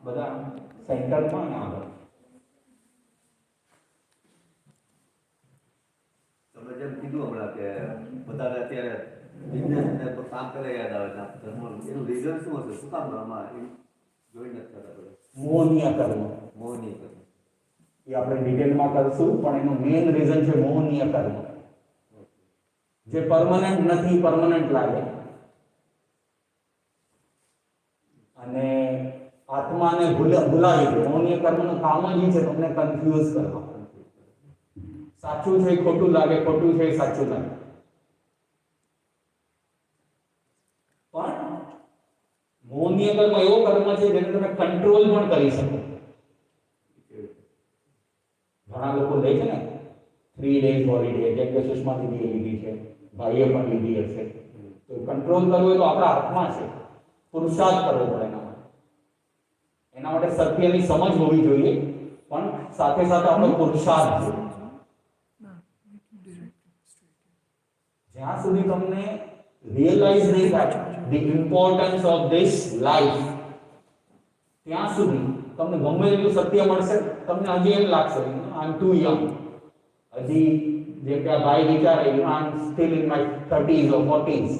બધા સેન્ટરમાં ને આગળ. તમે જેમ કીધું હમણાં કે બધાને અત્યારે બિઝનેસ ને કામ કરે યાદ આવે છે, એનું રીઝન શું હશે? શું કામ આમાં જોઈ નથી કરતા? મોહનીય કર્મ. મોહનીય કર્મ એ આપણે ડિટેલમાં કરશું, પણ એનું મેઇન રીઝન છે મોહનીય કર્મ, જે પરમનન્ટ નથી, પરમનન્ટ લાગે. અને આત્માને ભૂલાવી દે. મોહનીય કર્મનું કામ જ છે તમને કન્ફ્યુઝ કરવા. સાચું છે ખોટું લાગે, ખોટું છે સાચું લાગે. પણ મોહનીય કર્મ એવો કર્મ છે જેને તમે કંટ્રોલ પણ કરી શકો. ઘણા લોકો લે છે ને 3 days હોલિડે, જેમ કે સુષ્મા દીદીએ લીધી છે, ભાઈએ પણ લીધી હશે. તો કંટ્રોલ કરવો એ તો આપણા હાથમાં છે. પુરુષાર્થ કરવો પડે એના માટે સત્યની સમજ હોવી જોઈએ, પણ સાથે સાથે આપણો પુરુષાર્થ જોઈએ. જ્યાં સુધી તમને રિયલાઇઝ નહીં થાય the importance of this life, ત્યાં સુધી તમને ગમે એટલું સત્ય મળશે, તમને હજી એમ લાગશે આઈ એમ ટુ યંગ. હજી જેમ કે આ ભાઈ વિચારે I am still in my 30s or 40s,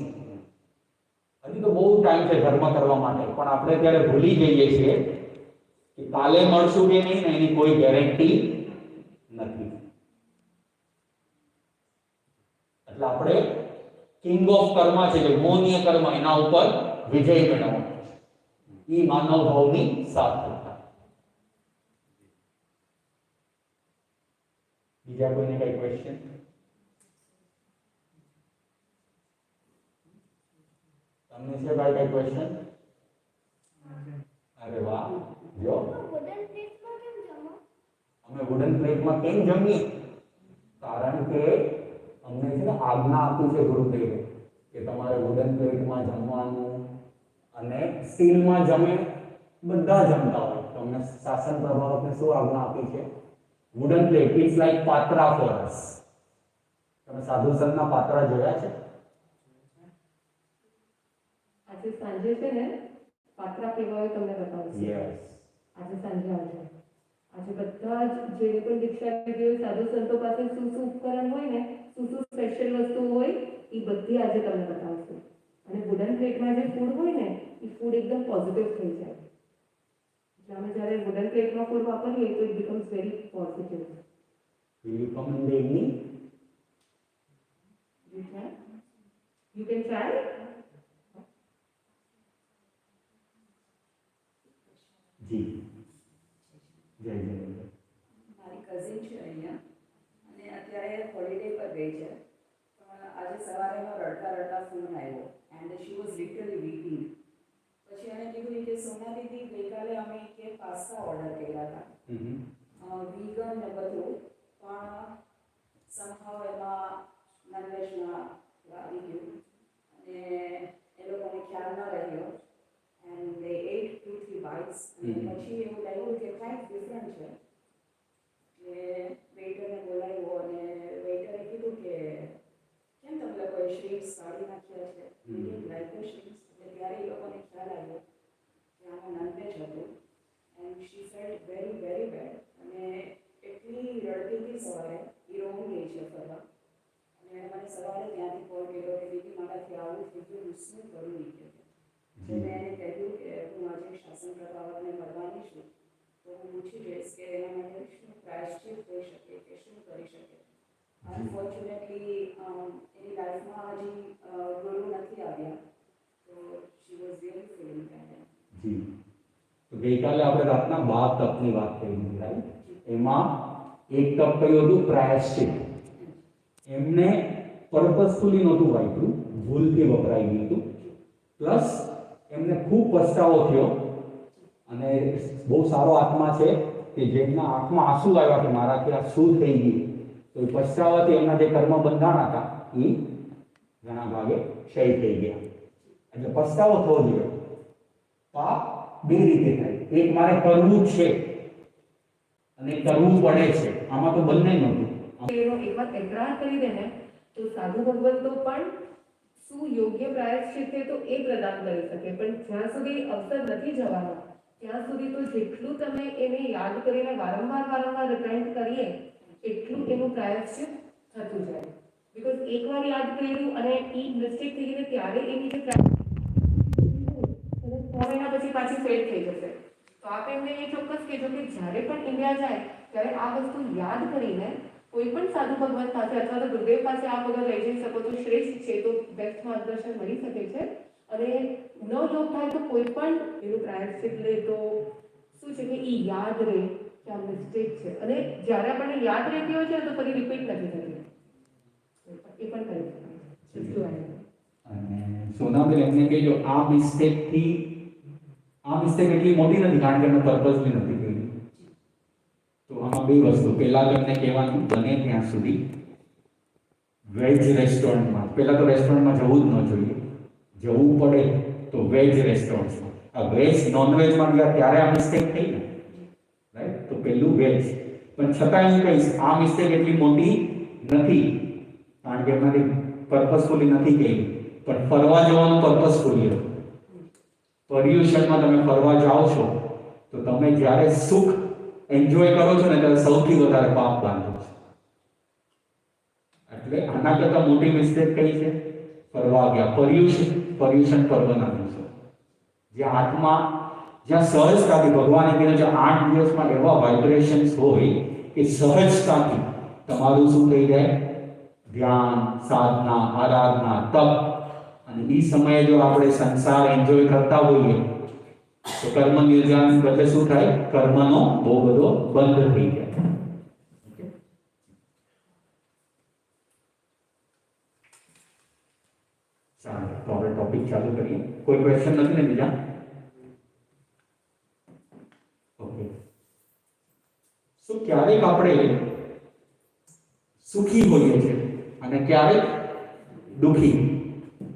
હજી તો બહુ ટાઈમ છે ધર્મ કરવા માટે. પણ આપણે ત્યારે ભૂલી જઈએ છીએ કે કાલે મળશું કે નહીં એની કોઈ ગેરંટી નથી. એટલે આપણે કિંગ ઓફ કર્મ છે જે મોહનીય કર્મ, એના ઉપર વિજય મેળવવાનો છે. એ માનવ ભાવની સાર્થકતા. બીજા કોઈને કઈ ક્વેશ્ચન? તમને છે ભાઈ કઈ ક્વેશ્ચન? અરે વાહ, જો અમે વુડન પ્લેટમાં કેમ જમીએ? કારણ કે અમને છે ને આજ્ઞા આપી છે ગુરુદેવે કે તમારે વુડન પ્લેટમાં જમવાનું, અને સ્ટીલમાં જમે બધા જમતા હોય. તો અમને શાસન પ્રભાવકને શું આજ્ઞા આપી છે? Wooden plate is like patra for us. તમે સાધુ સંતના પાત્રા જોયા છે? આજે સાંજે છે ને પાત્રા કેવા હોય તમને બતાવું. યસ, આજે સાંજે આવજો. આજે બધા જ જે પણ દીક્ષા લીધી હોય સાધુ સંતો પાસે શું શું ઉપકરણ હોય ને, શું શું સ્પેશિયલ વસ્તુ હોય, એ બધી આજે તમને બતાવશું. અને વુડન પ્લેટમાં જે ફૂડ હોય ને, એ ફૂડ એકદમ પોઝિટિવ થઈ જાય. એટલે અમે જ્યારે વુડન પ્લેટમાં ફૂડ વાપરીએ તો it becomes very positive. Will come in the evening. You can try. જી જય જય. મારી કઝિન છે અહીંયા, અને અત્યારે હોલિડે પર ગઈ છે. પણ આજે સવારે એનો રડતા રડતા ફોન આવ્યો, એન્ડ શી વોઝ લિટરલી વીપિંગ. પછી એને કીધું કે સોના દીદી, ગઈકાલે અમે કે પાસ્તા ઓર્ડર કર્યા હતા, વીગન ને બધું, પણ સમહાવ એમાં નોનવેજના આવી ગયું, અને એ લોકોને ખ્યાલ ન રહ્યો. And they ate 2-3 bites. અને પછી એવું લાગ્યું કે કાંઈક ડિફરન્ટ છે. એટલે વેઇટરને બોલાવ્યો, અને વેઇટરે કીધું કે કેમ તમે લોકોએ શ્રીમ્સ કાઢી નાખ્યા છે? લાઈક ધ શ્રીમ્સ. એટલે ત્યારે એ લોકોને ખ્યાલ આવ્યો કે આમાં નોનવેજ હતું. And she felt very very bad. અને એટલી રડતી હતી સવારે, એ રોમ ગઈ છે ફરવા. અને મને સવારે ત્યાંથી કોલ કર્યો કે દીદી મારાથી આવું થઈ ગયું, હું શું કરું નહીં કે. મેં એને કહ્યું કે હું આજે શાસન પ્રભાવકને મળવાની છું, તો હું પૂછી જઈશ કે એના માટે શું પ્રાયશ્ચિત થઈ શકે, કે શું કરી શકે. અનફોર્ચ્યુનેટલી એની લાઈફમાં હજી ગુરુ નથી આવ્યા, તો she was really feeling bad. જી, તો ગઈકાલે આપણે રાતના 12 તપની વાત કરી હતી, રાઈટ? એમાં એક તપ કયું હતું? પ્રાયશ્ચિત. એમને પર્પસફુલી નહોતું વાપર્યું, ભૂલથી વપરાઈ ગયું હતું. પ્લસ એમને ખૂબ પસ્તાવો થયો, અને બહુ સારો આત્મા છે કે જેમના આંખમાં આંસુ આવ્યા કે મારાથી આ શું થઈ ગયું. તો એ પસ્તાવાથી એમના જે કર્મ બંધાણા હતા એ ઘણા ભાગે ક્ષય થઈ ગયા. એટલે પસ્તાવો થવો જોઈએ. પાપ બે રીતે થાય, એક મારે કરવું છે અને કરવું પડે છે, આમાં તો બંને નહોતું. એનો એકવાર એકરાર કરી દે ને, તો સાધુ ભગવંતો પણ શું યોગ્ય પ્રાયશ્ચિત છે તો એ પ્રદાન કરી શકે. પણ જ્યાં સુધી અવસર નથી જવાનો, ત્યાં સુધી તો જેટલું તમે એને યાદ કરીને વારંવાર રિપેન્ડ કરીએ એટલું એનું પ્રાયશ્ચિત થતું જાય. બીકોઝ એકવાર યાદ કર્યું અને એ મિસ્ટેક થઈ ગઈ ત્યારે એની જે અને 6 મહિના પછી પાછી ફેલ થઈ જશે. તો આપ એમને એ ચોક્કસ કહેજો કે જ્યારે પણ ઇન્ડિયા જાય ત્યારે આ વસ્તુ યાદ કરીને કોઈ પણ સાધુ ભગવાન પાસે અથવા તો ગુરુદેવ પાસે આપ અગર લઈ જઈ શકો તો શ્રેષ્ઠ છે, તો બેસ્ટ માર્ગદર્શન મળી શકે છે. અને ન જોબ થાય તો કોઈ પણ એનું પ્રાયશ્ચિત લે તો શું છે કે એ યાદ રહે કે આ મિસ્ટેક છે, અને જ્યારે આપણને યાદ રહેતી હોય છે તો ફરી રિપીટ નથી થતી. એ પણ કરી શકાય. અને સોનાબેન એમને કહેજો આ મિસ્ટેક એટલી મોટી નથી કારણ કે એમને પર્પઝલી નથી કરી. તો આમાં બે વસ્તુ, પહેલા તો એમને કહેવાનું બને ત્યાં સુધી વેજ રેસ્ટોરન્ટમાં, પહેલા તો રેસ્ટોરન્ટમાં જવું જ ન જોઈએ, જવું પડે તો વેજ રેસ્ટોરન્ટમાં. આ વેજ નોનવેજમાં ગયા ત્યારે આ મિસ્ટેક થઈ ને, રાઈટ? તો પહેલું વેજ. પણ છતાં હું કહીશ આ મિસ્ટેક એટલી મોટી નથી કારણ કે એમાંથી પર્પસફુલી નથી કહી, પણ ફરવા જવાનું પર્પસફુલી હતું. પર્યુષણમાં તમે ફરવા જાઓ છો તો તમે જ્યારે સુખ એન્જોય કરો છો ને ત્યારે સૌથી વધારે પાપ બાંધો છો. એટલે આના કરતા મોટી મિસ્ટેક કઈ છે? ફરવા ગયા, પર્યુષણ પર્વના દિવસો જ્યાં આત્મા, જ્યાં સહજતાથી ભગવાને કીધું છે 8 દિવસમાં એવા વાઇબ્રેશન્સ હોય કે સહજતાથી તમારું શું થઈ જાય? ધ્યાન, સાધના, આરાધના, તપ. અને એ સમયે જો આપણે સંસાર એન્જોય કરતા હોઈએ તો કર્મ નિર્જાન બદલે શું થાય? કર્મનો બહુ બધો બંધ થઈ જાય. ચાલો તો આપણે ટોપિક ચાલુ કરીએ. કોઈ ક્વેશ્ચન નથી ને બીજા? ઓકે. શું ક્યારેક આપણે સુખી હોઈએ છીએ અને ક્યારેક દુખી?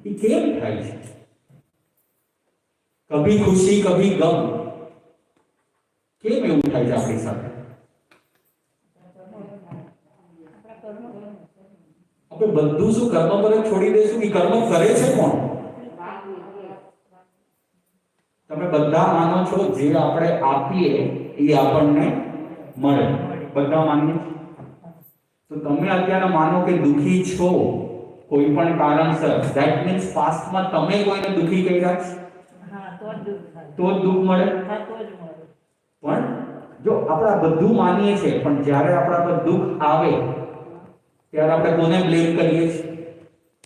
એ કેમ થાય છે? કભી ખુશી કભી ગમ, કેમ એવું થાય છે આપણી સાથે? આપણે બધું શું કર્મ પર જ છોડી દઈશું? કે કર્મ કરે છે કોણ? તમે બધા માનો છો જે આપણે આપીએ એ આપણને મળે, બધા માનીએ. તો તમે અત્યારે માનો કે દુખી છો કોઈ પણ કારણસર, ધેટ મીન્સ પાસ્ટમાં તમે કોઈને દુખી કર્યા છે, તો જ દુઃખ મળે. પણ જો આપણે બધું માનીએ છીએ પણ જ્યારે આપણા પર દુઃખ આવે ત્યારે આપણે કોને બ્લેમ કરીએ છીએ?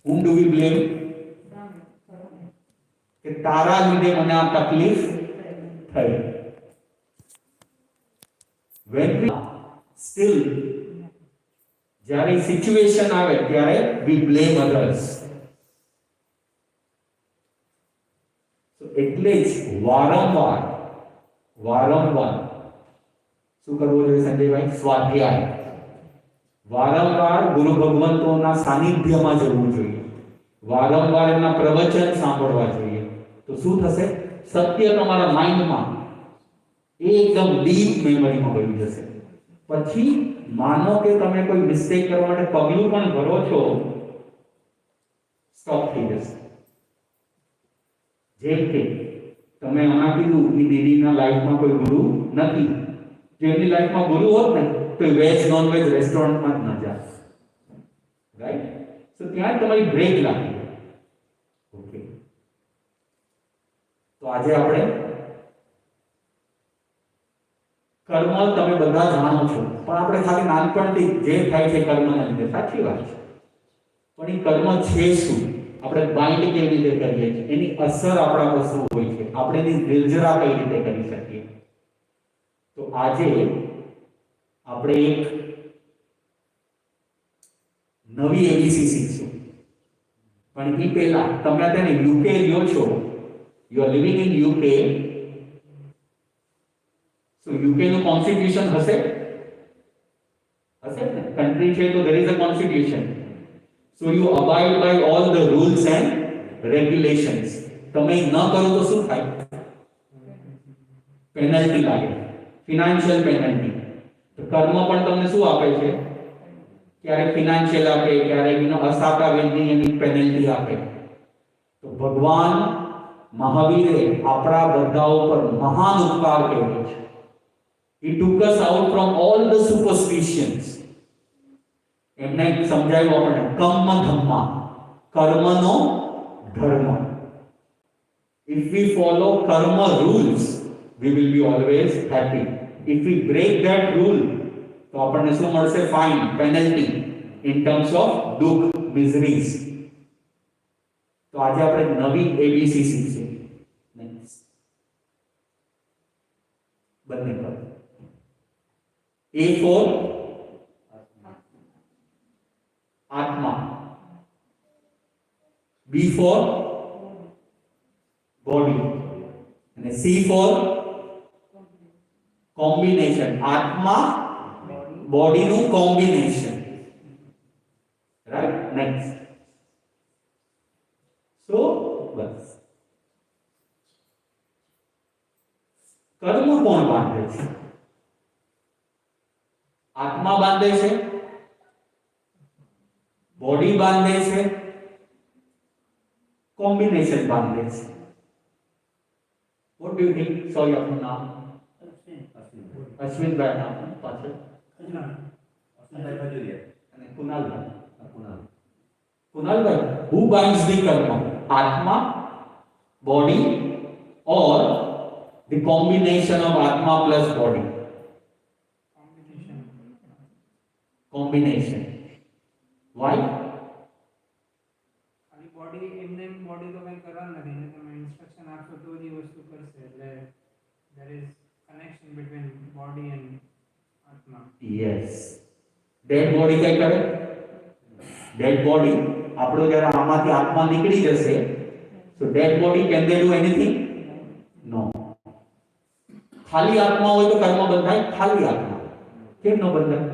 whom do we blame? કે તારા લીધે મને આ તકલીફ થઈ. when we still જ્યારે સિચ્યુએશન આવે ત્યારે we blame others. એટલે જ વારંવાર શું કરવું જોઈએ સંજયભાઈ? સ્વાધ્યાય. વારંવાર ગુરુ ભગવંતોના સાનિધ્યમાં જવું જોઈએ, વારંવાર એમના પ્રવચન સાંભળવા જોઈએ. તો શું થશે? સત્ય તમારા માઇન્ડમાં એકદમ ડીપ મેમરીમાં વહી જશે. પછી માનો કે તમે કોઈ મિસ્ટેક કરવા માટે પગલું પણ ભરો છો, સ્ટોપ થઈ જશે. જેમ કે તમે હમણાં કીધું કે દીદીના લાઈફમાં કોઈ ગુરુ નથી. જો એમની લાઈફમાં ગુરુ હોત ને તો વેજ નોન વેજ રેસ્ટોરન્ટમાં જ ન જાય, રાઈટ? તો ત્યાં તમારી બ્રેક લાગી. ઓકે, તો આજે આપણે કર્મ તમે બધા જાણો છો, પણ આપણે ખાલી નાનપણથી જે થાય છે કર્મના લીધે, સાચી વાત છે. પણ એ કર્મ છે શું? આપણે બાઇન્ડ કેવી રીતે કરીએ છીએ? એની અસર આપણા પર શું હોય છે? આપણે એની નિર્જરા કઈ રીતે કરી શકીએ? તો આજે આપણે એક નવી એબીસી શીખશું. પણ એ પહેલા તમે અત્યારે યુકે રહ્યો છો, you are living in UK. So UK નું કોન્સ્ટિટ્યુશન હશે ને? કન્ટ્રી છે તો there is a constitution. So you abide by all the rules and regulations. તમે ન કરો તો શું થાય? પેનલ્ટી લાગે, ફિનાન્શિયલ પેનલ્ટી. તો કર્મ પણ તમને શું આપે છે? ક્યારેક ફિનાન્શિયલ આપે, ક્યારેક અસાતા વેદની એની પેનલ્ટી આપે. તો ભગવાન મહાવીરે આપણા બધા ઉપર મહાન ઉપકાર કર્યો છે. He took us out from all the superstitions. એમને સમજાવ્યું આપણે કર્મ ધમ્મા, કર્મનો ધર્મ. If we follow karma rules, we will be always happy. If we break that rule, તો આપણને શું મળશે? Fine, penalty in terms of દુઃખ, મિઝરીઝ. તો આજે આપણે નવી એબીસી શીખીએ. નેક્સ્ટ બંને પર A for આત્મા, B for body, અને C for કોમ્બિનેશન. આત્મા બોડી નું કોમ્બિનેશન. રાઈટ? નેક્સ્ટ. સો બસ કર્મ કોણ બાંધે છે? આત્મા બાંધે છે, બોડી બાંધે છે, કોમ્બિનેશન બાંધે છે. What do you think? Sorry, આપનું નામ? અશ્વિનભાઈ નામ પાછળ. અશ્વિનભાઈ ખજુરિયા. અને Kunalbhai. Kunal. Kunalbhai, who binds the karma? Atma, body, or the combination of Atma plus body? Combination. Why? ખાલી બોડી એમને બોડી તો કંઈ કરવાનું નથી ને તમે ઇન્સ્ટ્રક્શન આપશો તો જ એ વસ્તુ કરશે એટલે there is connection between body and આત્મા. Yes. Dead body કઈ કરે? Dead body, આપણો જ્યારે આમાંથી આત્મા નીકળી જશે, so dead body, can they do anything? No. ખાલી આત્મા હોય તો કર્મ બંધાય? ખાલી આત્મા કેમ ન બંધાય?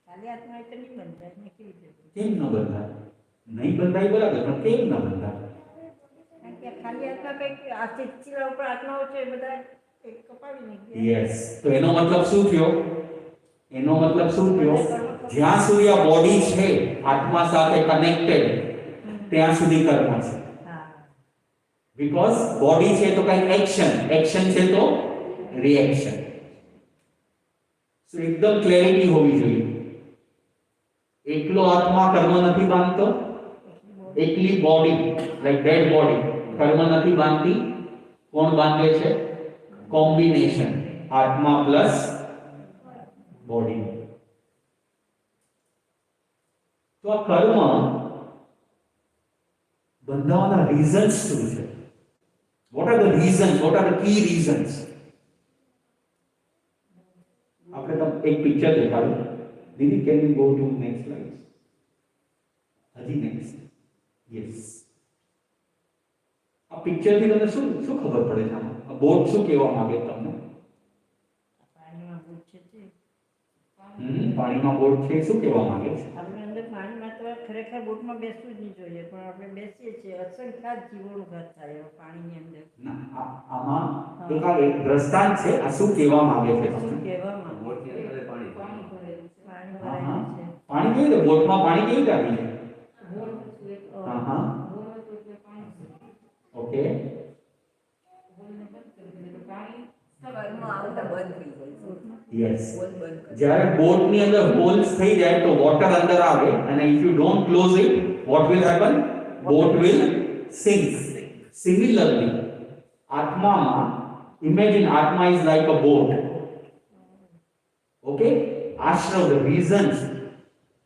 ખાલી આત્મા એટલે નહીં બંધાય ને કેવી રીતે? કેમ ન બંધાય? નહીં બંધાય બરાબર, પણ કેમ ન બંધાય? કારણ કે ખાલી આત્મા કંઈક આ ચિત્તચિલા ઉપર આત્માઓ છે એ બધા એક કપાવી નાખી. યસ. તો એનો મતલબ શું થયો? એનો મતલબ શું થયો? જ્યાં સુધી આ બોડી છે આત્મા સાથે કનેક્ટેડ, ત્યાં સુધી કર્મ છે. હા. બીકોઝ બોડી છે તો કઈ એક્શન, એક્શન છે તો રિએક્શન. સો એકદમ ક્લેરિટી હોવી જોઈએ. એકલો આત્મા કર્મ નથી બાંધતો, એકલી બોડી લાઈક ડેડ બોડી કર્મ નથી બાંધતી. કોણ બાંધે છે? કોમ્બિનેશન, આત્મા પ્લસ બોડી. તો આ કર્મ બંધાવાના રીઝન્સ શું છે? What are the reasons? What are the key reasons? આપણે તમને એક પિક્ચર દેખાડું. દીદી, can you go to next slide? હજી નેક્સ્ટ. યસ. આ પિક્ચર થી તમને શું શું ખબર પડે છે? આ બોટ શું કહેવા માંગે તમને? પાણીમાં બોટ છે તે. પાણીમાં બોટ છે શું કહેવા માંગે છે? આપણે અંદર પાણીમાં તો ખરેખર બોટમાં બેસવું જ નહીં જોઈએ પણ આપણે બેસીએ છીએ અસંખ્ય જીવોનું ઘર થાય એવા પાણીની અંદર. ના, આમાં એક દ્રષ્ટાંત છે. આ શું કહેવા માંગે છે? શું કહેવામાં બોટની અંદર પાણી. પાણી હા, ભરાયેલું હા. છે. પાણી કેવી રીતે? બોટમાં પાણી કેવી રીતે આવી જાય? હા, હા. ઓકે. કર્મ આવતા બંધ થઈ જાય. યસ. બોલ બંધ કરી. જ્યારે બોટની અંદર હોલ્સ થઈ જાય તો વોટર અંદર આવે, અને if you don't close it, what will happen? Boat will sink. Similarly, આત્મામાં, imagine આત્મા is like a boat. Okay? આશ્રવ, the reasons,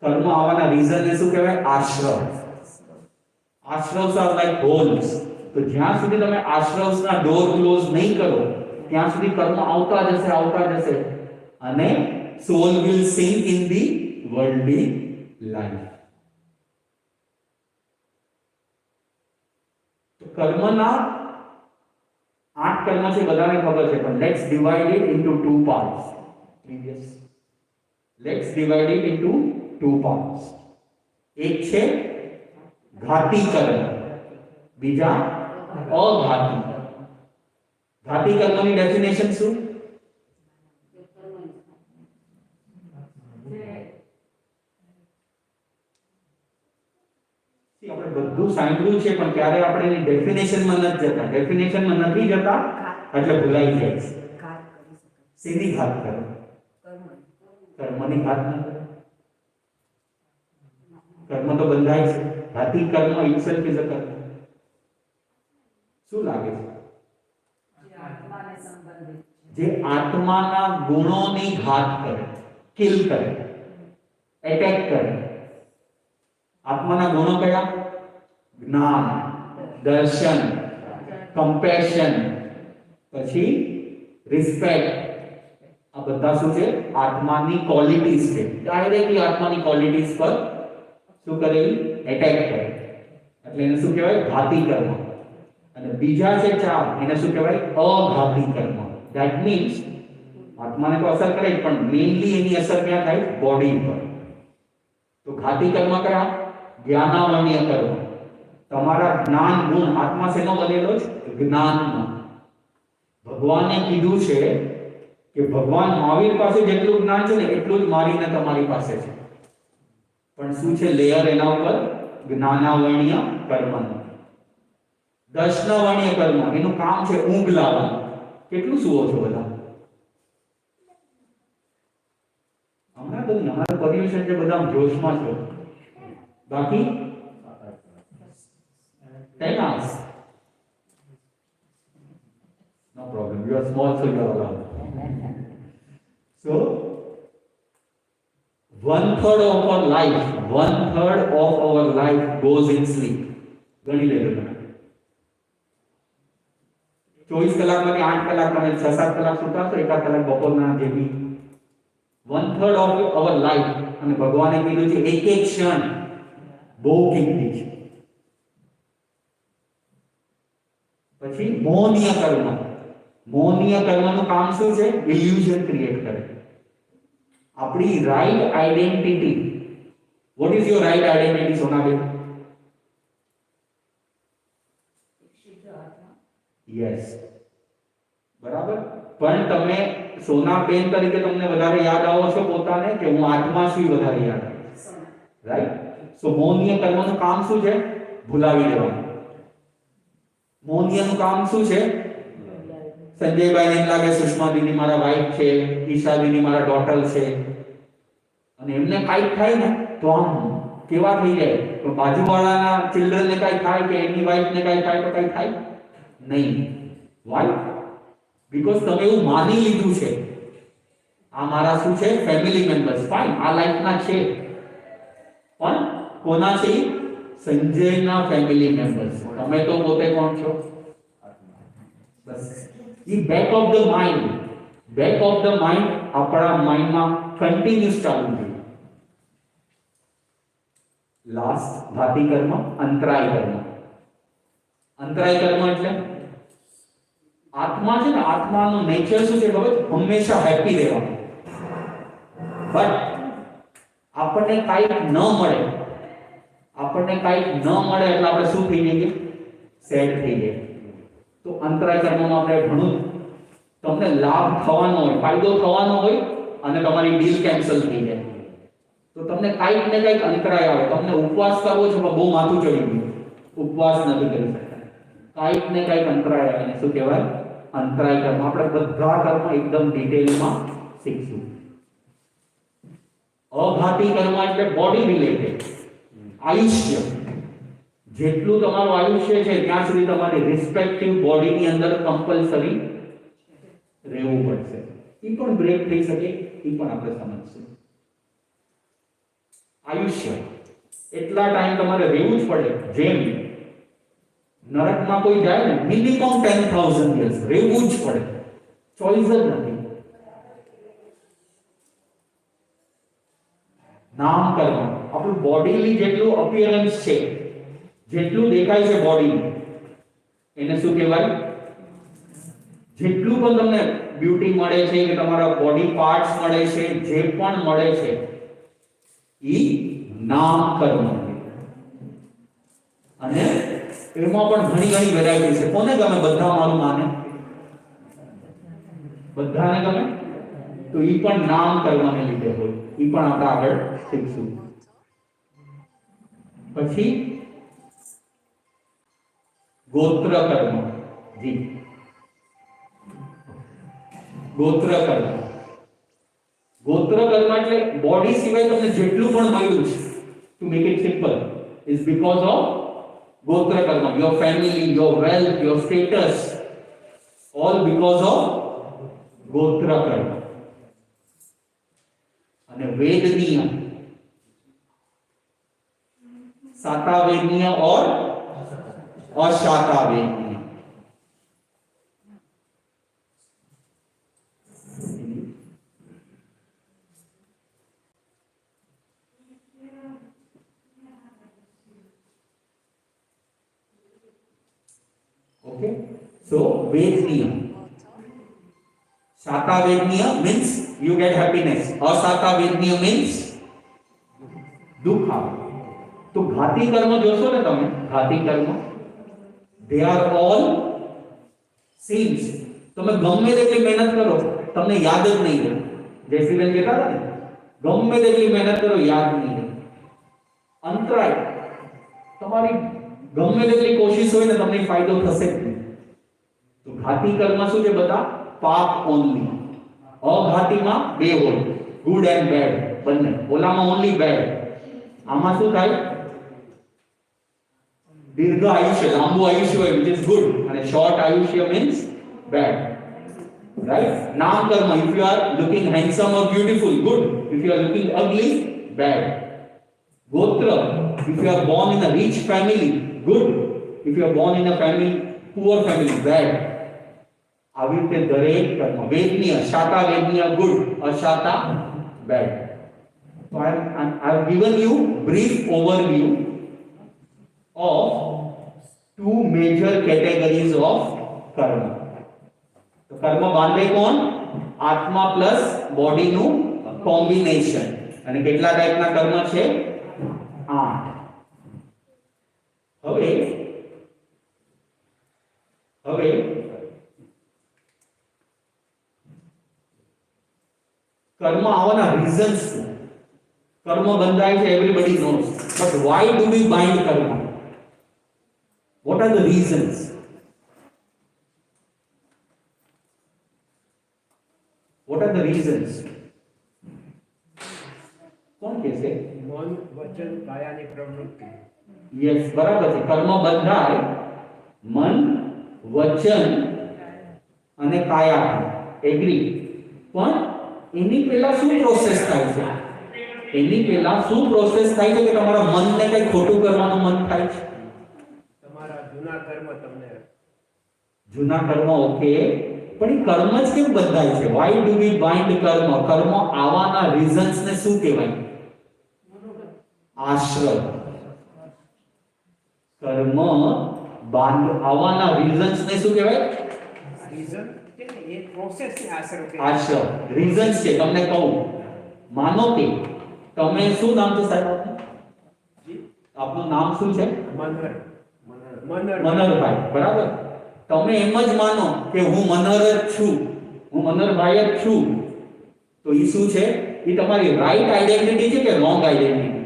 કર્મ આવવાના રીઝન ને શું કહેવાય? આશ્રવ. આશ્રવ્સ આર લાઈક હોલ્સ. તો જ્યાં સુધી તમે આશ્રવ્સના ડોર ક્લોઝ નહીં કરો ત્યાં સુધી કર્મ આવતા જશે, અને soul will sink in the worldly life. તો કર્મના 8 કર્મ છે, બધાને ખબર છે, પણ let's divide it into 2 parts. Previous let's divide it into 2 parts. એક છે ઘાતી કર્મ, બીજા અઘાતી. ઘાતી કર્મની ડેફિનેશન શું? બધું સાંભળ્યું છે પણ ક્યારે આપણે એની ડેફિનેશનમાં નથી જતા. ડેફિનેશનમાં નથી જતા એટલે ભૂલાઈ જાય છે. ઘાત કરી શકે શેની ઘાત કરે? કર્મની ઘાત ન કરે. કર્મ તો બંધાય છે. ઘાતી કર્મ itself is a કર્મ. શું લાગે છે? જે આત્માને સંબંધિત જે આત્માના ગુણોની ઘાત કરે, કિલ કરે, એટેક કરે. આત્માના ગુણો કયા? જ્ઞાન, દર્શન, કમ્પેશન, પછી રિસ્પેક્ટ. આ બધા શું છે? આત્માની ક્વોલિટીઝ છે. ડાયરેક્ટલી આત્માની ક્વોલિટીઝ પર શું કરે? એટેક કરે. એટલે એને શું કહેવાય? ઘાતી કર્મ. અને બીજા છે 4, એને શું કહેવાય? અઘાતી કર્મ. ધેટ મીન્સ આત્માને તો અસર કરે જ, પણ મેઇનલી એની અસર ક્યાં થાય? બોડી પર. તો ઘાતી કર્મ કયા? જ્ઞાનાવર્ણ્ય કર્મ. તમારા જ્ઞાન ગુણ, આત્મા શેનો બનેલો છે? જ્ઞાનનો. ભગવાને કીધું છે કે ભગવાન મહાવીર પાસે જેટલું જ્ઞાન છે ને એટલું જ મારીને તમારી પાસે છે. પણ શું છે લેયર એના ઉપર? જ્ઞાનાવર્ણ્ય કર્મનું. દર્શનાવર્ણ્ય કર્મ, એનું કામ છે ઊંઘ લાવવાનું. કેટલું સુવો છો બધા? હમણાં તો અમારું પર્યુષણ છે, બધા જોશમાં છો. બાકી 10 hours. No problem. You are small, so you are allowed. So, 1/3 of our life, 1/3 of our life goes in sleep. ગણી લેજો તમે. 24 કલાકમાંથી 8 કલાક તમે 6-7 કલાક સૂતા છો, 1 કલાક બપોરના જે બી 1/3 of our life. અને ભગવાને કીધું છે એક એક ક્ષણ બહુ કિંમતી છે. પછી મોહનીય કર્મ. મોહનીય કર્મનું કામ શું છે? ઇલ્યુઝન ક્રિએટ કરે. આપણી right identity. What is your right identity Sonaben? શુદ્ધ આત્મા યસ, બરાબર. પણ તમે સોનાબેન તરીકે તમને વધારે યાદ આવો છો પોતાને કે હું આત્મા છું? વધારે યાદ આવે, રાઈટ? સો મોહનીય કર્મનું કામ શું છે? ભૂલાવી દેવાનું. મોહનીયનું કામ શું છે? સંજયભાઈ એમ લાગે સુષ્મા દીદી મારા વાઇફ છે, ઈશા દીદી મારા ડોટર છે, અને એમને કાંઈક થાય ને તો આમ કેવા થઈ જાય. તો બાજુવાળાના ચિલ્ડ્રનને કાંઈ થાય કે એની વાઇફને કાંઈ થાય તો કાંઈ થાય નહીં. વાય? બીકોઝ તમે એવું માની લીધું છે આ મારા શું છે? Family members. ફાઇન, આ લાઈફના છે, પણ કોના છે? સંજયના ફેમિલી મેમ્બર્સ. તમે તો પોતે કોણ છો? બસ ઈ back of the mind. Back of the mind આપણા માઇન્ડમાં કન્ટિન્યુઅસ ચાલુ છે. લાસ્ટ ઘાતી કર્મ અંતરાય કર્મ. અંતરાય કર્મ એટલે આત્મા છે ને, આત્માનું નેચર શું છે ખબર? હંમેશા હેપી રહેવાનું. બટ આપણને કાંઈક ન મળે, એટલે આપણે શું થઈ જઈએ? સેડ થઈ જઈએ. તો અંતરાય કર્મમાં આપણે ઘણું તમને લાભ થવાનો હોય, ફાયદો થવાનો હોય, અને તમારી ડીલ કેન્સલ થઈ જાય. તો તમને કાંઈક ને કાંઈક અંતરાય આવે. તમને ઉપવાસ કરવો છે પણ બહુ માથું ચડી ગયું, ઉપવાસ નથી કરી શકતા. કાંઈક ને કાંઈક અંતરાય આવે. એને શું કહેવાય? અંતરાય કર્મ. આપણે બધા કર્મ એકદમ ડિટેલમાં શીખશું. અઘાતી કર્મ એટલે બોડી રિલેટેડ. આયુષ્ય. જેટલું તમારું આયુષ્ય છે ત્યાં સુધી તમારે રિસ્પેક્ટિવ બોડીની અંદર કમ્પલસરી રહેવું પડશે. એ પણ બ્રેક થઈ શકે, એ પણ આપણે સમજશું. આયુષ્ય એટલા ટાઈમ તમારે રહેવું જ પડે. જેમ નરકમાં કોઈ જાય ને, મિનિમમ 10,000 years રહેવું જ પડે. ચોઈસ જ નથી. નામકર્મ. આપણું બોડીલી જેટલું અપિયરન્સ છે, જેટલું દેખાય છે બોડી, એને શું કહેવાય? જેટલું પણ તમને બ્યુટી મળે છે કે તમારા બોડી પાર્ટ્સ મળે છે, જે પણ મળે છે, ઈ નામકર્મ. અને એમાં પણ ઘણી વેરાયટી છે. કોને ગમે? બધા મારું માને? બધાને ગમે? તો ઈ પણ નામકર્મને લીધે હોય. ઈ પણ આપણે આગળ શીખશું. પછી ગોત્ર કર્મ. જી, ગોત્ર કર્મ. ગોત્ર કર્મ એટલે બોડી સિવાય તમને જેટલું પણ મળ્યું છે, to make it simple, is because of ગોત્ર કર્મ. Your family, your wealth, your status, all because of ગોત્ર કર્મ. અને વેદનીય, सातावेदनीय और अशातावेदनीय. Okay, so vedनीय, शातावेदनीय means you get happiness, अशातावेदनीय means दुख આવે. तो घाती कर्म જોશો ને તમે, ઘાતી કર્મ, they are all sins. તમે ગમે તેટલી મહેનત કરો તમને યાદ જ નહીં રહે. જયશ્રીબેન કહેતા હતા ને, ગમે તેટલી મહેનત કરો યાદ નહીં રહે. અંતરાય, તમારી ગમે તેટલી કોશિશ હોય ને તમને ફાયદો થશે જ નહીં. તો ઘાતી કર્મ શું છે? બધા પાપ ઓનલી. અઘાતીમાં બે હોય, ગુડ એન્ડ બેડ બંને. ઓલામાં ઓનલી બેડ, આમાં શું થાય? દીર્ઘ આયુષ્ય, લાંબુ આયુષ્ય હોય, which is good, અને short આયુષ્ય means bad, right? નામ કર્મ, if you are looking handsome or beautiful, good. If you are looking ugly, bad. Gotra, if you are born in a rich family, good. If you are born in a family, poor family, bad. આવી રીતે દરેક કર્મ. વેદનીય, શાતા વેદનીય good, અશાતા bad. So I have given you brief overview of two major categories of karma. तो कर्म बांधे કોણ? આત્મા plus body નું કોમ્બિનેશન. અને કેટલા ટાઈપના કર્મ છે? 8. હવે કર્મ આવવાના રીઝન્સ શું? કર્મ બંધાય છે, everybody knows, but why do we bind karma? What are the reasons? What are the reasons? કોણ કહેશે? મન, વચન, કાયાની પ્રવૃત્તિ. યસ, બરાબર છે. કર્મ બંધાય મન, વચન અને કાયા. એગ્રી. પણ એની પહેલા શું પ્રોસેસ થાય છે? એની પહેલા શું પ્રોસેસ થાય છે કે તમારા મનને કઈ ખોટું કરવાનું મન થાય છે? તમારા જૂના કર્મ તમને જૂના કર્મ, ઓકે, પણ એ કર્મ જ કેમ બંધાય છે? વાય ડુ વી બાઇન્ડ કર્મ? કર્મ આવવાના રીઝન્સ ને શું કહેવાય? આશ્રય. કર્મ આવવાના રીઝન્સ ને શું કહેવાય? રીઝન છે ને, એ પ્રોસેસ ને આશરો કે આશ્રય. રીઝન્સ છે. તમને કહું, માનો કે તમે, શું નામ છે સાહેબ આપનું? આપનું નામ શું છે? મનર મનરભાઈ, બરાબર? તમે એમ જ માનો કે હું મનર જ છું, હું મનરભાઈ જ છું, તો એ શું છે? એ તમારી રાઈટ આઈડેન્ટિટી છે કે રોંગ આઈડેન્ટિટી?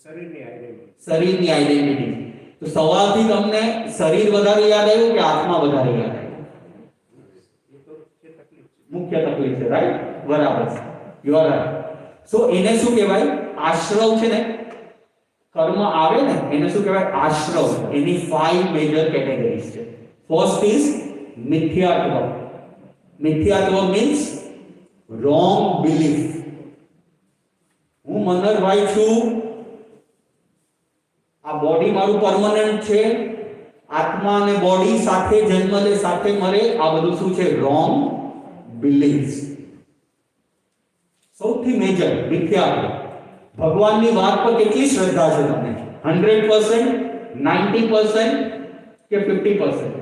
શરીરની આઈડેન્ટિટી. શરીરની આઈડેન્ટિટી. તો સવારથી તમને શરીર વધારે યાદ આવ્યું કે આત્મા વધારે યાદ આવ્યું? એ તો છે તકલીફ છે. મુખ્ય તકલીફ છે, રાઈટ? બરાબર છે, યુ આર રાઈટ. સો એને શું કહેવાય? આશ્રવ છે ને, કર્મ આવે ને એને શું કહેવાય? આશ્રવ. એની 5 મેજર કેટેગરીઝ છે. ફર્સ્ટ ઇઝ મિથ્યાત્વ. મિથ્યાત્વ મીન્સ રોંગ બિલીફ. હું મનરભાઈ છું, આ બોડી મારું પરમનન્ટ છે, આત્મા અને બોડી સાથે જન્મ લે, સાથે મરે, આ બધું શું છે? Wrong beliefs. સૌથી મેજર મિથ્યાત્વ. ભગવાનની વાત પર કેટલી શ્રદ્ધા છે તમને? 100%, 90% કે 50%?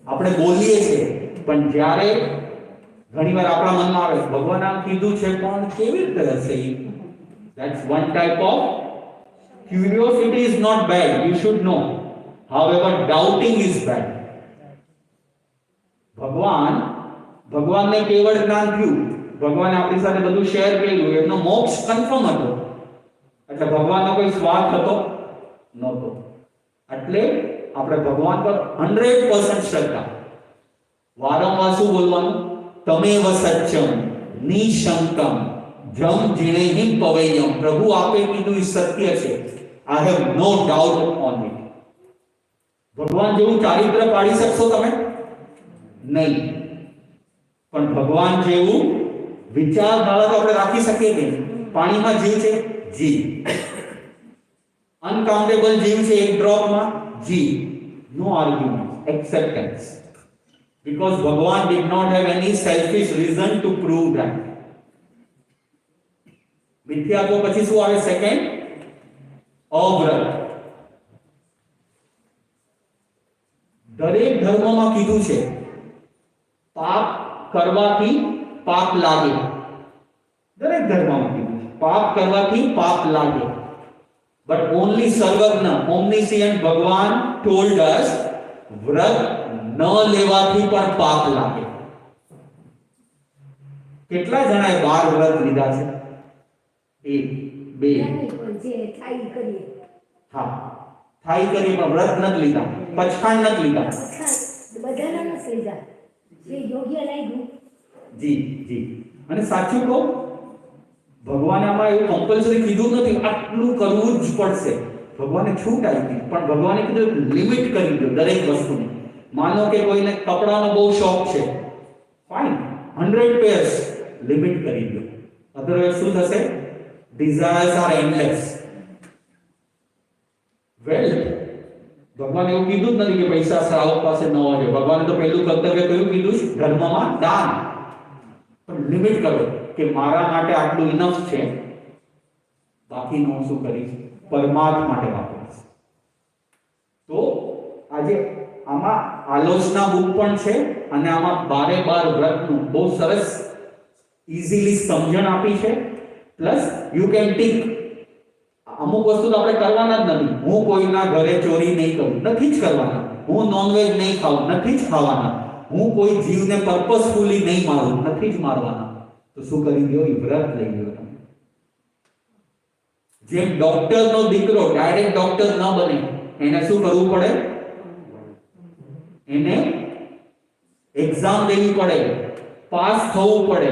આપણે બોલીએ છીએ, પણ જ્યારે ઘણીવાર આપણા મનમાં આવે ભગવાન આમ કીધું છે પણ કેવી રીતે હશે? That's one type of curiosity. Is not bad, you should know. However, doubting is bad. ભગવાનને કેવળ જ્ઞાન થયું, ભગવાને આપણી સાથે બધું શેર કર્યું, એમનો મોક્ષ કન્ફર્મ હતો, એટલે ભગવાનનો કોઈ સ્વાર્થ હતો નહોતો. એટલે આપણે ભગવાન પર 100% શ્રદ્ધા. વારંવાર શું બોલવાનું? તમેવ સત્યમ નિશંકમ જમ જીણેહિ પવેયમ. પ્રભુ આપે કીધું એ સત્ય છે. I have no doubt on it. ભગવાન જેવું ચારિત્ર પાડી શકશો તમે? નહીં. પણ ભગવાન જેવું વિચારધારા તો આપણે રાખી શકીએ કે પાણીમાં જીવ છે, જીવ. અનકાઉન્ટેબલ જીવ છે એક ડ્રોપમાં, જીવ. No argument, acceptance. Because Bhagavan did not have any selfish reason to prove that. મિથ્યાત્વ પછી શું આવે? સેકન્ડ, અવ્રત. દરેક ધર્મમાં કીધું છે પાપ કરવાથી પાપ લાગે. દરેક ધર્મમાં કીધું છે પાપ કરવાથી પાપ લાગે. But only સર્વજ્ઞ, omniscient ભગવાન told us વ્રત ન લેવાથી પણ પાપ લાગે. કેટલા જણાએ 12 વ્રત લીધા છે? 1 2 હા, થાઈ કરી પણ વ્રત નથી લીધા, પચખાંડ નથી લીધા. જી જી. અને સાચું કહું, ભગવાને આમાં એવું કમ્પલસરી કીધું નથી આટલું કરવું જ પડશે. ભગવાને છૂટ આપી, પણ ભગવાને કીધું લિમિટ કરી દો દરેક વસ્તુની. માનો કે કોઈને કપડાનો બહુ શોખ છે, ફાઇન, 100 pairs લિમિટ કરી દો. અધરવાઇઝ શું થશે? Desires R endless. વેલ્થ, ભગવાન એવું કીધું જ નથી કે પૈસા શ્રાવક પાસે ન હોય. ભગવાને તો પહેલું કર્તવ્ય કયું કીધું છે? ધર્મમાં દાન. પણ લિમિટ કરો કે મારા માટે આટલું ઇનફ છે, બાકીનું હું શું કરીશ? પરમાર્થ માટે વાપરીશ. તો આજે આમાં આલોચના બુક પણ છે અને આમાં 12 વ્રતનું બહુ સરસ ઇઝીલી સમજણ આપી છે. Plus you can tick. અમુક વસ્તુ તો આપણે કરવાના જ નથી. હું કોઈના ઘરે ચોરી નહીં કરું, નથી જ કરવાના. હું નોનવેજ નહીં ખાઉં, નથી જ ખાવાના. હું કોઈ જીવને પર્પસફુલી નહીં મારું, નથી જ મારવાના. તો શું કરી દો? એ વ્રત લઈ લો તમે. જેમ ડોક્ટરનો દીકરો ડાયરેક્ટ ડોક્ટર ન બને, એને શું કરવું પડે? એને એક્ઝામ દેવી પડે, પાસ થવું પડે,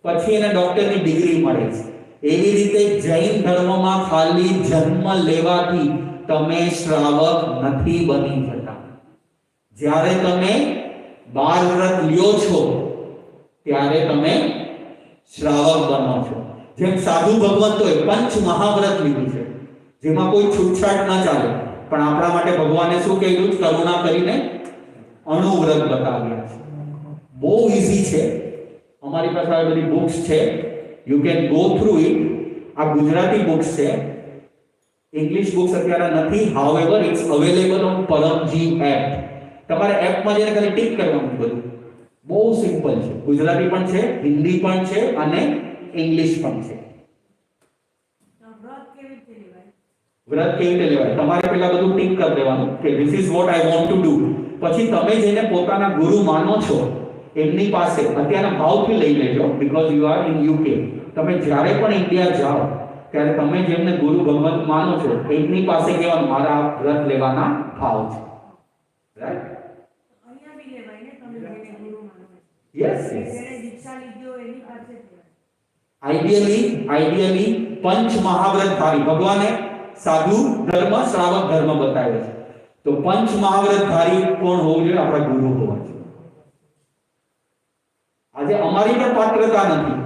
પછી એને ડોક્ટરની ડિગ્રી મળે છે. એવી રીતે જૈન ધર્મમાં ખાલી જન્મ લેવાથી તમે શ્રાવક નથી બની જતા. જ્યારે તમે 12 વ્રત લ્યો છો ત્યારે તમે શ્રાવક બનો છો. જેમ સાધુ ભગવંતોએ પંચ મહાવ્રત લીધું છે, જેમાં કોઈ છૂટછાટ ન ચાલે. પણ આપણા માટે ભગવાને શું કહ્યું? કરુણા કરીને અણુવ્રત બતાવ્યા છે. બહુ ઈઝી છે. અમારી પાસે આ બધી બુક્સ છે, you can go through it. આ ગુજરાતી બુક્સ છે, ઇંગ્લિશ બુક્સ અત્યારે નથી. However it's available on Paramji app. તમારે એપમાં જઈને ખાલી ટિક કરવાનું. બધું બહુ સિમ્પલ છે. ગુજરાતી પણ છે, હિન્દી પણ છે અને ઇંગ્લિશ પણ છે. વ્રત કેવી રીતે લેવાય? તમારે પહેલા બધું ટિક કરી દેવાનું કે this is what I want to do. પછી તમે જેને પોતાના ગુરુ માનો છો એમની પાસે અત્યારના ભાવથી લઈ લેજો. Because you are in UK. તમે જ્યારે પણ ઇન્ડિયા જાઓ ત્યારે તમે જેમને ગુરુ ભગવંત માનો છો એમની પાસે કહેવાનું મારા વ્રત લેવાના ભાવ છે. રાઈટ? Yes yes. આઈડિયલી પંચ મહાવ્રતધારી ભગવાને સાધુ ધર્મ, શ્રાવક ધર્મ બતાવ્યો છે. તો પંચ મહાવ્રતધારી કોણ હોવું જોઈએ? આપણા ગુરુ હોવા જોઈએ. આજે અમારી પણ પાત્રતા નથી,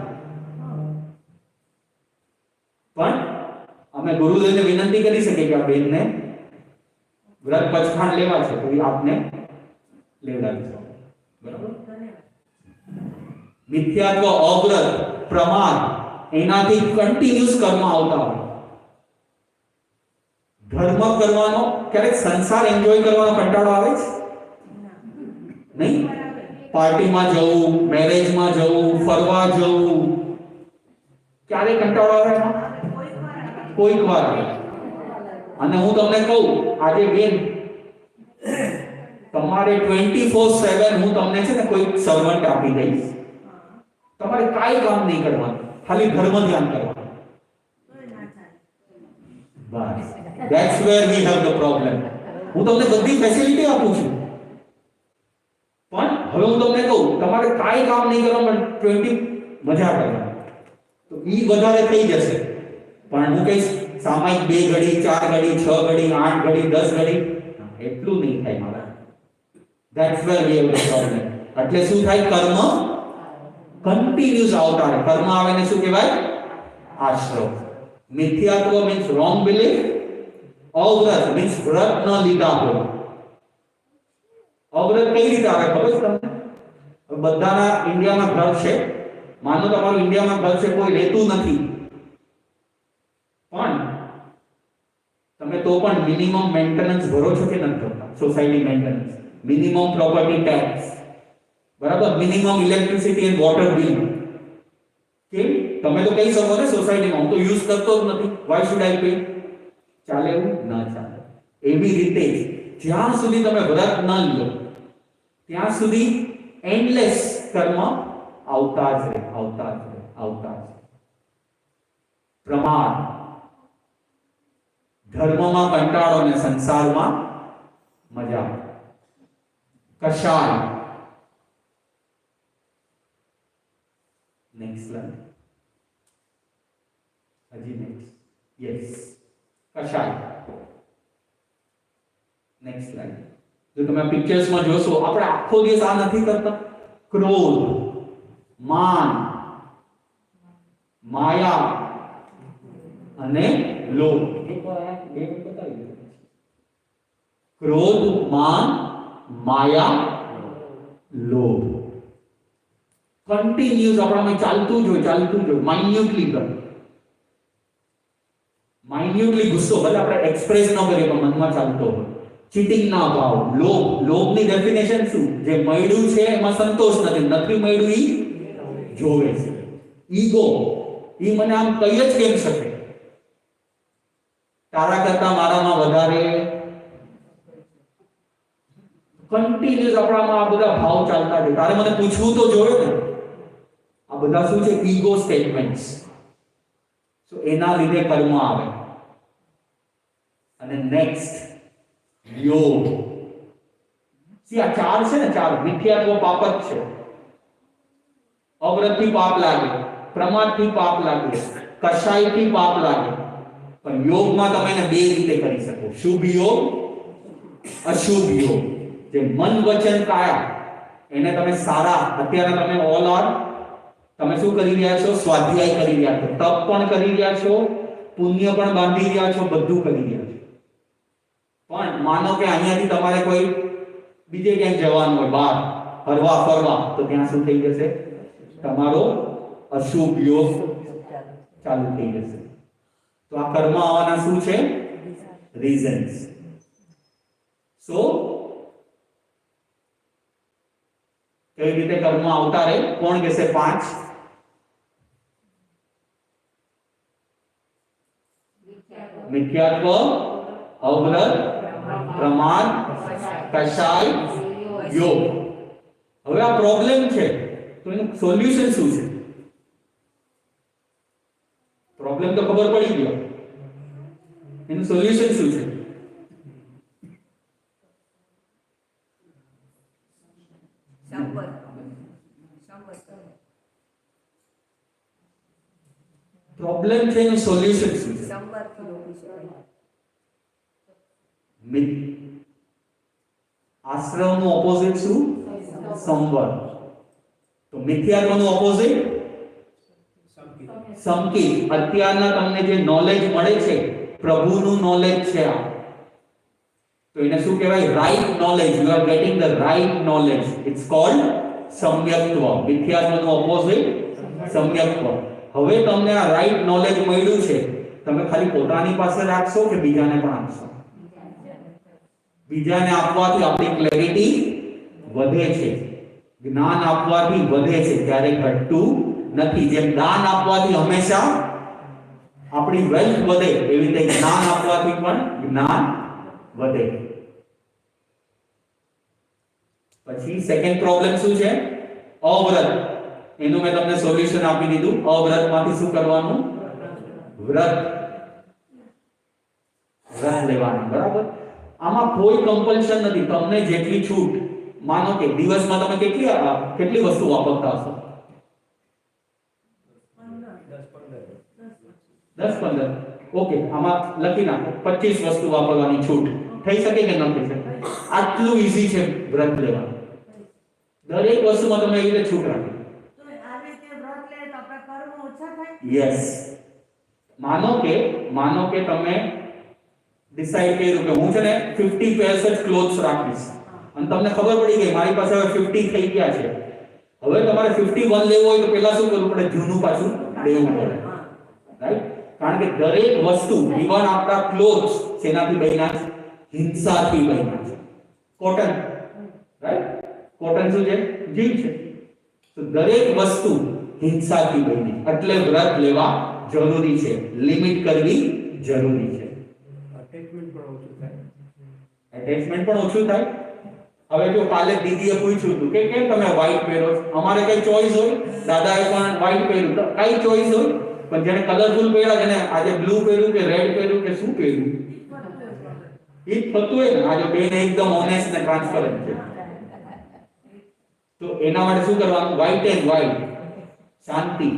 પણ અમે ગુરુદેવને વિનંતી કરી શકીએ કે આ બેનને વ્રત પચખાંડ લેવા છે તો એ આપને લેવડાવીશું. બરાબર? મિથ્યાત્વ, અવ્રત, પ્રમાદ, એનાથી કન્ટિન્યુઅસ કર્મ આવતા હોય. ધર્મ કરવાનો, ક્યારેક સંસાર એન્જોય કરવાનો કંટાળો આવે છે? નહીં? પાર્ટીમાં જવું, મેરેજમાં જવું, ફરવા જવું, ક્યારે કંટાળો આવે? કોઈક વાર આવે. અને હું તમને કહું, આજે બેન તમારે 24/7 હું તમને છે ને કોઈ સર્વન્ટ આપી દઈશ. તમારે કાંઈ કામ નહીં કરવાનું, ખાલી ધર્મ ધ્યાન કરવાનું. બસ. That's where we have the problem. હું તમને બધી ફેસિલિટી આપું છું, પણ હવે હું તમને કહું તમારે કાંઈ કામ નહીં કરવાનું, 20 મજા કરવાની, તો ઈ વધારે થઈ જશે. પણ હું કહીશ સામાયિક 2 ઘડી 4 ઘડી 6 ઘડી 8 ઘડી 10 ઘડી એટલું નહીં થાય મારા. That's where we have the problem. એટલે શું થાય? કર્મ કન્ટિન્યુઅસ આવતા રહે. કર્મ આવે ને શું કહેવાય? આશ્રવ. મિથ્યાત્વ મીન્સ રોંગ બિલીફ. અવ્રત મીન્સ વ્રત ન લીધા હોય. અવ્રત કઈ રીતે આવે ખબર છે તમને? બધાના ઇન્ડિયામાં ઘર છે, માનો તમારું ઇન્ડિયામાં ઘર છે, કોઈ રહેતું નથી, પણ તમે તો પણ મિનિમમ મેન્ટેનન્સ ભરો છો કે નથી ભરતા? Society maintenance, minimum property tax, બરાબર, minimum electricity and water bill. કેમ? તમે તો કહી શકો ને સોસાયટીમાં હું તો યુઝ કરતો જ નથી, વાય શુડ આઈ પે? ચાલે એવું? ના ચાલે. એવી રીતે જ્યાં સુધી તમે વ્રત ન લો ત્યાં સુધી એન્ડલેસ કર્મ આવતા જ રહે, આવતા જ રહે, આવતા જ રહે. પ્રમાદ, ધર્મમાં કંટાળો ને સંસારમાં મજા. કશાય. Next slide. હજી નેક્સ્ટ. યસ, કશાય. Next slide. જો તમે પિક્ચર્સમાં જોશો, આપણે આખો દિવસ આ નથી કરતા? ક્રોધ, માન, માયા અને લોભ. ક્રોધ, માન, માયા, લોભ કન્ટિન્યુઅસ આપણામાં ચાલતું જ હોય, ચાલતું જ હોય. માઇન્યુટલી કર, માઇન્યુટલી ગુસ્સો ભલે આપણે એક્સપ્રેસ ન કરીએ પણ મનમાં ચાલતો હોય. ચીટિંગ ના ભાવ, લોભ. લોભની ડેફિનેશન શું? જે મળ્યું છે એમાં સંતોષ નથી, નથી મળ્યું ઈ જોવે છે. ઈગો, ઈ મને આમ કઈ જ કેમ શકે, તારા કરતા મારામાં વધારે. કન્ટિન્યુઅસ આપણામાં આ બધા ભાવ ચાલતા છે. તારે મને પૂછવું તો જોઈએ ને. આ બધા શું છે? Ego statements. સો એના લીધે કર્મ આવે. અને નેક્સ્ટ યોગ. આ 4 છે ને, 4. મિથ્યાત્વ પાપ જ છે. અવ્રતથી પાપ લાગે, પ્રમાદથી પાપ લાગે, કશાયથી પાપ લાગે. પણ યોગમાં તમે એને 2 રીતે કરી શકો. શુભ યોગ, અશુભ યોગ. જે મન વચન કાયા એને તમે સારા, અત્યારે તમે ઓલ ઓર તમે શું કરી રહ્યા છો? સ્વાધ્યાય કરી રહ્યા છો, તપ પણ કરી રહ્યા છો, પુણ્ય પણ બાંધી રહ્યા છો, બધું કરી રહ્યા છો. પણ માનો કે અહીંયાથી તમારે કોઈ બીજે ક્યાંય જવાનું હોય, બહાર ફરવા ફરવા, તો ત્યાં શું થઈ જશે? તમારો અશુભ યોગ ચાલુ થઈ જશે. તો આ કર્મ આવવાના શું છે? રીઝન્સ. સો કઈ રીતે કર્મ આવતા રહે? કોણ કહેશે? 5. મિથ્યાત્વ, અવ્રત, પ્રમાદ, કશાય, યોગ. હવે આ પ્રોબ્લેમ છે, તો એનું સોલ્યુશન શું છે? પ્રોબ્લેમ તો ખબર પડી ગયો, એનું સોલ્યુશન શું છે? પ્રોબ્લેમ છે એનું સોલ્યુશન શું છે? આશ્રમનું ઓપોઝિટ શું? સંવર. તો મિથ્યાત્વનું ઓપોઝિટ સંકિત. અત્યારના તમને જે નોલેજ મળે છે, પ્રભુનું નોલેજ છે આ, તો એને શું કહેવાય? Right knowledge. You are getting the right knowledge. It's called સમ્યક્ત્વ. મિથ્યાત્વનું ઓપોઝિટ સમ્યક્ત્વ. હવે તમને આ રાઈટ નોલેજ મળ્યું છે, તમે ખાલી પોતાની પાસે રાખશો કે બીજાને પણ આપશો? બીજાને આપવાથી આપણી ક્લેરિટી વધે છે, જ્ઞાન આપવાથી વધે છે, ત્યારે ઘટતું નથી. જેમ દાન આપવાથી હંમેશા આપણી વેલ્થ વધે, એવી રીતે જ્ઞાન આપવાથી પણ જ્ઞાન વધે. પછી સેકન્ડ પ્રોબ્લેમ શું છે? અવ્રત. એનું મેં તમને સોલ્યુશન આપી દીધું. અવ્રતમાંથી શું કરવાનું? વ્રત. વ્રત લેવાનું, બરાબર. આમાં કોઈ કમ્પલ્શન નથી. તમને જેટલી છૂટ, માનો કે દિવસમાં તમે કેટલી વસ્તુ વાપરતા હશો? 10-15. ઓકે, આમાં લખી નાખો 25 વસ્તુ વાપરવાની છૂટ. થઈ શકે કે ન થઈ શકે? આટલું ઈઝી છે વ્રત લેવાનું. દરેક વસ્તુમાં તમે એવી રીતે છૂટ રાખી. તો આ રીતે વ્રત લે તો આપણા કર્મ ઓછા થાય. યસ. માનો કે તમે ડિસાઈડ કર્યું કે હું છે ને 50 pairs જ ક્લોથ્સ રાખીશ, અને તમને ખબર પડી ગઈ મારી પાસે હવે 50 થઈ ગયા છે. હવે તમારે 51 લેવું હોય તો પહેલા શું કરવું પડે? જૂનું પાછું લેવું પડે, રાઈટ? કારણ કે દરેક વસ્તુ, ઇવન આપણા ક્લોથ્સ શેનાથી બન્યા છે? હિંસાથી બન્યા છે. Cotton, right? કોટન શું છે? જીવ છે. તો દરેક વસ્તુ હિંસાથી બની, એટલે વ્રત લેવા જરૂરી છે, લિમિટ કરવી જરૂરી છે. અટેચમેન્ટ પણ ઓછું થાય. એટેચમેન્ટ પણ ઓછું થાય. હવે જો કાલે દીદીએ પૂછ્યું હતું કે કેમ તમે વ્હાઈટ પહેરો છો? અમારે કઈ ચોઈસ હોય? દાદાએ પણ વ્હાઈટ પહેર્યું, તો કઈ ચોઈસ હોય? પણ જેને કલરફુલ પહેર્યા, જેને આજે બ્લુ પહેર્યું કે રેડ પહેર્યું કે શું પહેર્યું, એ થતું હોય ને. આજે બેન એકદમ ઓનેસ્ટ ને ટ્રાન્સપરન્ટ છે, તો એના માટે શું કરવાનું? White and white, Shanti.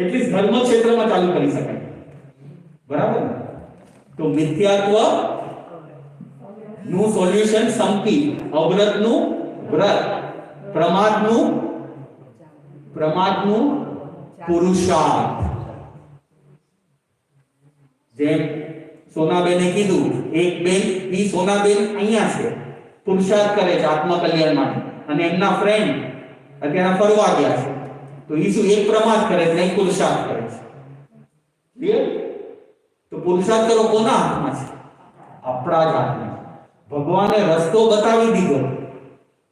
At least ધર્મ ક્ષેત્રમાં ચાલુ કરી શકાય, બરાબર? તો મિથ્યાત્વ નું સોલ્યુશન સંકી, અવ્રત નું વ્રત, પ્રમાદ નું પુરુષાર્થ. જેમ સોનાબેને કીધું, એક બેન, ઈ સોનાબેન અહીંયા છે, પુરુષાર્થ કરે છે આત્મકલ્યાણ માટે, અને એમના ફ્રેન્ડ અત્યારે ફરવા ગયા છે, તો ઈ શું? એક પ્રમાદ કરે છે, એક પુરુષાર્થ કરે છે. ક્લિયર? તો પુરુષાર્થ કરો કોના હાથમાં છે? આપણા જ હાથમાં. ભગવાને રસ્તો બતાવી દીધો,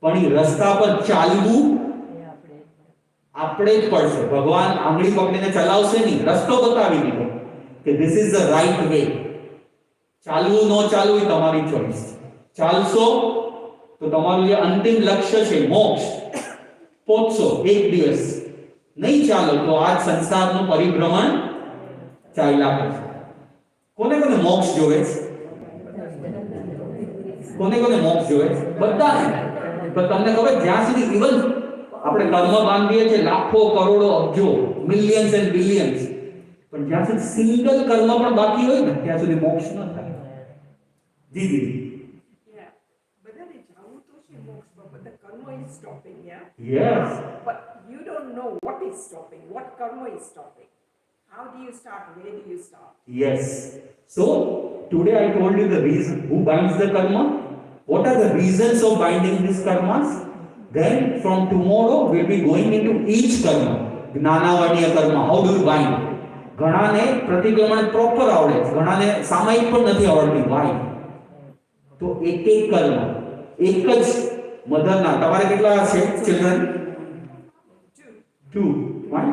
પણ એ રસ્તા પર ચાલવું આપણે જ પડશે. ભગવાન આંગળી પકડીને ચલાવશે નહીં, રસ્તો બતાવી દીધો કે this is the right way. ચાલવું ન ચાલવું એ તમારી ચોઈસ. ચાલશો તો તમારું જે અંતિમ લક્ષ્ય છે મોક્ષ, પહોંચશો એક દિવસ. નહીં ચાલો તો આ સંસારનું પરિભ્રમણ ચાલ્યા કરશે. કોને મોક્ષ જોવે છે? કોને મોક્ષ જોવે? બધાને. તો તમને ખબર, જ્યાં સુધી ઇવન આપણે કર્મ બાંધીએ છીએ લાખો, કરોડો, અબજો, મિલિયન્સ એન્ડ બિલિયન્સ, પણ જ્યાં સુધી સિંગલ કર્મ પણ બાકી હોય ને ત્યાં સુધી મોક્ષ ન થાય. જી જી. Yeah. બધાને જાવું તો છે મોક્ષમાં, but the karma is stopping, yeah? Yes. But you don't know what is stopping, what karma is stopping. How do you start? Where do you start? Yes. So today I told you the reason. Who binds the karma? What are the reasons of binding these karmas? Then from tomorrow we'll be going into each karma. જ્ઞાનાવર્ણીય કર્મ. How do you bind? ઘણાને પ્રતિક્રમણ proper આવડે છે, ઘણાને સામાયિક પણ નથી આવડતી. Why? તો એક કર્મ, એક જ મધરના. તમારે કેટલા છે ચિલ્ડ્રન? 2. 1.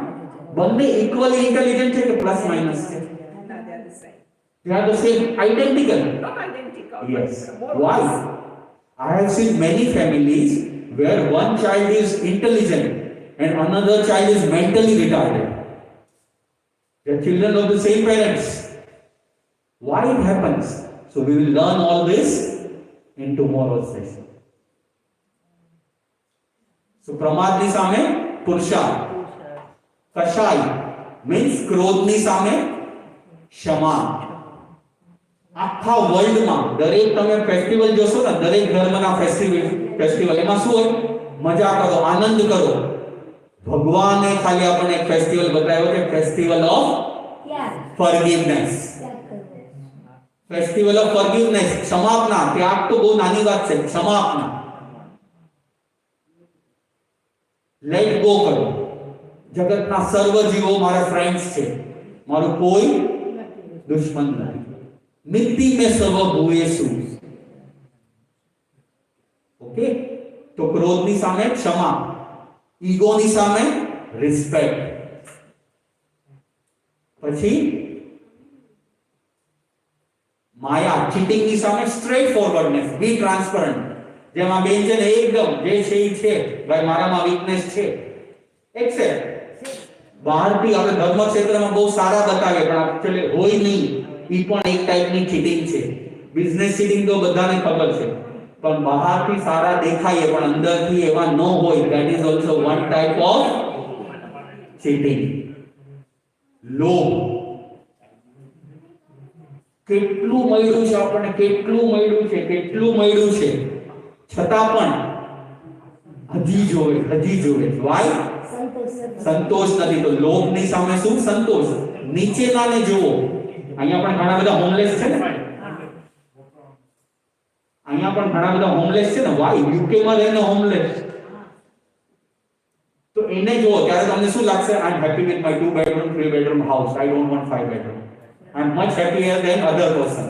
બંને ઇક્વલી ઇન્ટેલિજન્ટ છે કે પ્લસ માઇનસ છે? No, they are the same. They are the same, identical. Not identical. Yes. But more Why? I have seen many families where one child is intelligent and another child is mentally retarded. They are children of the same parents. Why it happens? So we will learn all this in tomorrow's session. So pramadni same પુરુષાર્થ. કશાય means ક્રોધની સામે ક્ષમા. આખા વર્લ્ડમાં દરેક તમે festival જોશો ને, દરેક ધર્મના ફેસ્ટિવલ એમાં શું હોય? મજા કરો, આનંદ કરો. ભગવાને ખાલી આપણને એક ફેસ્ટિવલ બતાવ્યો છે, festival of forgiveness. Festival of forgiveness, ક્ષમાપના. ત્યાગ તો બહુ નાની વાત છે, ક્ષમાપના. લેટ ગો કરો. જગતના સર્વ જીવો મારા ફ્રેન્ડ્સ છે, મારું કોઈ દુશ્મન નથી. મિત્તિ મે સર્વ ભૂયેષુ. ઓકે? તો ક્રોધની સામે ક્ષમા, ઈગોની સામે રિસ્પેક્ટ. પછી માયા, ચીટિંગની સામે સ્ટ્રેટ ફોરવર્ડનેસ, બી ટ્રાન્સપરન્ટ. જેમાં બેન છે ને એકદમ જે છે એ છે, ભાઈ મારામાં વીકનેસ છે, એક્સેપ્ટ. બહારથી આપણે ધર્મ ક્ષેત્રમાં બહુ સારા બતાવીએ પણ એકચ્યુઅલી હોય નહીં, એ પણ એક ટાઈપની ચીટિંગ છે. બિઝનેસ ચીટિંગ તો બધાને ખબર છે, પણ બહારથી સારા દેખાય પણ અંદરથી એવા ન હોય, that is also one type of cheating. લોભ. કેટલું મળ્યું છે આપણને, કેટલું મળ્યું છે, કેટલું મળ્યું છે, છતાં પણ હજી જોવે. Why? સંતોષ નથી. તો લોભની સામે શું? સંતોષ. નીચેનાને જુઓ. અહીંયા પણ ઘણા બધા હોમલેસ છે ને, વાય યુકે માં રહીને હોમલેસ. તો એને જુઓ ત્યારે તમને શું લાગશે? I am happy with my 2 bedroom 3 bedroom house, I don't want 5 bedroom, I am much happier than other person.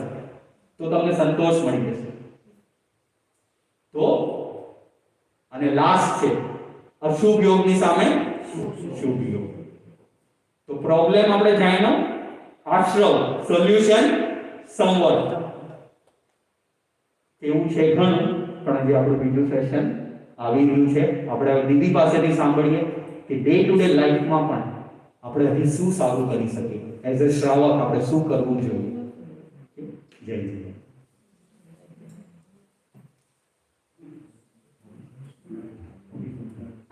તો તમને સંતોષ મળી જશે. તો અને લાસ્ટ છે અશુભ યોગની સામે શુભ યોગ. તો પ્રોબ્લેમ આપણે જાણ્યો, આશ્રવ, સોલ્યુશન, સંવર્ત. એવું છે ઘણું, પણ જે આપણું બીજું સેશન આવી રહ્યું છે. આપણે હવે દીદી પાસેથી સાંભળીએ કે ડે ટુ ડે લાઈફમાં પણ આપણે હજી શું સારું કરી શકીએ, એઝ અ શ્રાવક આપણે શું કરવું જોઈએ. જય જય.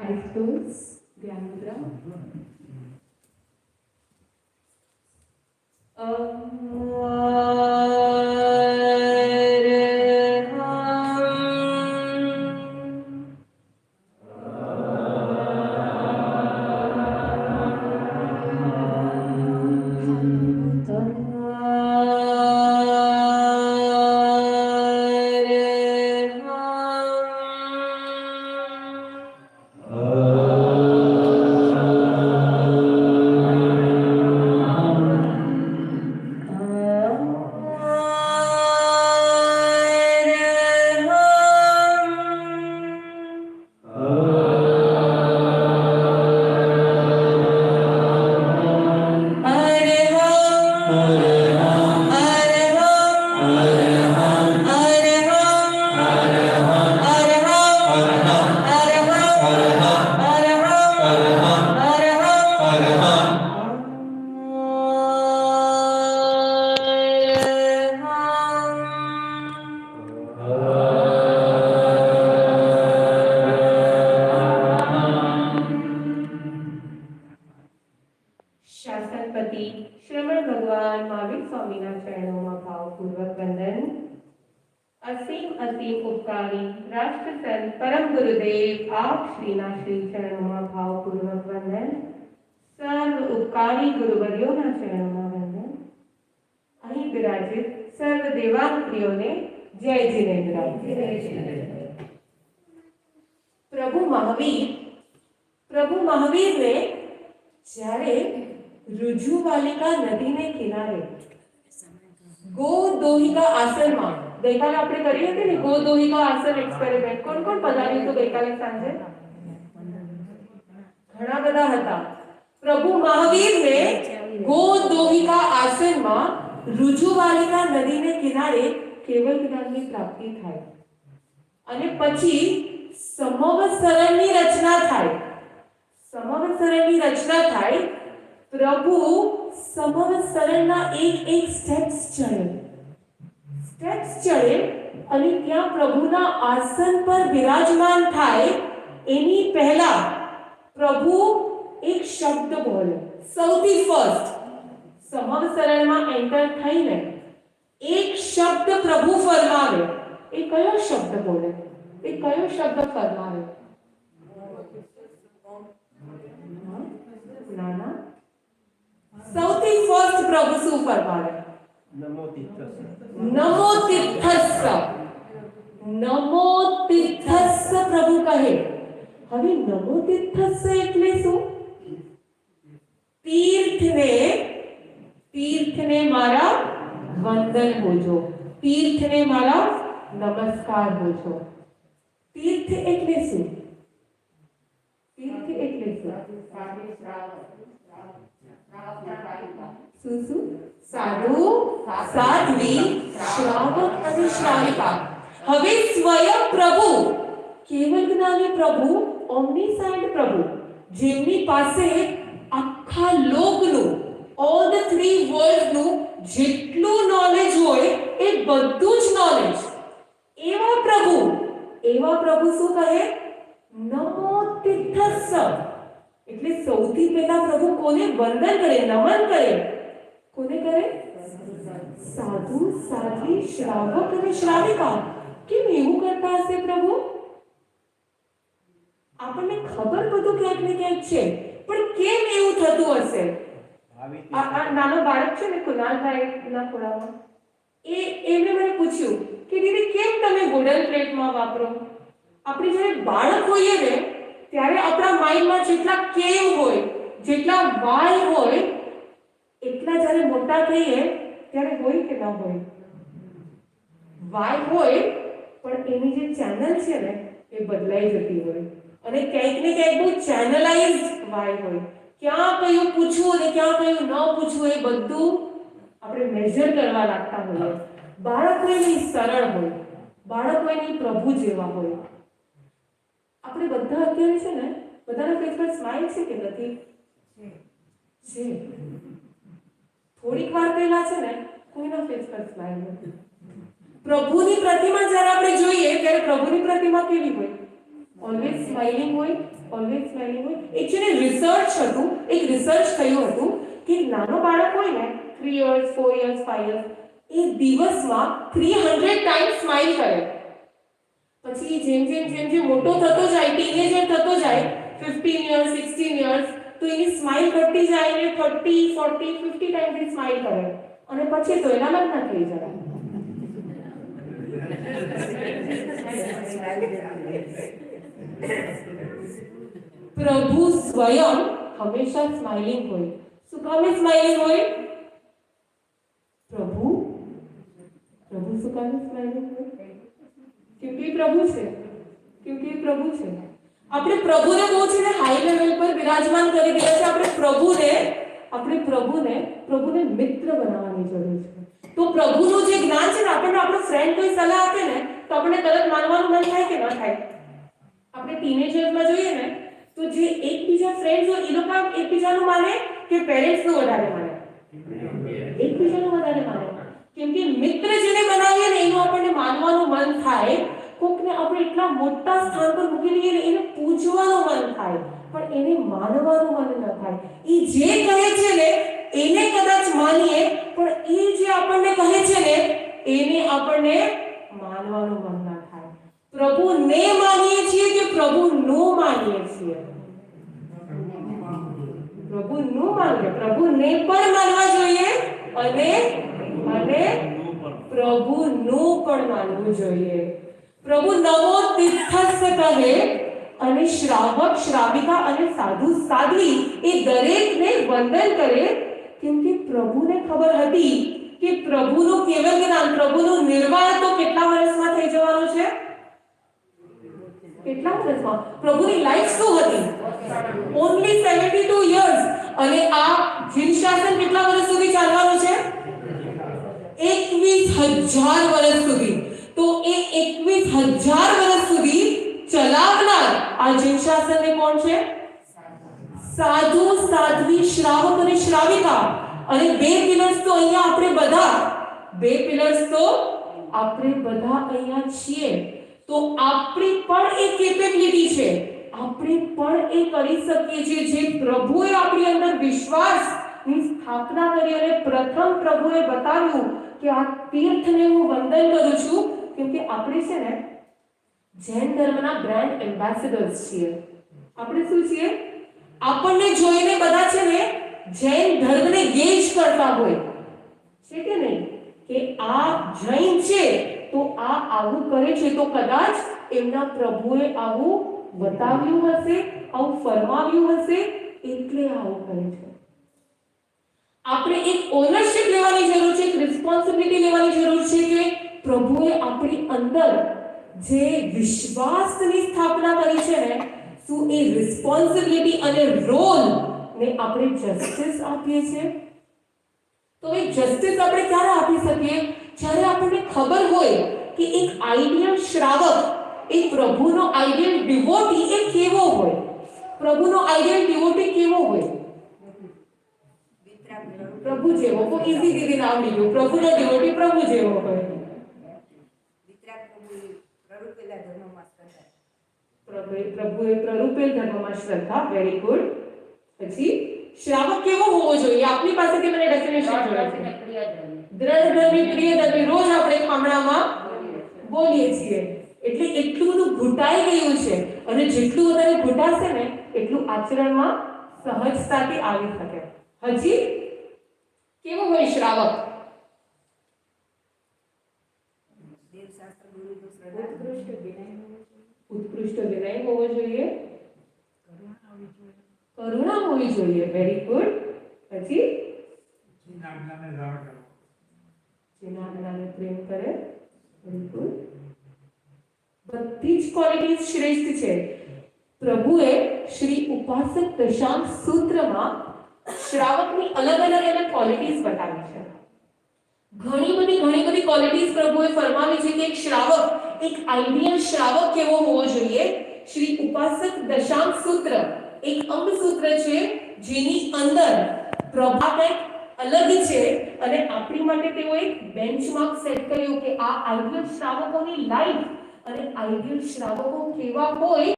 Eyes closed, ધ્યાન મુદ્રા. શાસનપતિ શ્રવણ ભગવાન મહાવીર સ્વામીના ચરણોમાં ભાવપૂર્વક વંદન. અસીમ ઉપકારી રાષ્ટ્ર સંત પરમ ગુરુદેવ આપ શ્રીના શ્રી ચરણોમાં ભાવપૂર્વક વંદન. સર્વ ઉપકારી ગુરુવર્યોના ચરણોમાં વંદન. અહીં બિરાજિત સર્વ દેવાંત્રીઓને જય જીનેન્દ્ર. પ્રભુ મહાવીરને જ્યારે રુજુવાલિકા નદીને કિનારે ગોદોહિકા આસનમાં, ગઈકાલે આપણે કરી હતી ને ગોદોહિકા આસન એક્સપેરિમેન્ટ, કોણ પધાર્યું હતું ગઈકાલે સાંજે? ઘણા બધા હતા. પ્રભુ મહાવીરને ગોદોહિકા આસનમાં રુજુવાલિકા નદીને કિનારે કેવલ જ્ઞાનની પ્રાપ્તિ થાય અને પછી સમવસરણની રચના થાય. પ્રભુ સમવસરણના એક સ્ટેપ્સ ચડે અને ત્યાં પ્રભુના આસન પર બિરાજમાન થાય એની પહેલા પ્રભુ એક શબ્દ બોલે. સૌથી ફર્સ્ટ સમવસરણમાં એન્ટર થઈને એક શબ્દ પ્રભુ ફરમાવે. એ કયો શબ્દ બોલે? એ કયો શબ્દ ફરમાવે? નાના સૌથી ફર્સ્ટ પ્રભુ શું ફરમાવે? નમો તીર્થસ્સ પ્રભુ કહે. હવે નમો તીર્થસ્સ એટલે શું? તીર્થને મારા વંદન હોજો, તીર્થને મારા નમસ્કાર હોજો. તીર્થ એટલે શું? સાધુ, સાધ્વી, શ્રાવક અને શ્રાવિકા. હવે સ્વયં પ્રભુ, કેવલ જ્ઞાની પ્રભુ, ઓમ્નિસાઇન્ટ પ્રભુ, જેમની પાસે આખા લોકનું, ઓલ ધ 3 વર્લ્ડનું જેટલું નોલેજ હોય એ બધું જ નોલેજ એવા પ્રભુ શું કહે? નમો તિથસ્સ. એટલે સૌથી પહેલા પ્રભુ કોને વંદન કરે, નમન કરે? કોને કરે? સાધુ, સાધ્વી, શ્રાવક અને શ્રાવિકા. કેમ એવું કરતા હશે પ્રભુ? આપણને ખબર બધું ક્યાંક ને ક્યાંક છે, પણ કેમ એવું થતું હશે? આ નાનો બાળક છે ને, કુનાલભાઈ ના ખોળામાં, એને મને પૂછ્યું કે દીદી કેમ તમે ગોલ્ડન પ્લેટમાં વાપરો? આપણે જ્યારે બાળક હોઈએ ને ત્યારે આપણા માઇન્ડમાં જેટલા કેવ હોય, જેટલા વાય હોય, એટલા જ્યારે મોટા થઈએ ત્યારે હોય કે ના હોય? વાય હોય, પણ એની જે ચેનલ છે ને એ બદલાઈ જતી હોય, અને ક્યાંક ને ક્યાંક બહુ ચેનલાઇઝ્ડ વાય હોય. ક્યાં કયું પૂછવું અને ક્યાં કયું ન પૂછવું એ બધું આપણે મેજર કરવા લાગતા હોઈએ. બાળક હોય નહીં સરળ હોય, બાળક હોય નહીં પ્રભુ જેવા હોય. આપણે બધા અત્યારે છે ને, બધાના ફેસ પર સ્માઈલ છે કે નથી? છે. થોડીક વાર પહેલા છે ને કોઈના ફેસ પર સ્માઈલ નથી. પ્રભુની પ્રતિમા જ્યારે આપણે જોઈએ ત્યારે પ્રભુની પ્રતિમા કેવી હોય? ઓલવેઝ સ્માઇલિંગ હોય, ઓલવેઝ સ્માઇલિંગ હોય. એકચ્યુઅલી એક રિસર્ચ થયું હતું કે નાનો બાળક હોય ને 3 years, 4 years, 5 years, એ દિવસમાં 300 ટાઈમ્સ સ્માઇલ કરે. પછી જેમ મોટો થતો જાય, ટીનેજર થતો જાય, 15 years, 16 years, તો એની સ્માઇલ ઘટતી જાય ને 30, 40, 50 ટાઈમ્સ એ સ્માઇલ કરે, અને પછી તો એના લગ્ન થઈ જાય. પ્રભુ સ્વયં હંમેશા સ્માઇલિંગ હોય. શું કામે સ્માઇલિંગ હોય? પ્રભુ શું કામે સ્માઇલિંગ હોય? क्योंकि प्रभु છે. આપણે પ્રભુને બહુ છે ને હાઈ લેવલ પર વિરાજમાન કરી દીધા છે. આપણે પ્રભુને મિત્ર બનાવવાની જરૂર છે. તો પ્રભુનું જે જ્ઞાન છે ને, આપણને આપણો ફ્રેન્ડ કોઈ સલાહ આપે ને તો આપણે તરત માનવાનું મન થાય કે ન થાય? આપણે ટીનેજર્સમાં જોઈએ ને તો જે એકબીજા ફ્રેન્ડ્સ હોય એ લોકો એકબીજાનું માને કે પેરેન્ટ્સનું વધારે માને? એકબીજાનું વધારે માને. કેમ કે મિત્ર જેને બનાવીએ ને એનું આપણને માનવાનું મન થાય. કોકને આપણે એટલા મોટા સ્થાન પર મૂકી દઈએ ને એને પૂજવાનું મન થાય, પણ એને માનવાનું મન ન થાય. એ જે કહે છે ને એને કદાચ માનીએ, પણ એ જે આપણને કહે છે ને એને આપણને માનવાનું મન ન થાય. પ્રભુને માનીએ છીએ કે પ્રભુનું માનીએ છીએ? પ્રભુનું માનીએ. પ્રભુને પણ માનવા જોઈએ અને પ્રભુનું પણ માનવું જોઈએ. પ્રભુ નમો તિથસ્સ કહે, અને શ્રાવક, શ્રાવિકા અને સાધુ, સાધ્વી એ દરેકને વંદન કરે, કેમ કે પ્રભુને ખબર હતી કે પ્રભુનું કેવલ જ્ઞાન, પ્રભુનું નિર્વાણ તો કેટલા વર્ષમાં થઈ જવાનું છે? કેટલા વર્ષમાં? પ્રભુની લાઈફ શું હતી? Only 72 years. અને આ જીનશાસન કેટલા વર્ષ સુધી ચાલવાનું છે? 21,000 વર્ષ સુધી. તો એ 21,000 વર્ષ સુધી ચલાવનાર આ જીનશાસનને કોણ છે? સાધુ, સાધ્વી, શ્રાવક અને શ્રાવિકા. અને બે પિલર્સ તો અહીંયા આપણે બધા અહીંયા છીએ. તો આપણી પણ એક કેપેબિલિટી છે, આપણે પણ એ કરી શકીએ છીએ જે પ્રભુએ આપણી અંદર વિશ્વાસની સ્થાપના કરી. અને પ્રથમ પ્રભુએ બતાવ્યું કે આ તીર્થને હું વંદન કરું છું, કેમ કે આપણે છે ને જૈન ધર્મના બ્રાન્ડ એમ્બેસેડર્સ છીએ. આપણે શું છીએ? આપણને જોઈને બધા છે ને જૈન ધર્મને ગેજ કરતા હોય છે કે નહીં, કે આ જૈન છે તો આ આવું કરે છે, તો કદાચ એમના પ્રભુએ આવું બતાવ્યું હશે, આવું ફરમાવ્યું હશે, એટલે આવું કરે છે. આપણે એક ઓનરશિપ લેવાની જરૂર છે, એક રિસ્પોન્સિબિલિટી લેવાની જરૂર છે કે પ્રભુએ આપણી અંદર જે વિશ્વાસની સ્થાપના કરી છે ને, શું એ રિસ્પોન્સિબિલિટી અને રોલ ને આપણે જસ્ટિસ આપીએ છીએ? તો એ જસ્ટિસ આપણે ક્યારે આપી શકીએ? જ્યારે આપણને ખબર હોય કે એક આઈડિયલ શ્રાવક, એક પ્રભુનો આઈડિયલ ડિવોટી એ કેવો હોય? પ્રભુનો આઈડિયલ ડિવોટી કેવો હોય? પ્રભુ જેવો તો ઈઝી દીદી નામ લીધું. પ્રભુનો ડિવોટી પ્રભુ જેવો હોય. વિતરાગ પ્રભુ પ્રરૂપેલા ધર્મમાં શ્રદ્ધા. પ્રભુએ પ્રરૂપેલ ધર્મમાં શ્રદ્ધા. Very good. પછી શ્રાવક કેવો હોવો જોઈએ? આપની પાસેથી મને ડેફિનેશન જોઈએ છે. દ્રઢધર્મી, પ્રિયધર્મી, રોજ આપણે ખામણામાં બોલીએ છીએ. એટલે એટલું બધું ઘૂંટાઈ ગયું છે અને જેટલું વધારે ઘૂંટાશે ને એટલું આચરણમાં સહજતાથી આવી શકે. હજી કેવો હોય શ્રાવક? દેવશાસ્ત્ર ગુરુનો શ્રદ્ધા. ઉત્કૃષ્ટ વિનય હોવો જોઈએ. કરુણા હોવી જોઈએ. કરુણા હોવી જોઈએ. Very good. પછી જેના આજ્ઞાને જાળ કરવો. જેના આજ્ઞાને પ્રેમ કરે. Very good. બધી જ ક્વોલિટીઝ શ્રેષ્ઠ છે. પ્રભુએ શ્રી ઉપાસક દશાંશ સૂત્રમાં શ્રાવકની અલગ અલગ ક્વોલિટીઝ બતાવી છે. ઘણી બધી ક્વોલિટીઝ પ્રભુએ ફરમાવી છે કે એક શ્રાવક, એક આઈડિયલ શ્રાવક કેવો હોવો જોઈએ. શ્રી ઉપાસક દશાંશ સૂત્ર એક અંગ સૂત્ર છે જેની અંદર પ્રભા કંઈક અલગ છે અને આપણી માટે તેઓ એક બેન્ચમાર્ક સેટ કર્યું કે આ આઈડિયલ શ્રાવકોની લાઈફ અને આઈડિયલ શ્રાવકો કેવા હોય.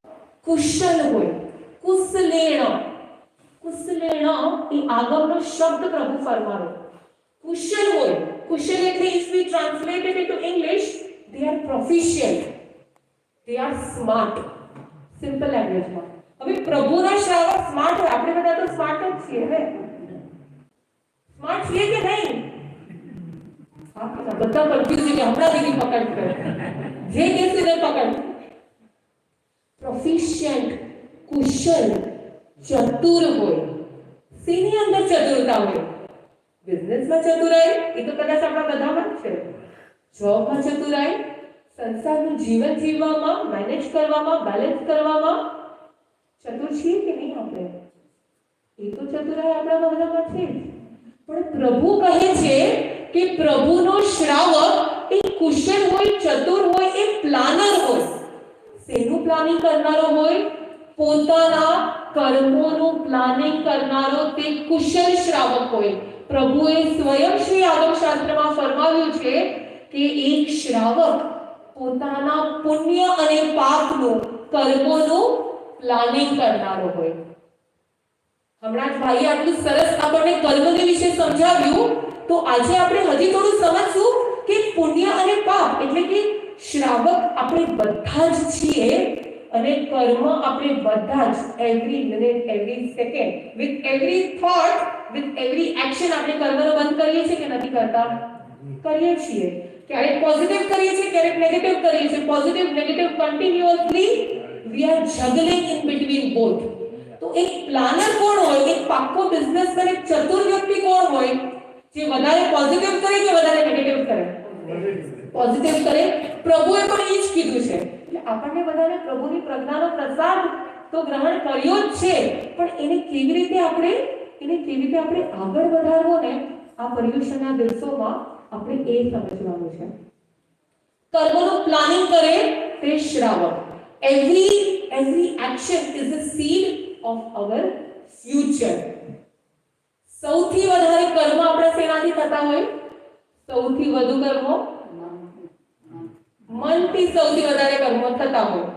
કુશલ હોય, કુશલેણ. કુશલેણ એ આગળનો શબ્દ પ્રભુ ફરમાવે. કુશલ હોય. કુશલ એટલે if we translate it into English, they are proficient, they are smart. Simple લેંગ્વેજમાં. હવે પ્રભુના શ્રાવક સ્માર્ટ હોય. આપણે બધા તો સ્માર્ટ જ છીએ ને? સ્માર્ટ છીએ કે નહીં? બધા કન્ફ્યુઝ છે કે હમણાં દીદી પકડ કરે. જે કહેશે ને પકડ. પ્રોફિશિયન્ટ, કુશલ, ચતુર હોય. શેની અંદર ચતુરતા હોય? બિઝનેસમાં ચતુરાઈ એ તો કદાચ આપણા બધામાં જ છે. જોબમાં ચતુરાઈ, સંસારનું જીવન જીવવામાં, મેનેજ કરવામાં, બેલેન્સ કરવામાં ચતુર છીએ કે નહીં આપણે? એ તો ચતુરાઈ આપણા બધામાં છે જ. પણ પ્રભુ કહે છે કે પ્રભુનો શ્રાવક એ કુશળ હોય, ચતુર હોય, એ પ્લાનર હોય. શેનું પ્લાનિંગ કરનારો હોય? પોતાના કર્મોનું પ્લાનિંગ કરનારો તે કુશળ શ્રાવક હોય. પ્રભુએ સ્વયં શ્રી આગમશાસ્ત્રમાં ફરમાવ્યું છે કે એક શ્રાવક પોતાના પુણ્ય અને પાપનું, કર્મોનું પ્લાનિંગ કરનારો હોય. હમણાં જ ભાઈએ આટલું સરસ આપણને કર્મની વિશે સમજાવ્યું, તો આજે આપણે હજી થોડું સમજશું કે પુણ્ય અને પાપ એટલે કે શ્રાવક આપણે બધા જ છીએ અને કર્મ આપણે બધા જ every minute, every second, with every thought, with every action આપણે કર્મનો બંધ કરીએ છીએ કે નથી કરતા? કરીએ છીએ. ક્યારેક પોઝિટિવ કરીએ છીએ, ક્યારેક નેગેટિવ કરીએ છીએ. Positive negative continuously we are juggling in between both. તો એક પ્લાનર કોણ હોય? એક પાક્કો બિઝનેસમેન, એક ચતુર વ્યક્તિ કોણ હોય? જે વધારે પોઝિટિવ કરે કે વધારે નેગેટિવ કરે? પોઝિટિવ કરે. પ્રભુએ પણ એ જ કીધું છે. એટલે આપણને બધાને પ્રભુની પ્રજ્ઞાનો પ્રસાદ તો ગ્રહણ કર્યો જ છે, પણ એને કેવી રીતે આપણે આગળ વધારવો ને આ પર્યુષણના દિવસોમાં આપણે એ સમજવાનું છે. કર્મનું પ્લાનિંગ કરે તે શ્રાવક. Every action is a seed of our future. સૌથી વધારે કર્મ આપણા શેનાથી થતા હોય? સૌથી વધુ કર્મો મનથી સૌથી વધારે કર્મો થતા હોય.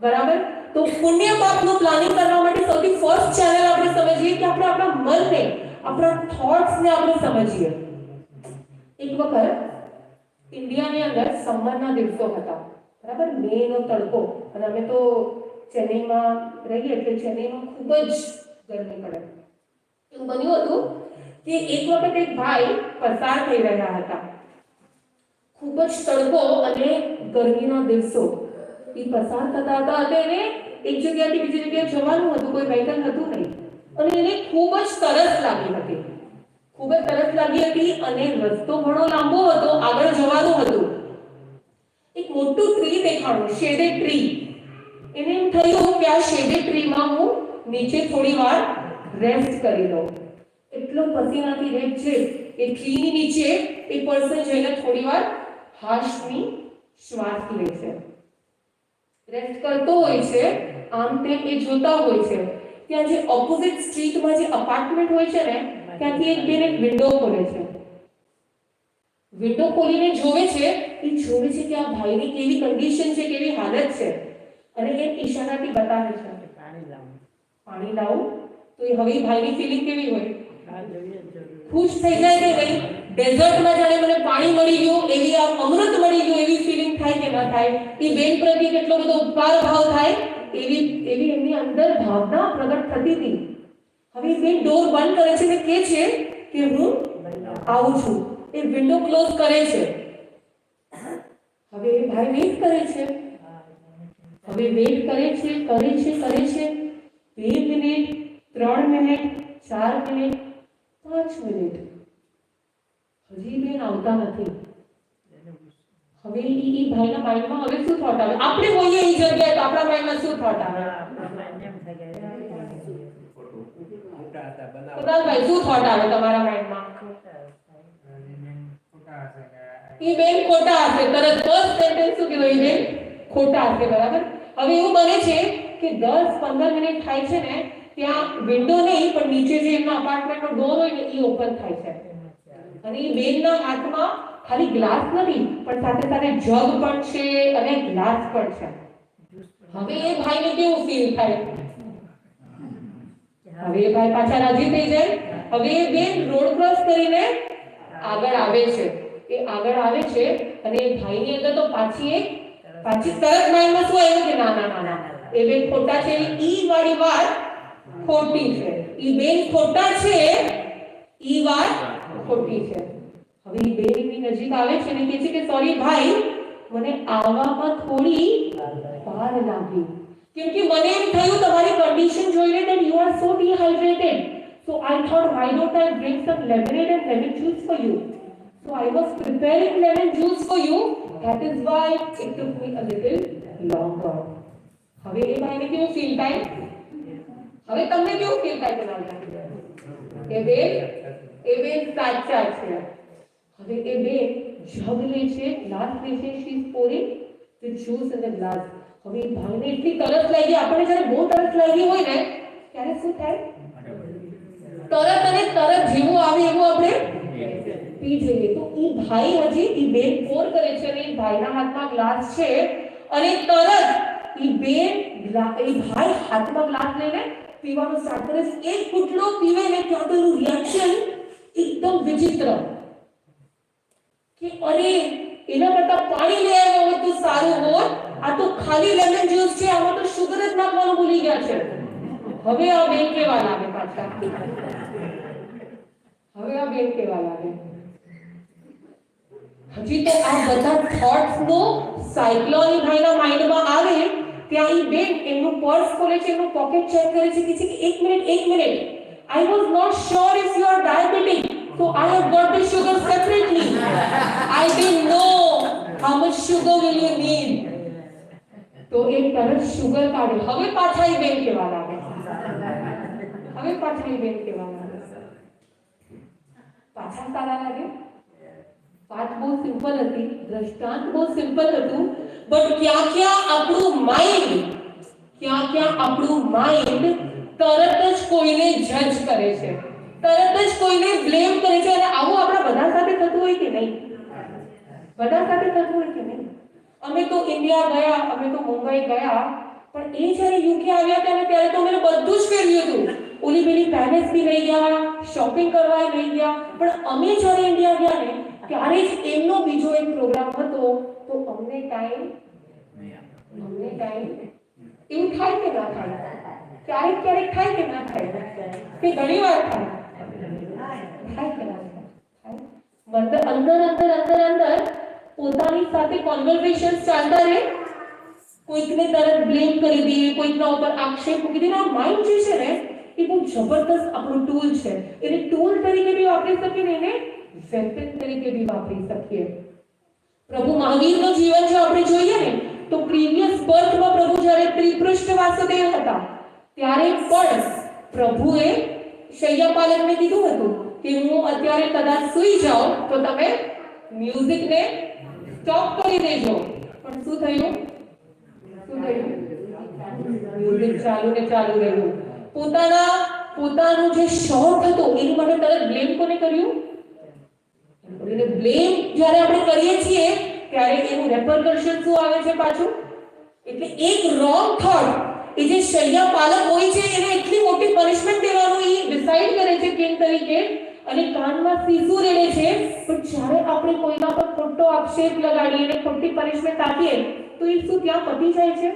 બરાબર? તો પુણ્ય પાપનું પ્લાનિંગ કરવા માટે સૌથી ફર્સ્ટ ચેનલ આપણે સમજીએ કે આપણે આપણા મનને, આપણા થોટ્સને આપણે સમજીએ. એક વખત ઇન્ડિયાની અંદર સમરના દિવસો હતા. બરાબર? મેનો તડકો, અને અમે તો ચેન્નઈમાં રહીએ એટલે ચેન્નઈમાં ખૂબ જ ગરમી પડે. એવું બન્યું હતું કે એક વખત એક ભાઈ પસાર થઈ રહ્યા હતા. ખૂબ જ તડકો અને ગરમીના દિવસો એ પસાર થતા હતા. એને એક જગ્યાથી બીજી જગ્યાએ જવાનું હતું, કોઈ વ્હીકલ હતું નહીં, અને એને ખૂબ જ તરસ લાગી હતી. અને રસ્તો ઘણો લાંબો હતો, આગળ જવાનું હતું. એક મોટું ટ્રી દેખાણું, શેડેડ ટ્રી. એને એમ થયું કે આ શેડેડ ટ્રીમાં હું નીચે થોડી વાર રેસ્ટ કરી લઉં. એટલો પસીનાથી રેપ છે એ ટ્રીની નીચે એ પર્સન જઈને થોડી વાર હાશની શ્વાસ લે છે, રેસ્ટ કરતો હોય છે. આમ તેમ એ જોતા હોય છે. ત્યાં જે ઓપોઝિટ સ્ટ્રીટમાં જે અપાર્ટમેન્ટ હોય છે ને ત્યાંથી એક બેન એક વિન્ડો ખોલે છે. વિન્ડો ખોલીને જોવે છે કે આ ભાઈની કેવી કન્ડિશન છે, કેવી હાલત છે, અને એ ઈશારાથી બતાવે છે પાણી લાવો. તો એ હવે ભાઈની ફિલિંગ કેવી હોય? ખુશ થઈ જાય કે નહીં? ડેઝર્ટમાં જાણે મને પાણી મળી ગયું એવી, આ અમૃત મળી ગયું એવી ફિલિંગ થાય કે ના થાય? એ બેન પ્રત્યે કેટલો બધો ઉપકાર ભાવ થાય, એવી એમની અંદર ભાવના પ્રગટ થતી હતી. હવે બેન ડોર બંધ કરે છે ને કહે છે કે હું આવું છું. એ વિન્ડો ક્લોઝ કરે છે. હવે એ ભાઈ વેઇટ કરે છે. હવે વેઇટ કરે છે 2 મિનિટ, 3 મિનિટ, 4 મિનિટ, 5 મિનિટ, હજી બેન આવતા નથી. હવે ઈ ભાઈના માઇન્ડમાં હવે શું થોટ આવે? આપણે હોઈએ એ જગ્યાએ તો આપણા માઇન્ડમાં શું થોટ આવે? કુણાલભાઈ, શું થોટ આવે તમારા માઇન્ડમાં? ઈ બેન ખોટા હશે. તરત ફર્સ્ટ સેન્ટેન્સ શું કહેવાય? બેન ખોટા હશે. બરાબર. હવે એવું બને છે કે 10-15 મિનિટ થાય છે ને, ત્યાં વિન્ડો નહીં પણ નીચે જે એમના અપાર્ટમેન્ટનો ડોર હોય ને એ ઓપન થાય છે, અને એ બેનના હાથમાં ખાલી ગ્લાસ નથી પણ સાથે સાથે જગ પણ છે અને ગ્લાસ પણ છે. હવે એ ભાઈને કેવું ફીલ થાય? હવે એ ભાઈ પાછા રાજી થઈ જાય. હવે એ બેન રોડ ક્રોસ કરીને આગળ આવે છે. એ આગળ આવે છે અને એ ભાઈની અંદર તો પાછી તરત માઇન્ડમાં શું આવ્યું કે ના ના ના, એ બેન ખોટા છે. ઈ વાળી વાત ખોટી છે. ઈ બેન ખોટા છે, ઈ વાત ખોટી છે. હવે ઈ બેન એની નજીક આવે છે અને કહે છે કે સોરી ભાઈ, મને આવવામાં થોડી વાર લાગી, કેમ કે મને એમ થયું તમારી કન્ડિશન જોઈને that you are so dehydrated, so I thought why don't I bring some lemonade and lemon juice for you. So I was preparing lemon juice for you, that is why it took me a little longer. હવે એ ભાઈને કેવું feel થાય? હવે તમને કેવું feel થાય? એ બેન સાચા છે. હવે એ બેન જગ લે છે, ગ્લાસ લે છે, she is pouring the juice in the glass. હવે એ ભાઈને એટલી તરસ લાગી. આપણે જ્યારે બહુ તરસ લાગી હોય ને ત્યારે શું થાય? તરત અને તરત જેવું આવે એવું આપણે પી જઈએ. તો એ ભાઈ હજી એ બેન પોર કરે છે અને એ ભાઈના હાથમાં ગ્લાસ છે અને તરત એ ભાઈ હાથમાં ગ્લાસ લઈને પીવાનું સ્ટાર્ટ કરે છે. એક ઘૂંટડો પીવે ને ત્યાં તો એનું રિએક્શન એકદમ વિચિત્ર કે અરે એના કરતા પાણી લઈ આવ્યો હોત તો સારું હોત, આ તો ખાલી લેમન જ્યુસ છે, આમાં તો શુગર જ નાખવાનું ભૂલી ગયા છે. હવે આ બેન કેવા લાગે પાછા? હવે આ બેન કેવા લાગે? હજી તો આ બધા થોટ્સ નો સાયક્લોન ભાઈના માઇન્ડમાં આવે ત્યાં ઈ બેન એમનું પર્સ ખોલે છે, એમનું પોકેટ ચેક કરે છે કે એક minute, I was not sure if you are diabetic, so I have got the sugar separately. I didn't know how much sugar will you need. તો એક તરત શુગર કાઢે. હવે પાછા ઈ બેન કેવા લાગે? પાછા સારા લાગે? વાત બહુ સિમ્પલ હતી, દ્રષ્ટાંત બહુ સિમ્પલ હતું, બટ ક્યાં આપણું માઇન્ડ તરત જ કોઈને જજ કરે છે, તરત જ કોઈને બ્લેમ કરે છે. અને આવું આપણા બધા સાથે થતું હોય કે નહીં? અમે તો ઇન્ડિયા ગયા, અમે તો મુંબઈ ગયા, પણ એ જ્યારે યુકે આવ્યા ત્યારે તો અમે બધું જ ફેરવ્યું હતું. ઓલી પેલી પેલેસ બી લઈ ગયા, શોપિંગ કરવા લઈ ગયા, પણ અમે જ્યારે ઇન્ડિયા ગયા ને ત્યારે જ એમનો બીજો એક પ્રોગ્રામ હતો. તો અમને ટાઈમ એવું થાય કે ના થાય? ક્યારેક થાય કે ના થાય? કે ઘણી વાર થાય કે ના થાય? અંદર પોતાની સાથે કોન્વર્સેશન ચાલતા રહે, કોઈકને તરત બ્લેમ કરી દઈએ, કોઈકના ઉપર આક્ષેપ મૂકી દઈએ. આ માઇન્ડ જે છે ને એ બહુ જબરદસ્ત આપણું ટૂલ છે. એને ટૂલ તરીકે બી વાપરી શકીએ ને એને વેપન તરીકે બી વાપરી શકીએ. પ્રભુ મહાવીરનું જીવન જો આપણે જોઈએ ને તો પ્રીવિયસ બર્થમાં પ્રભુ જ્યારે ત્રિપૃષ્ઠ વાસુદેવ હતા ત્યારે પણ પ્રભુએ શૈયાપાલકને કીધું હતું કે હું અત્યારે કદાચ સૂઈ જાઉં તો તમે મ્યુઝિકને સ્ટોપ કરી દેજો. પણ શું થયું? મ્યુઝિક ચાલુ રહ્યું. પોતાના પોતાનું જે શોખ હતો એની માટે તરત બ્લેમ કોને કર્યું? એટલે બ્લેમ જ્યારે આપણે કરીએ છીએ ત્યારે એનું રેપરકશન શું આવે છે પાછું? એટલે એક રોંગ થોટ એ જે શૈયા પાલક હોય છે એને એટલી મોટી પનિશમેન્ટ દેવાનું એ ડિસાઈડ કરે છે કિંગ તરીકે અને કાનમાં સીસું રેડે છે, પણ જ્યારે આપણે કોઈના પર ખોટો આક્ષેપ લગાડીએ અને ખોટી પનિશમેન્ટ આપીએ તો એ શું ત્યાં પતી જાય છે?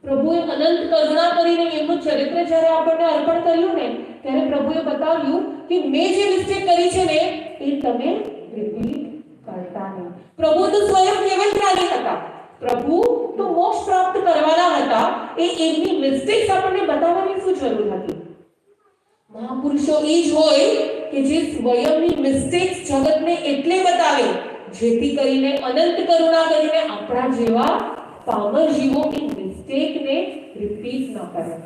પ્રભુએ અનંત કરુણા કરીને એમનું ચરિત્ર જ્યારે આપણને અર્પણ કર્યું ને ત્યારે પ્રભુએ બતાવ્યું કે મેં જે મિસ્ટેક કરી છે ને એ તમે રિપીટ કરતા નહીં. પ્રભુ તો સ્વયં કેવલ જ્ઞાની હતા, પ્રભુ તો મોક્ષ પ્રાપ્ત કરવાના હતા, એ એમની મિસ્ટેક્સ આપણને બતાવવાની શું જરૂર હતી? મહાપુરુષો એ જ હોય કે જે સ્વયંની મિસ્ટેક્સ જગતને એટલે બતાવે જેથી કરીને અનંત કરુણા કરીને આપણા જેવા પામર જીવો એ મિસ્ટેકને રિપીટ ન કરે.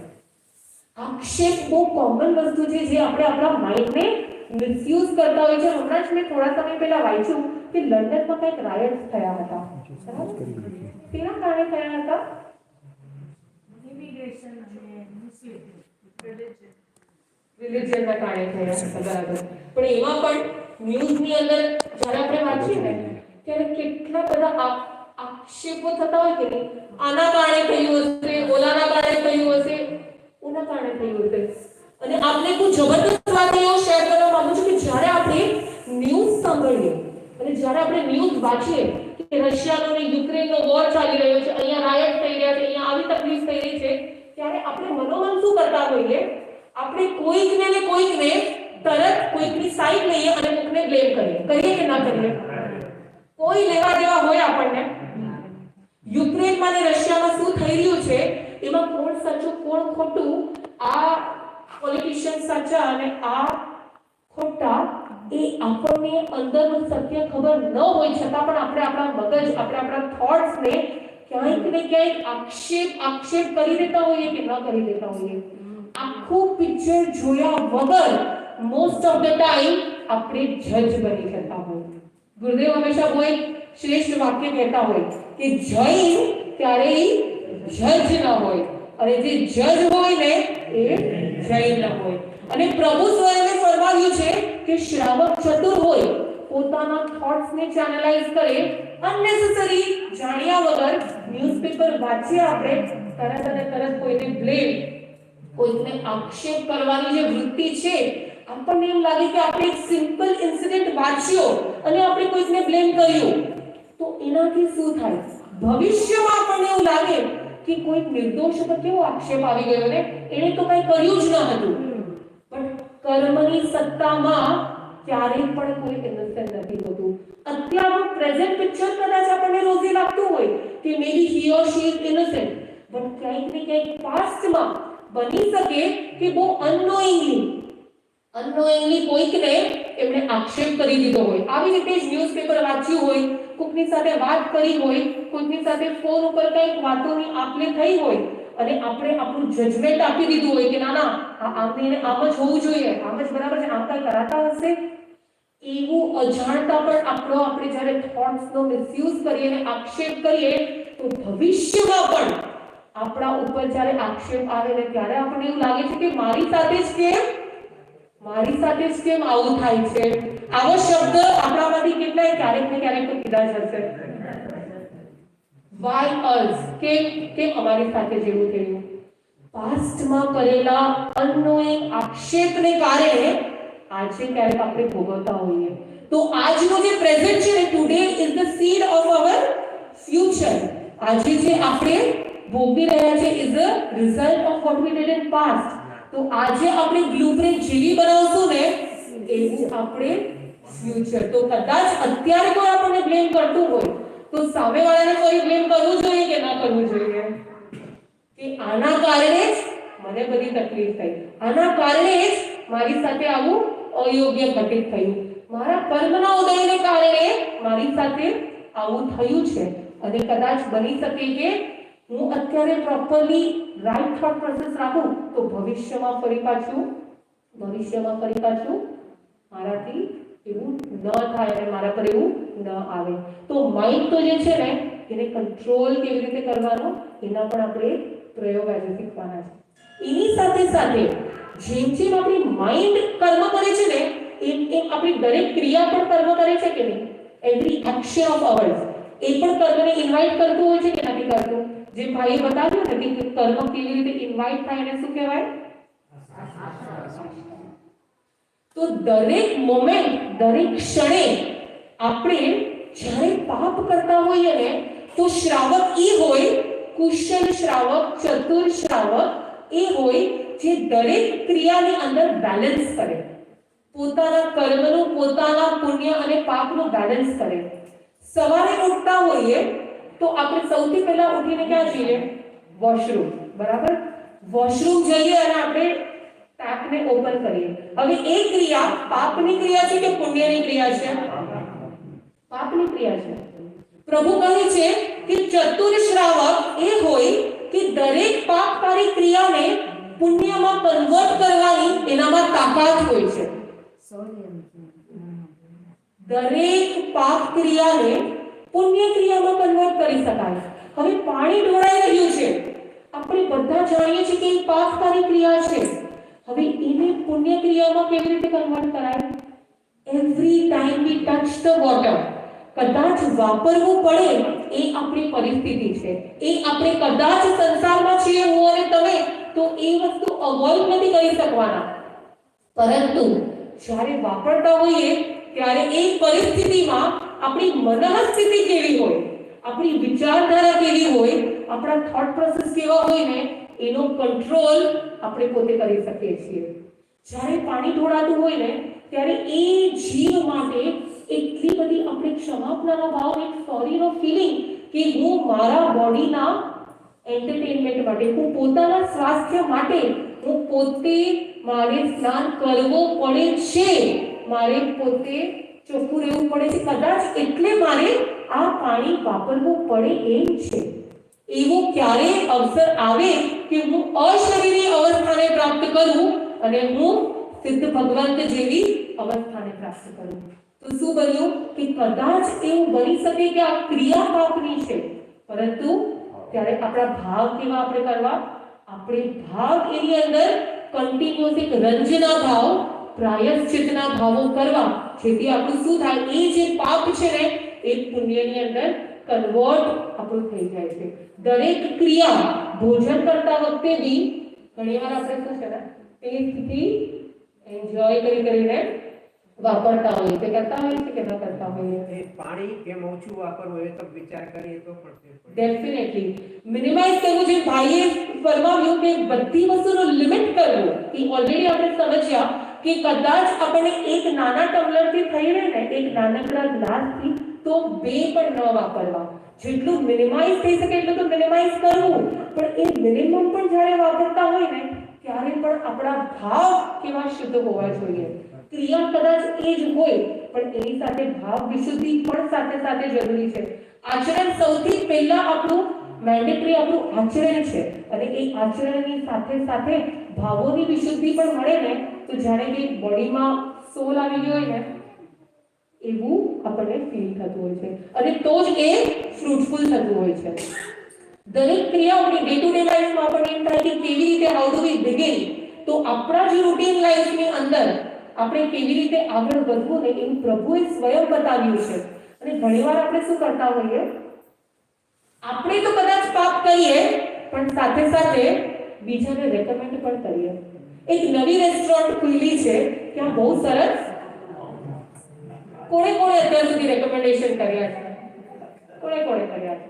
આક્ષેપ બહુ કોમન વસ્તુ છે જે આપણે આપણા માઇન્ડને મિસયુઝ કરતા હોય છે. હમણાં જ મેં થોડા સમય પહેલા વાંચ્યું કે લંડનમાં કંઈક રાયટ્સ થયા હતા. તેના કારણે થયા હતા ઇમિગ્રેશન અને મુસ્લિમ રિલિજનના કારણે થયા હતા, બરાબર. પણ એમાં પણ ન્યૂઝની અંદર જ્યારે આપણે વાંચીએ ને ત્યારે કેટલા બધા આક્ષેપો થતા હોય કે નહીં, આના કારણે થયું હશે, ઓલાના કારણે થયું હશે, ઓના કારણે થયું હશે. અને આપણે કોઈ જબરદસ્ત વાત એવો શેર કરવા માંગુ છું કે જ્યારે આપણે ન્યૂઝ સાંભળીએ અને જ્યારે આપણે ન્યૂઝ વાંચીએ કે રશિયાનો અને યુક્રેનનો વોર ચાલી રહ્યો છે, અહીંયા રાયટ થઈ રહ્યા છે, અહીંયા આવી તકલીફ થઈ રહી છે, ત્યારે આપણે મનોમન શું કરતા હોઈએ? આપણે કોઈકને તરત કોઈકની સાઈડ લઈએ અને કોઈકને બ્લેમ કરીએ કે ના કરીએ? કોઈ લેવા દેવા હોય આપણને? યુક્રેનમાં અને રશિયામાં શું થઈ રહ્યું છે એમાં કોણ સાચું કોણ ખોટું, આ પોલિટિશિયન સાચા અને આ ખોટા, એ આપણને અંદરનું સત્ય ખબર ન હોય છતાં પણ આપણે આપણા મગજ, આપણે આપણા થોટ્સને ક્યાંક ને ક્યાંક આક્ષેપ કરી દેતા હોઈએ કે ન કરી દેતા હોઈએ. આખું પિક્ચર જોયા વગર મોસ્ટ ઓફ ધ ટાઈમ આપણે જજ બની જતા હોય. ગુરુદેવ હંમેશા બહુ એક શ્રેષ્ઠ વાક્ય કહેતા હોય કે જૈન ક્યારેય જજ ન હોય અને જે જજ હોય ને એ જૈન ન હોય. અને પ્રભુ સ્વયંએ ફરમાવ્યું છે કે શ્રાવક ચતુર હોય, પોતાના થોટ્સને ચેનલાઇઝ કરે, અનનેસેસરી જાણ્યા વગર ન્યૂઝપેપર વાંચીએ આપણે તરત અને તરત કોઈને બ્લેમ, કોઈને આક્ષેપ કરવાની જે વૃત્તિ છે, આપણને એમ લાગે કે આપણે એક સિમ્પલ ઇન્સિડન્ટ વાંચ્યો અને આપણે કોઈને બ્લેમ કર્યું તો એનાથી શું થાય? ભવિષ્યમાં આપણને એવું લાગે કે કોઈ નિર્દોષ પર કેવો આક્ષેપ આવી ગયો ને, એણે તો કંઈ કર્યું જ ન હતું. પણ કર્મની સત્તામાં ક્યારેય પણ કોઈ ઇનોસેન્ટ નથી હોતું. અત્યારનું પ્રેઝન્ટ પિક્ચર કદાચ આપણને રોઝી લાગતું હોય કે મે બી હી ઓર શી ઇઝ ઇનોસેન્ટ, પણ ક્યાંક ને ક્યાંક પાસ્ટમાં બની શકે કે બહુ અનનોઈંગલી કોઈકને એમણે આક્ષેપ કરી દીધો હોય. આવી રીતે જ ન્યૂઝપેપર વાંચ્યું હોય, કોઈકની સાથે વાત કરી હોય, કોઈકની સાથે ફોન ઉપર કંઈક વાતોની આપ-લે થઈ હોય અને આપણે આપણું જજમેન્ટ આપી દીધું હોય કે ના ના આમને આમ જ હોવું જોઈએ, આમ જ બરાબર છે, આમ કંઈ કરાતા હશે. એવું અજાણતા પણ આપણે જ્યારે થોટ્સનો મિસયુઝ કરીએ અને આક્ષેપ કરીએ તો ભવિષ્યમાં પણ આપણા ઉપર જ્યારે આક્ષેપ આવે ને ત્યારે આપણને એવું લાગે છે કે મારી સાથે જ કેમ આવું થાય છે. આવો શબ્દ આપણામાંથી કેટલાય ક્યારેક ને ક્યારેક તો કીધા જ હશે. વાય અસ, કેમ અમારી સાથે જેવું થયું? પાસ્ટમાં કરેલા અનનોઈંગ આક્ષેપને કારણે આજે ક્યારેક આપણે ભોગવતા હોઈએ. તો આજનો જે પ્રેઝન્ટ છે ને, today is the seed of our future. આજે જે આપણે ભોગવી રહ્યા છે is a result of what we did in past. તો આજે આપણે બ્લુપ્રિન્ટ જેવી બનાવશું ને એવું આપણે ફ્યુચર. તો કદાચ અત્યારે કોઈ આપણને બ્લેમ કરતું હોય તો સામેવાળાને કોઈ બ્લેમ કરવું જોઈએ કે ના કરવું જોઈએ? કે આના કારણે જ મને બધી તકલીફ થઈ, આના કારણે જ મારી સાથે આવું અયોગ્ય ઘટિત થયું, મારા કર્મના ઉદયને કારણે મારી સાથે આવું થયું છે. અને કદાચ બની શકે કે હું અત્યારે પ્રોપરલી રાઈટ થોટ પ્રોસેસ રાખું તો ભવિષ્યમાં ફરી પાછું મારાથી એવું ન થાય અને મારા પર એવું ન આવે. તો માઇન્ડ તો જે છે ને એને કંટ્રોલ કેવી રીતે કરવાનો એના પણ આપણે પ્રયોગ આજે શીખવાના છે. એની સાથે સાથે જેમ જેમ આપણી માઇન્ડ કર્મ કરે છે ને એમ એમ આપણી દરેક ક્રિયા પણ કર્મ કરે છે કે નહીં? એવરી એક્શન ઓફ અવર્સ એ પણ કર્મને ઇન્વાઇટ કરતું હોય છે કે નથી કરતું? જે ભાઈએ બતાવ્યું ને કે કર્મ કેવી રીતે ઇન્વાઇટ થાય એને શું કહેવાય? તો દરેક મોમેન્ટ, દરેક ક્ષણે આપણે જ્યારે પાપ કરતા હોઈએ ને તો શ્રાવક એ હોય, કુશલ શ્રાવક, ચતુર શ્રાવક એ હોય જે દરેક ક્રિયાની અંદર બેલેન્સ કરે, પોતાના કર્મનું, પોતાના પુણ્ય અને પાપનું બેલેન્સ કરે. સવારે ઉઠતા હોઈએ તો આપણે સૌથી પહેલા ઉઠીને ક્યાં જઈએ? વોશરૂમ, બરાબર? વોશરૂમ જઈએ અને આપણે ટેપને ઓપન કરીએ. હવે એ ક્રિયા પાપની ક્રિયા છે કે પુણ્યની ક્રિયા છે? પાપની ક્રિયા છે. પ્રભુ કહે છે કે ચતુર શ્રાવક એ હોય કે દરેક પાપકારી ક્રિયાને પુણ્યમાં કન્વર્ટ કરવાની એનામાં તાકાત હોય છે. દરેક પાપ ક્રિયાને પુણ્ય ક્રિયામાં કન્વર્ટ કરી શકાય. હવે પાણી ઢોળાઈ રહ્યું છે, આપણે બધા જાણીએ છીએ કે એ પાપકારી ક્રિયા છે. હવે એને પુણ્ય ક્રિયામાં કેવી રીતે કન્વર્ટ કરાય? Every time V touch the water, કદાચ વાપરવું પડે એ આપણી પરિસ્થિતિ છે, એ આપણે કદાચ સંસારમાં છીએ હું અને તમે, તો એ વસ્તુ અવોઇડ નથી કરી શકવાના. પરંતુ જ્યારે વાપરતા હોઈએ ત્યારે એ પરિસ્થિતિમાં આપણી મનઃસ્થિતિ કેવી હોય, આપણી વિચારધારા કેવી હોય, આપણા થોટ પ્રોસેસ કેવા હોય ને એનો કંટ્રોલ આપણે પોતે કરી શકીએ છીએ. જ્યારે પાણી ઢોળાતું હોય ને ત્યારે એ જીવ માટે એટલી બધી આપણે ક્ષમાપનાનો ભાવ, એક સોરીનો ફિલિંગ કે હું મારા બોડીના એન્ટરટેનમેન્ટ માટે, હું પોતાના સ્વાસ્થ્ય માટે હું પોતે મારે સ્નાન કરવું પડે છે, મારે પોતે ચોખ્ખું રહેવું પડે છે, કદાચ એટલે મારે આ પાણી વાપરવું પડે એમ છે. એવો ક્યારે અવસર આવે કે હું અશરીરી અવસ્થાને પ્રાપ્ત કરું અને હું સિદ્ધ ભગવંત જેવી અવસ્થાને પ્રાપ્ત કરું. તો શું બન્યું કે કદાચ એવું બની શકે કે આ ક્રિયા પાપની છે, પરંતુ ત્યારે આપણા ભાવ કેવા આપણે કરવા? આપણે ભાવ એની અંદર કન્ટિન્યુઅસ એક રંજના ભાવ, પ્રાયશ્ચિતના ભાવો કરવા, જેથી આપણું શું થાય? એ જે પાપ છે ને એ પુણ્યની અંદર કન્વર્ટ આપણું થઈ જાય છે. દરેક ક્રિયા ભોજન કરતા વખતે બી ઘણીવાર આપણે શું છે ને ટેસ્ટથી એન્જોય કરીને વાપરતા હોઈએ, તે કરતા હોઈએ છે કે ન કરતા હોઈએ? એ પાણી કેમ ઓછું વાપરવું એ તો વિચાર કરીએ તો પણ ડેફિનેટલી મિનિમાઇઝ કરવું. જે ભાઈએ ફરમાવ્યું કે બધી વસ્તુનો લિમિટ કરવું, એ ઓલરેડી આપણે સમજ્યા કે કદાચ આપણને એક નાના ટમ્બલરથી થઈ રહે ને, એક નાનકડા ગ્લાસથી, તો બે પણ ન વાપરવા. જેટલું મિનિમાઇઝ થઈ શકે એટલું તો મિનિમાઇઝ કરવું, પણ એ મિનિમમ પણ જ્યારે વાપરતા હોય ને ત્યારે પણ આપણા ભાવ કેવા શુદ્ધ હોવા જોઈએ. ક્રિયા કદાચ એ જ હોય પણ એની સાથે ભાવ વિશુદ્ધિ પણ સાથે સાથે જરૂરી છે. આચરણ સૌથી પહેલા આપણું મેન્ડેટરી આપણું આચરણ છે, અને એ આચરણની સાથે સાથે ભાવોની વિશુદ્ધિ પણ મળે ને તો જાણે કે બોડીમાં સોલ આવી ગયો હોય ને એવું આપણને ફીલ થતું હોય છે, અને તો જ એ ફ્રૂટફુલ થતું હોય છે. દરેક ક્રિયા આપણી ડે ટુ ડે લાઈફમાં આપણને એમ થાય કે કેવી રીતે હાઉ ડુ વી બિગિન, તો આપણા જ રૂટીન લાઈફની અંદર આપણે કેવી રીતે આગળ વધવું ને એવું પ્રભુએ સ્વયં બતાવ્યું છે. અને ઘણીવાર આપણે શું કરતા હોઈએ, આપણે તો કદાચ પાપ કરીએ પણ સાથે સાથે બીજાને રેકમેન્ડ પણ કરીએ. એક નવી રેસ્ટોરન્ટ ખુલ્લી છે, ત્યાં બહુ સરસ, કોણે અત્યાર સુધી રેકમેન્ડેશન કર્યા છે? કોણે કર્યા છે?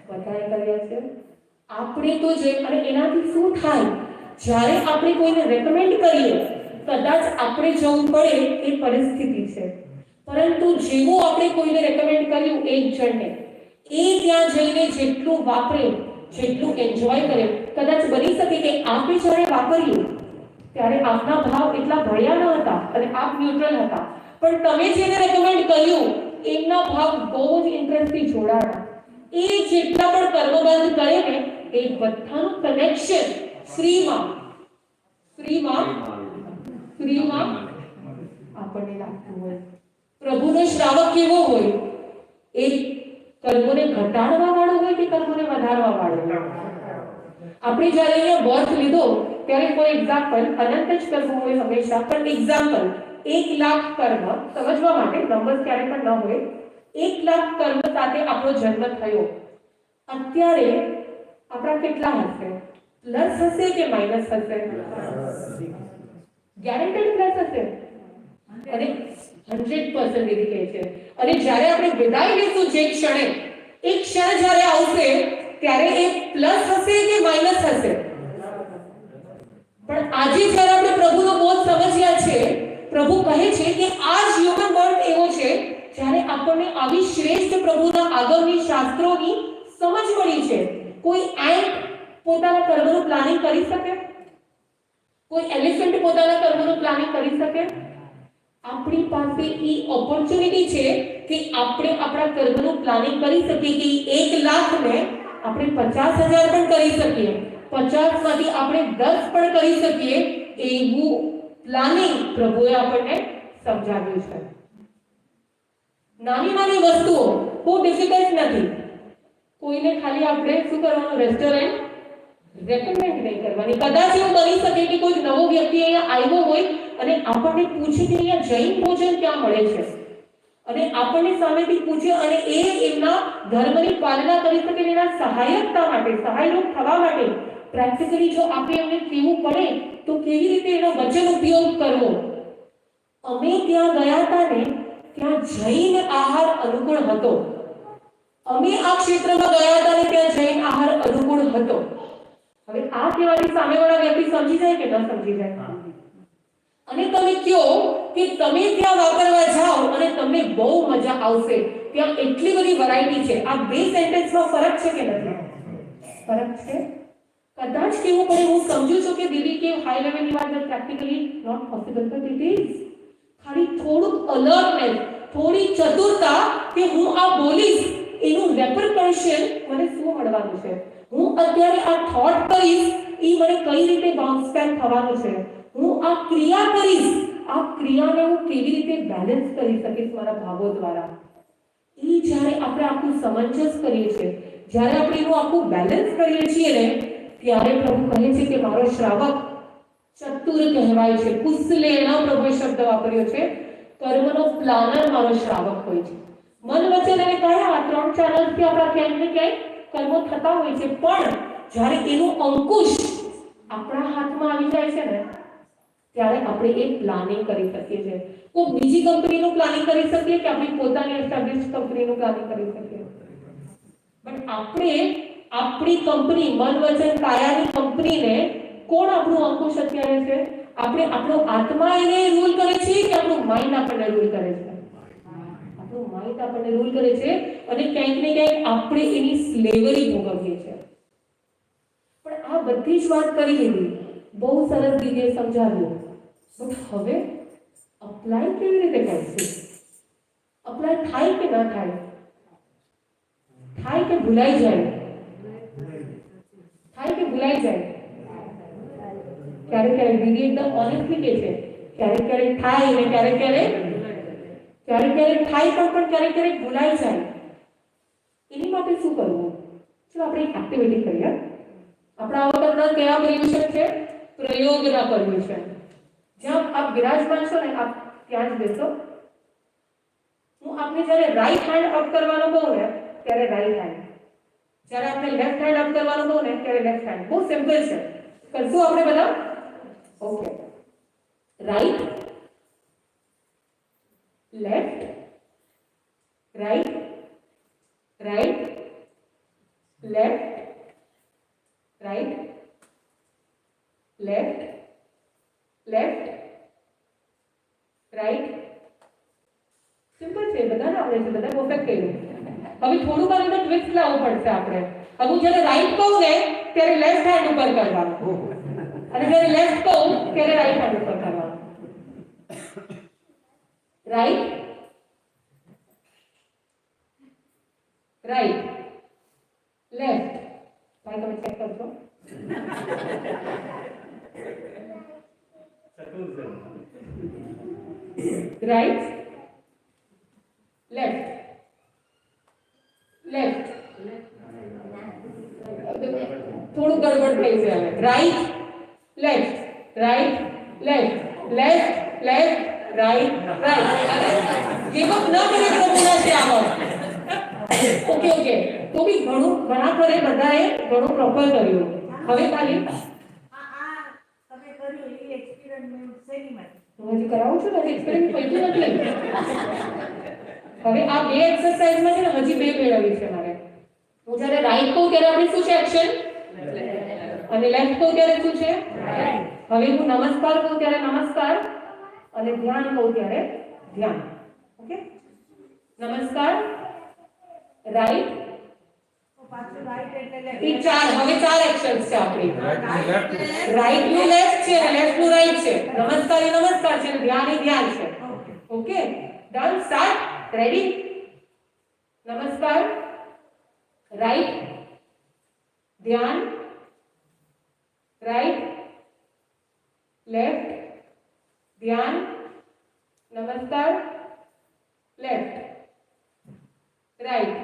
બધાએ કર્યા છે. આપણે તો જે, અને એનાથી શું થાય, જ્યારે આપણે કોઈને રેકમેન્ડ કરીએ કદાચ આપણે જવું પડે એ પરિસ્થિતિ છે, પરંતુ જેવું આપણે કોઈને રેકમેન્ડ કર્યું એક જણને, એ ત્યાં જઈને જેટલું વાપરે, જેટલું એન્જોય કરે, કદાચ બની શકે કે આપણે જ્યારે વાપર્યું ત્યારે આપના ભાવ એટલા ભળ્યા ન હતા અને આપ ન્યુટ્રલ હતા, પણ તમે જેને રેકમેન્ડ કર્યું એમના ભાવ બહુ જ ઇન્ટરેસ્ટથી જોડાયા. એ જેટલા પણ કર્મબંધ કરે ને એ બધાનું કનેક્શન ફ્રીમાં આપણને લાગતું હોય. પ્રભુનો શ્રાવક કેવો હોય? એ કર્મોને ઘટાડવા વાળો હોય કે કર્મોને વધારવા વાળો? આપણે જ્યારે અહીંયા બર્થ લીધો ત્યારે ફોર એક્ઝામ્પલ અનંત જ કરવું હોય હંમેશા, પણ એક્ઝામ્પલ 1 લાખ કર્મ સમજવા માટે, નંબર ક્યારે પણ ન હોય, 1 લાખ કર્મ સાથે આપણો જન્મ થયો, અત્યારે આપણા કેટલા હશે? પ્લસ હશે કે માઇનસ હશે? ગેરંટેડ પ્લસ હશે અને 100% વિધિ કહે છે. અને જ્યારે આપણે વિદાય લેશું જે ક્ષણે, એ ક્ષણ જ્યારે આવશે ત્યારે એ પ્લસ હશે કે માઇનસ હશે? પણ આજે જ્યારે આપણે પ્રભુનો બોધ સમજ્યા છે, પ્રભુ કહે છે કે આ જ હ્યુમન બર્થ એવો છે જ્યારે આપણને આવી શ્રેષ્ઠ પ્રભુના આગળની શાસ્ત્રોની સમજ મળી છે. કોઈ એન્ટ પોતાના કર્મનું પ્લાનિંગ કરી શકે? કોઈ એલિફન્ટ પોતાના કર્મનું પ્લાનિંગ કરી શકે? આપણી પાસે ઈ ઓપોર્ચ્યુનિટી છે કે આપણે આપણા કર્મનું પ્લાનિંગ કરી શકીએ કે 1 લાખ ને આપણે 50,000 પણ કરી શકીએ, 50 માંથી આપણે 10 પણ કરી શકીએ, એવું પ્લાનિંગ પ્રભુએ આપણને સમજાવ્યું છે. નાની નાની વસ્તુઓ બહુ ડિફિકલ્ટ નથી. કોઈને ખાલી આપણે શું કરવાનું? રેસ્ટોરન્ટ રેકમેન્ડ નહીં કરવાની. કદાચ એવું બની શકે કે કોઈ નવો વ્યક્તિ અહીંયા આવ્યો હોય અને આપણને પૂછે કે અહીંયા જૈન ભોજન ક્યાં મળે છે, અને આપણને સામેથી પૂછે અને એ એમના ધર્મની પાલના કરી શકે, એના સહાયકતા માટે, સહાયરૂપ થવા માટે પ્રેક્ટિકલી જો આપણે એમને કહેવું પડે તો કેવી રીતે એનો વચન ઉપયોગ કરવો. અમે ત્યાં ગયા હતા ને, ત્યાં જૈન આહાર અનુકૂળ હતો. અમે આ ક્ષેત્રમાં ગયા હતા ને ત્યાં જૈન આહાર અનુકૂળ હતો. હવે આ કહેવાથી સામેવાળા વ્યક્તિ સમજી જાય કે ન સમજી જાય? અને તમે કહો કે તમે ત્યાં વાપરવા જાઓ અને તમને બહુ મજા આવશે, ત્યાં એટલી બધી વેરાયટી છે. આ બે સેન્ટેન્સમાં ફરક છે કે નથી? ફરક છે. કદાચ કેવું પડે, હું સમજુ છું કે દીદી કે હાઈ લેવલની વાત practically not possible, but it is. ખાલી થોડુંક અલર્ટનેસ, થોડી ચતુરતા કે હું આ બોલીશ એનું રેપરકશન મને શું મળવાનું છે, હું અત્યારે આ થોટ કરીશ એ મને કઈ રીતે બાઉન્સ બેક થવાનું છે, હું આ ક્રિયા કરીશ, આ ક્રિયાને હું કેવી રીતે બેલેન્સ કરી શકીશ મારા ભાવો દ્વારા. એ જ્યારે આપણે આખું સમંજસ કરીએ છીએ, જ્યારે આપણે એનું આખું બેલેન્સ કરીએ છીએ ને, ત્યારે પ્રભુ કહે છે કે મારો શ્રાવક ચતુર કહેવાય છે. કુશલેણ પ્રભુએ શબ્દ વાપર્યો છે. કર્મનો પ્લાનર મારો શ્રાવક હોય છે. મન, વચન અને કાયા, આ 3 ચેનલ્સથી આપણા ક્યાંક ને ક્યાંક કર્મો થતા હોય છે, પણ જ્યારે એનું અંકુશ આપણા હાથમાં આવી જાય છે ને, ત્યારે આપણે એક પ્લાનિંગ કરી શકીએ છીએ. કોઈ બીજી કંપનીનું પ્લાનિંગ કરી શકીએ કે આપણી પોતાની એસ્ટાબ્લિશ કંપનીનું પ્લાનિંગ કરી શકીએ? પણ આપણે આપણી કંપની, મન, વચન, કાયાની કંપનીને કોણ આપણું અંકુશ અત્યારે છે? આપણે આપણો આત્મા એને રૂલ કરે છે કે આપણું માઇન્ડ આપણને રૂલ કરે છે? આપણું માઇન્ડ આપણને રૂલ કરે છે અને ક્યાંક ને ક્યાંક આપણે એની સ્લેવરી ભોગવીએ છીએ. પણ આ બધી જ વાત કરી લીધી, બહુ સરસ રીતે સમજાવ્યું, બટ હવે અપ્લાય કેવી રીતે કરશું? અપ્લાય થાય કે ના થાય? થાય કે ભૂલાઈ જાય? થાય કે ભૂલાઈ જાય? ક્યારેક ક્યારેક દીદી એકદમ ઓનેસ્ટલી કહે છે, ક્યારેક ક્યારેક થાય ને ક્યારેક ક્યારેક થાય પણ ક્યારેક ક્યારેક ભૂલાઈ જાય. એની માટે શું કરવું? ચલો આપણે એક એક્ટિવિટી કરીએ. આપણા અવતરના કયા પર્યુષણ છે? પ્રયોગના પર્યુષણ. જ્યાં આપ બિરાજમાન છો ને, આપ ત્યાં જ બેસો. હું આપને જ્યારે રાઈટ હેન્ડ અપ કરવાનો કહું ને ત્યારે રાઈટ હેન્ડ, જ્યારે આપણે લેફ્ટ હેન્ડ અપ કરવાનો કહું ને ત્યારે લેફ્ટ હેન્ડ. બહુ સિમ્પલ છે. કરશું આપણે બધા? Okay. Right, left, right, right, left, right, left, left, right. Simple છે, બધાને આવડે છે, બધા પરફેક્ટ કર્યું. હવે થોડુંક આની અંદર ટ્વિસ્ટ લાવવું પડશે આપણે. હવે હું જ્યારે રાઈટ કહું ને ત્યારે લેફ્ટ હેન્ડ ઉપર કરવાનું, અને જ્યારે લેફ્ટ કહું ત્યારે રાઈટ હેન્ડ ઉપર કરવાનું. Right, right, left. ભાઈ તમે ચેક કરજો. Right, left, left. થોડું ગડબડ થઈ છે. હવે right, left right left left left right right give up ન કરે પ્રભુના શ્યામ ઓકે ઓકે તો બી ઘણા કરે બધાએ ઘણું પ્રોપર કર્યું હવે ખાલી તમે કર્યું એ એક્સપેરિમેન્ટ શેની માટે હું હજી કરાવું છું ને એક્સપેરિમેન્ટ પૈતું નથી હવે આ બે એક્સરસાઇઝમાં છે ને હજી બે મેળવવી છે મારે હું જ્યારે રાઈટ કહું ત્યારે આપણે શું છે એક્શન અને લેફ્ટ કહું ત્યારે શું છે હવે હું નમસ્કાર કહું ત્યારે નમસ્કાર અને ધ્યાન કહું ત્યારે ધ્યાન ઓકે નમસ્કાર રાઈટ પાછું રાઈટ એટલે એ ચાર હવે ચાર એક્શન્સ છે આપણી રાઈટ નું લેફ્ટ છે અને લેફ્ટ નું રાઈટ છે નમસ્કાર એ નમસ્કાર છે અને ધ્યાન એ ધ્યાન છે ઓકે ડન સ્ટાર્ટ રેડી નમસ્કાર રાઈટ ધ્યાન રાઈટ લેફ્ટ ધ્યાન નમસ્કાર લેફ્ટ રાઈટ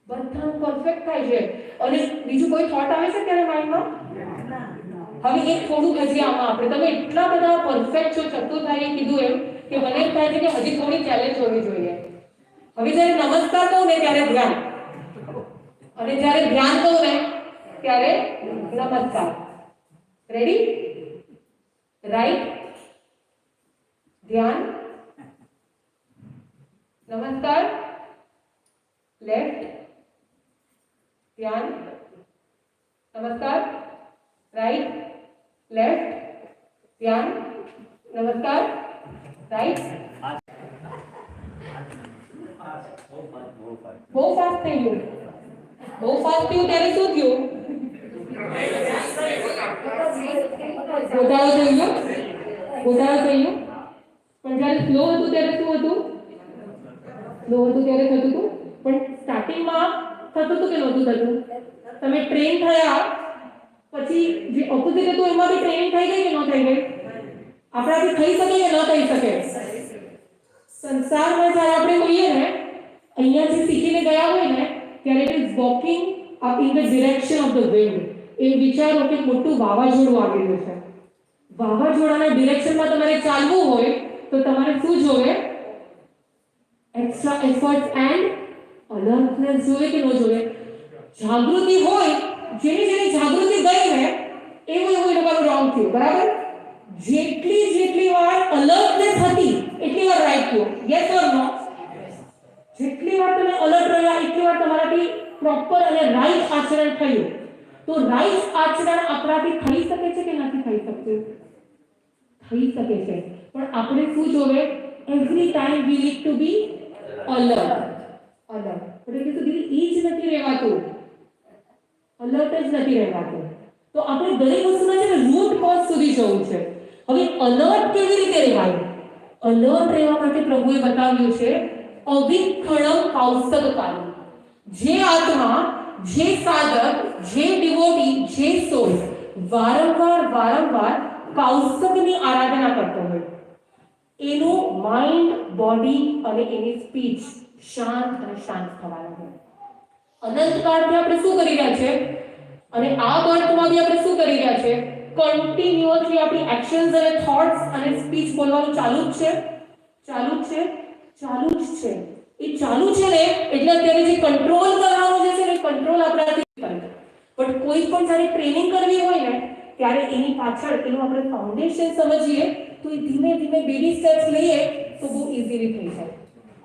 બધા પરફેક્ટ થાય છે અને બીજું કોઈ થોટ આવે છે ત્યારે માઇન્ડમાં હવે એક થોડું હજી આમાં આપણે તમે એટલા બધા પરફેક્ટ છો ચતુર્થાઈએ કીધું એમ કે મને એમ થાય છે કે હજી થોડી ચેલેન્જ હોવી જોઈએ હવે જ્યારે નમસ્કાર કહું ને ત્યારે ધ્યાન અને જ્યારે ધ્યાન કહું ને ત્યારે નમસ્કાર રેડી રાઈટ ધ્યાન નમસ્કાર લેફ્ટ ધ્યાન નમસ્કાર રાઈટ લેફ્ટ ધ્યાન નમસ્કાર રાઈટ બહુ ફાસ્ટ થઈ ગયું બહુ ફાસ્ટ થયું ત્યારે શું થયું ગોટાળો થઈ ગયો પણ જ્યારે સ્લો હતું ત્યારે શું હતું સ્લો હતું ત્યારે થતું હતું પણ સ્ટાર્ટિંગમાં થતું હતું કે નહોતું થતું તમે ટ્રેન થયા પછી જે ઓપોઝિટ હતું એમાં બી ટ્રેનિંગ થઈ ગઈ કે ન થઈ ગઈ આપણાથી થઈ શકે કે ન થઈ શકે સંસારમાં જ્યારે આપણે હોઈએ ને અહીંયાથી શીખીને ગયા હોય ને ત્યારે it is walking up in the direction of the wind એ વિચારો કે મોટું વાવાઝોડું આવી રહ્યું છે વાવાઝોડાના ડિરેક્શનમાં તમારે ચાલવું હોય તો તમારે શું જોવે એક્સ્ટ્રા એફર્ટ એન્ડ અલર્ટનેસ જોઈએ કે ન જોઈએ જાગૃતિ હોય જેની જાગૃતિ ગઈ ને એવું તમારું રોંગ થયું બરાબર જેટલી વાર અલર્ટનેસ હતી એટલી વાર રાઈટ થયું યસ ઓર નો જેટલી વાર તમે અલર્ટ રહ્યા એટલી વાર તમારાથી પ્રોપર અને રાઈટ આચરણ થયું તો રાઈટ આચરણ આપણાથી થઈ શકે છે કે નથી થઈ શકતું થઈ શકે છે પણ આપણે શું જોવે every time we need to be alert એટલે કે દીદી ઈ જ નથી રહેવાતું અલર્ટ જ નથી રહેવાતું તો આપણે દરેક વસ્તુના છે ને રૂટ કોઝ સુધી જવું છે હવે અલર્ટ કેવી રીતે રહેવાય અલર્ટ રહેવા માટે પ્રભુએ બતાવ્યું છે અવિખળમ કૌસ્તવકાલ જે આત્મા જે સાધક જે ડિવોટી જે સોલ વારંવાર કૌસ્તવની આરાધના કરતો હોય એનું માઇન્ડ બોડી અને એની સ્પીચ શાંત થવાનું હોય અનંતકાળથી આપણે શું કરી રહ્યા છે અને આ બર્થમાં બી આપણે શું કરી રહ્યા છે કન્ટિન્યુઅસલી આપણી એક્શન્સ અને થોટ્સ અને સ્પીચ બોલવાનું ચાલુ જ છે એ ચાલુ છે ને એટલે અત્યારે જે કંટ્રોલ કરવાનો જે છે ને કંટ્રોલ આપણાથી કરે બટ કોઈ પણ જ્યારે ટ્રેનિંગ કરવી હોય ને ત્યારે એની પાછળ એનું આપણે ફાઉન્ડેશન સમજીએ તો એ ધીમે બેબી સ્ટેપ્સ લઈએ તો બહુ ઇઝીલી થઈ જાય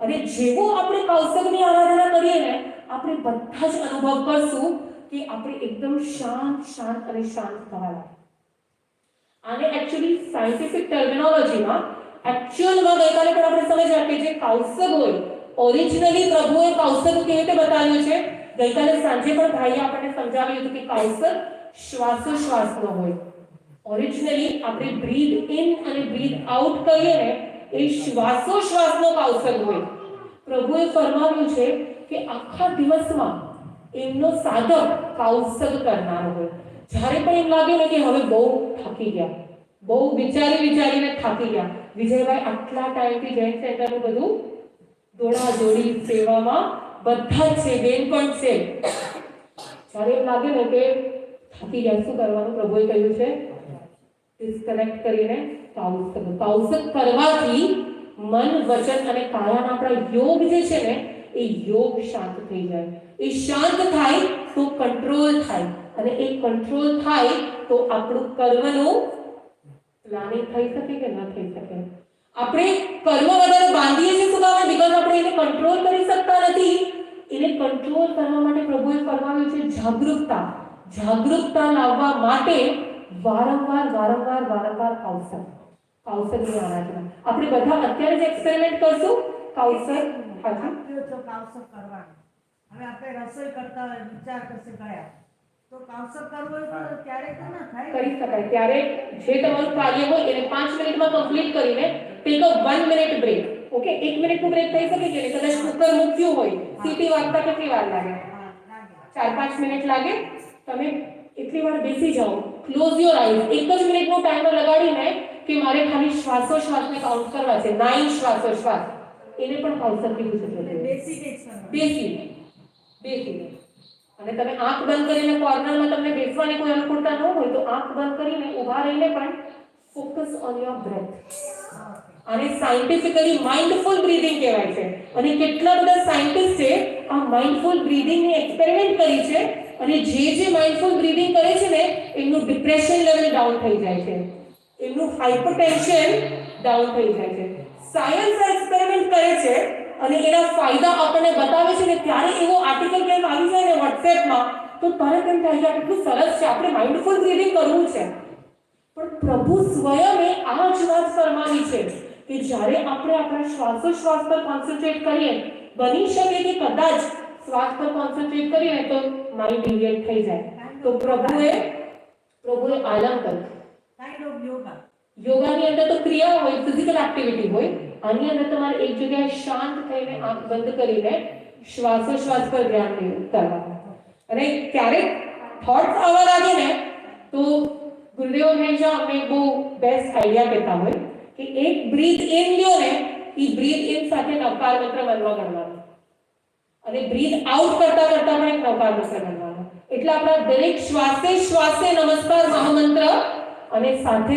અને જેવો આપણે કૌશલની આરાધના કરીએ ને આપણે બધા જ અનુભવ કરશું કે આપણે એકદમ શાંત થવા લાગે આને એકચ્યુઅલી સાયન્ટિફિક ટર્મિનોલોજીમાં એકચ્યુઅલમાં ગઈકાલે પણ આપણે સમજ્યા કે જે કૌશલ હોય ઓરિજિનલી પ્રભુએ કૌશલ કેવી રીતે બતાવ્યું છે ગઈકાલે સાંજે પણ ભાઈએ આપણને સમજાવ્યું હતું કે કૌશલ શ્વાસોશ્વાસનો હોય ઓરિજિનલી આપણે બ્રીથ ઇન અને બ્રીથ આઉટ કરીએ ને એ શ્વાસોશ્વાસનો કૌશલ હોય પ્રભુએ ફરમાવ્યું છે કે આખા દિવસમાં એમનો સાધક કૌશલ કરનારો હોય જ્યારે પણ એમ લાગે ને કે હવે બહુ થાકી ગયા બહુ વિચારીને થાકી ગયા વિજયભાઈ આટલા ટાઈમથી જૈન સેન્ટરનું બધું દોડાદોડી સેવામાં બધા જ છે બેન પણ છે જ્યારે એમ લાગે ને કે થાકી ગયા શું કરવાનું પ્રભુએ કહ્યું છે ડિસ્કનેક્ટ કરીને પાઉઝ કરો. પાઉઝ કરવાથી મન, વચન અને કાયાના આપણા યોગ જે છે ને એ યોગ શાંત થઈ જાય. એ શાંત થાય તો કંટ્રોલ થાય, અને એ કંટ્રોલ થાય તો આપણું કર્મનું પ્લાનિંગ થઈ શકે કે ન થઈ શકે. આપણે કર્મ વધારે બાંધીએ છીએ શું કામ? બીકોઝ આપણે એને કંટ્રોલ કરી શકતા નથી. એને કંટ્રોલ કરવા માટે પ્રભુએ ફરમાવ્યું છે જાગૃતતા. જાગૃતતા લાવવા માટે વારંવાર કાઉન્સલની આરાધના. આપણે બધા અત્યારે જ એક્સપેરિમેન્ટ કરશું. કાઉન્સલ આપ્યો તો કાવસર કરવાનું. હવે આપણે રસોઈ કરતા હોય, વિચાર કરશે ગયા તો કાવસર કરવું હોય તો ક્યારેક તો ના થાય. કરી શકાય. ત્યારે જે તમારું કાર્ય હોય એને 5 મિનિટમાં કમ્પ્લીટ કરીને take a 1 minute break. Okay, 1 મિનિટનું બ્રેક થઈ શકે કે કદાચ કુકર મૂક્યું હોય, સીટી વાગતા કેટલી વાર લાગે? 4-5 મિનિટ લાગે. તમે એટલી વાર બેસી જાઓ, ક્લોઝ યોર આઈઝ, 1 જ મિનિટનું ટાઈમર લગાડીને કે મારે ખાલી શ્વાસોશ્વાસને કાઉન્ટ કરવા છે, 9 શ્વાસોશ્વાસ, એને પણ કાઉન્સર કીધું છે. બેસી અને તમે આંખ બંધ કરીને કોર્નરમાં તમને બેસવાની કોઈ અનુકૂળતા ન હોય તો આંખ બંધ કરીને ઊભા રહીને પણ ફોકસ ઓન યોર બ્રેથ. આને સાયન્ટિફિકલી માઇન્ડફુલ બ્રીથિંગ કહેવાય છે. અને કેટલા બધા સાયન્ટિસ્ટે આ માઇન્ડફુલ બ્રીથિંગની એક્સપેરિમેન્ટ કરી છે, અને જે માઇન્ડફુલ બ્રીથિંગ કરે છે ને એમનું ડિપ્રેશન લેવલ ડાઉન થઈ જાય છે, એમનું હાઇપરટેન્શન ડાઉન થઈ જાય છે. સાયન્સ એક્સપેરિમેન્ટ કરે છે અને એના ફાયદા આપણને બતાવે છે. ને ત્યારે એવો આર્ટિકલ કેમ આવી જાય ને WhatsAppમાં તો તરત એમ થાય કે કેટલું સરસ છે, આપણે માઇન્ડફુલ બ્રીથિંગ કરવું છે. પણ પ્રભુ સ્વયંએ આ જ વાત ફરમાવી છે કે જ્યારે આપણે આપણા શ્વાસોશ્વાસ પર કોન્સન્ટ્રેટ કરીએ, બની શકે કે કદાચ શ્વાસ પર કોન્સન્ટ્રેટ કરીએ તો માઇન્ડ ડિવિએટ થઈ જાય. તો પ્રભુએ આલમ કર્યું. Kind of yoga. યોગાની અંદર તો ક્રિયા હોય, ફિઝિકલ એક્ટિવિટી હોય. આની અંદર તમારે એક જગ્યાએ શાંત થઈને આંખ બંધ કરીને શ્વાસોશ્વાસ પર ધ્યાન કરવાનું. અને ક્યારેક થોટ્સ આવવા લાગે ને તો ગુરુદેવ હંમેશા અમને બહુ બેસ્ટ આઈડિયા કહેતા હોય કે એક બ્રીથ ઇન લ્યો ને, એ બ્રીથ ઇન સાથે નવકાર મંત્ર મનમાં ગણવાનો, અને બ્રીથ આઉટ કરતા પણ એક નવકાર મંત્ર ગણવાનો. એટલે આપણા દરેક શ્વાસે નમસ્કાર મહામંત્ર, અને સાથે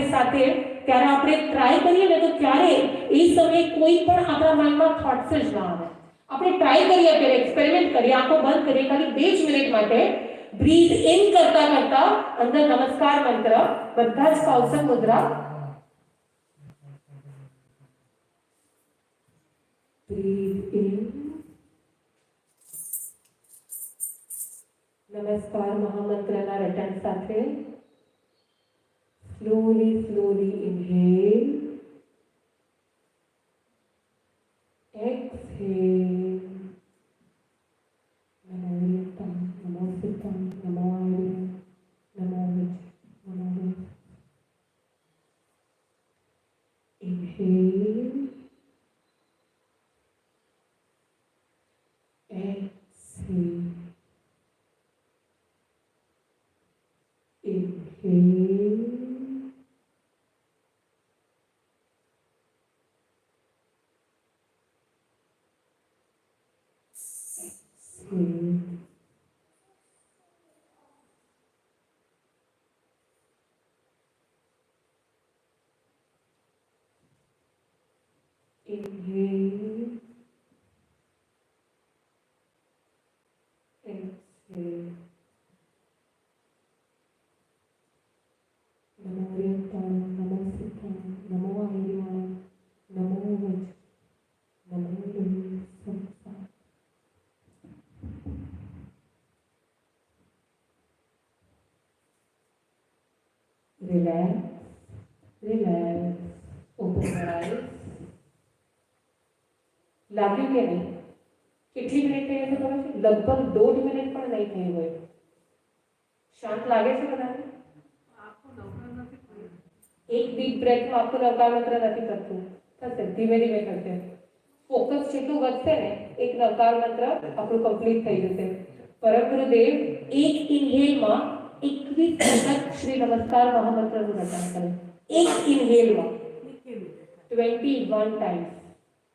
ત્યારે આપણે ટ્રાય કરીએ ને તો ત્યારે એ સમયે કોઈ પણ આપણા માઇન્ડમાં થોટ્સ જ ના આવે. આપણે ટ્રાય કરીએ, અત્યારે એક્સપેરિમેન્ટ કરીએ, આંખો બંધ કરીએ, ખાલી 2 જ મિનિટ માટે બ્રીથ ઇન કરતા અંદર નમસ્કાર મંત્ર, બધા જ કાઉન્સલ મુદ્રા, બ્રીથ ઇન, નમસ્કાર મહામંત્રના રટણ સાથે slowly inhale, exhale. Namo Yattam, Namo Sittam, Namo Ayam, Namo Vich, Namo Vich. Inhale, exhale, inhale, inhale, exhale. Namo Yattam, Namo Sittam, Namo Ayam, Namo Vich, Namo Vich. Relax, open your eyes. લાગ્યું કે નહીં? કેટલી minute થઈ હશે ખબર છે? લગભગ 1.5 minute પણ નહીં થઈ હોય. શાંત લાગે છે બધાને? એક ડીપ બ્રેથમાં આખું નવકાર મંત્ર નથી કરતું, થશે, ધીમે થશે. ફોકસ જેટલું વધશે ને, એક નવકાર મંત્ર આપણું કમ્પ્લીટ થઈ જશે. પરમ ગુરુદેવ એક ઇન્હેલમાં 21 વખત શ્રી નમસ્કાર મહામંત્રનું રટણ કરે. એક ઇન્હેલમાં 21 ટાઈમ્સ.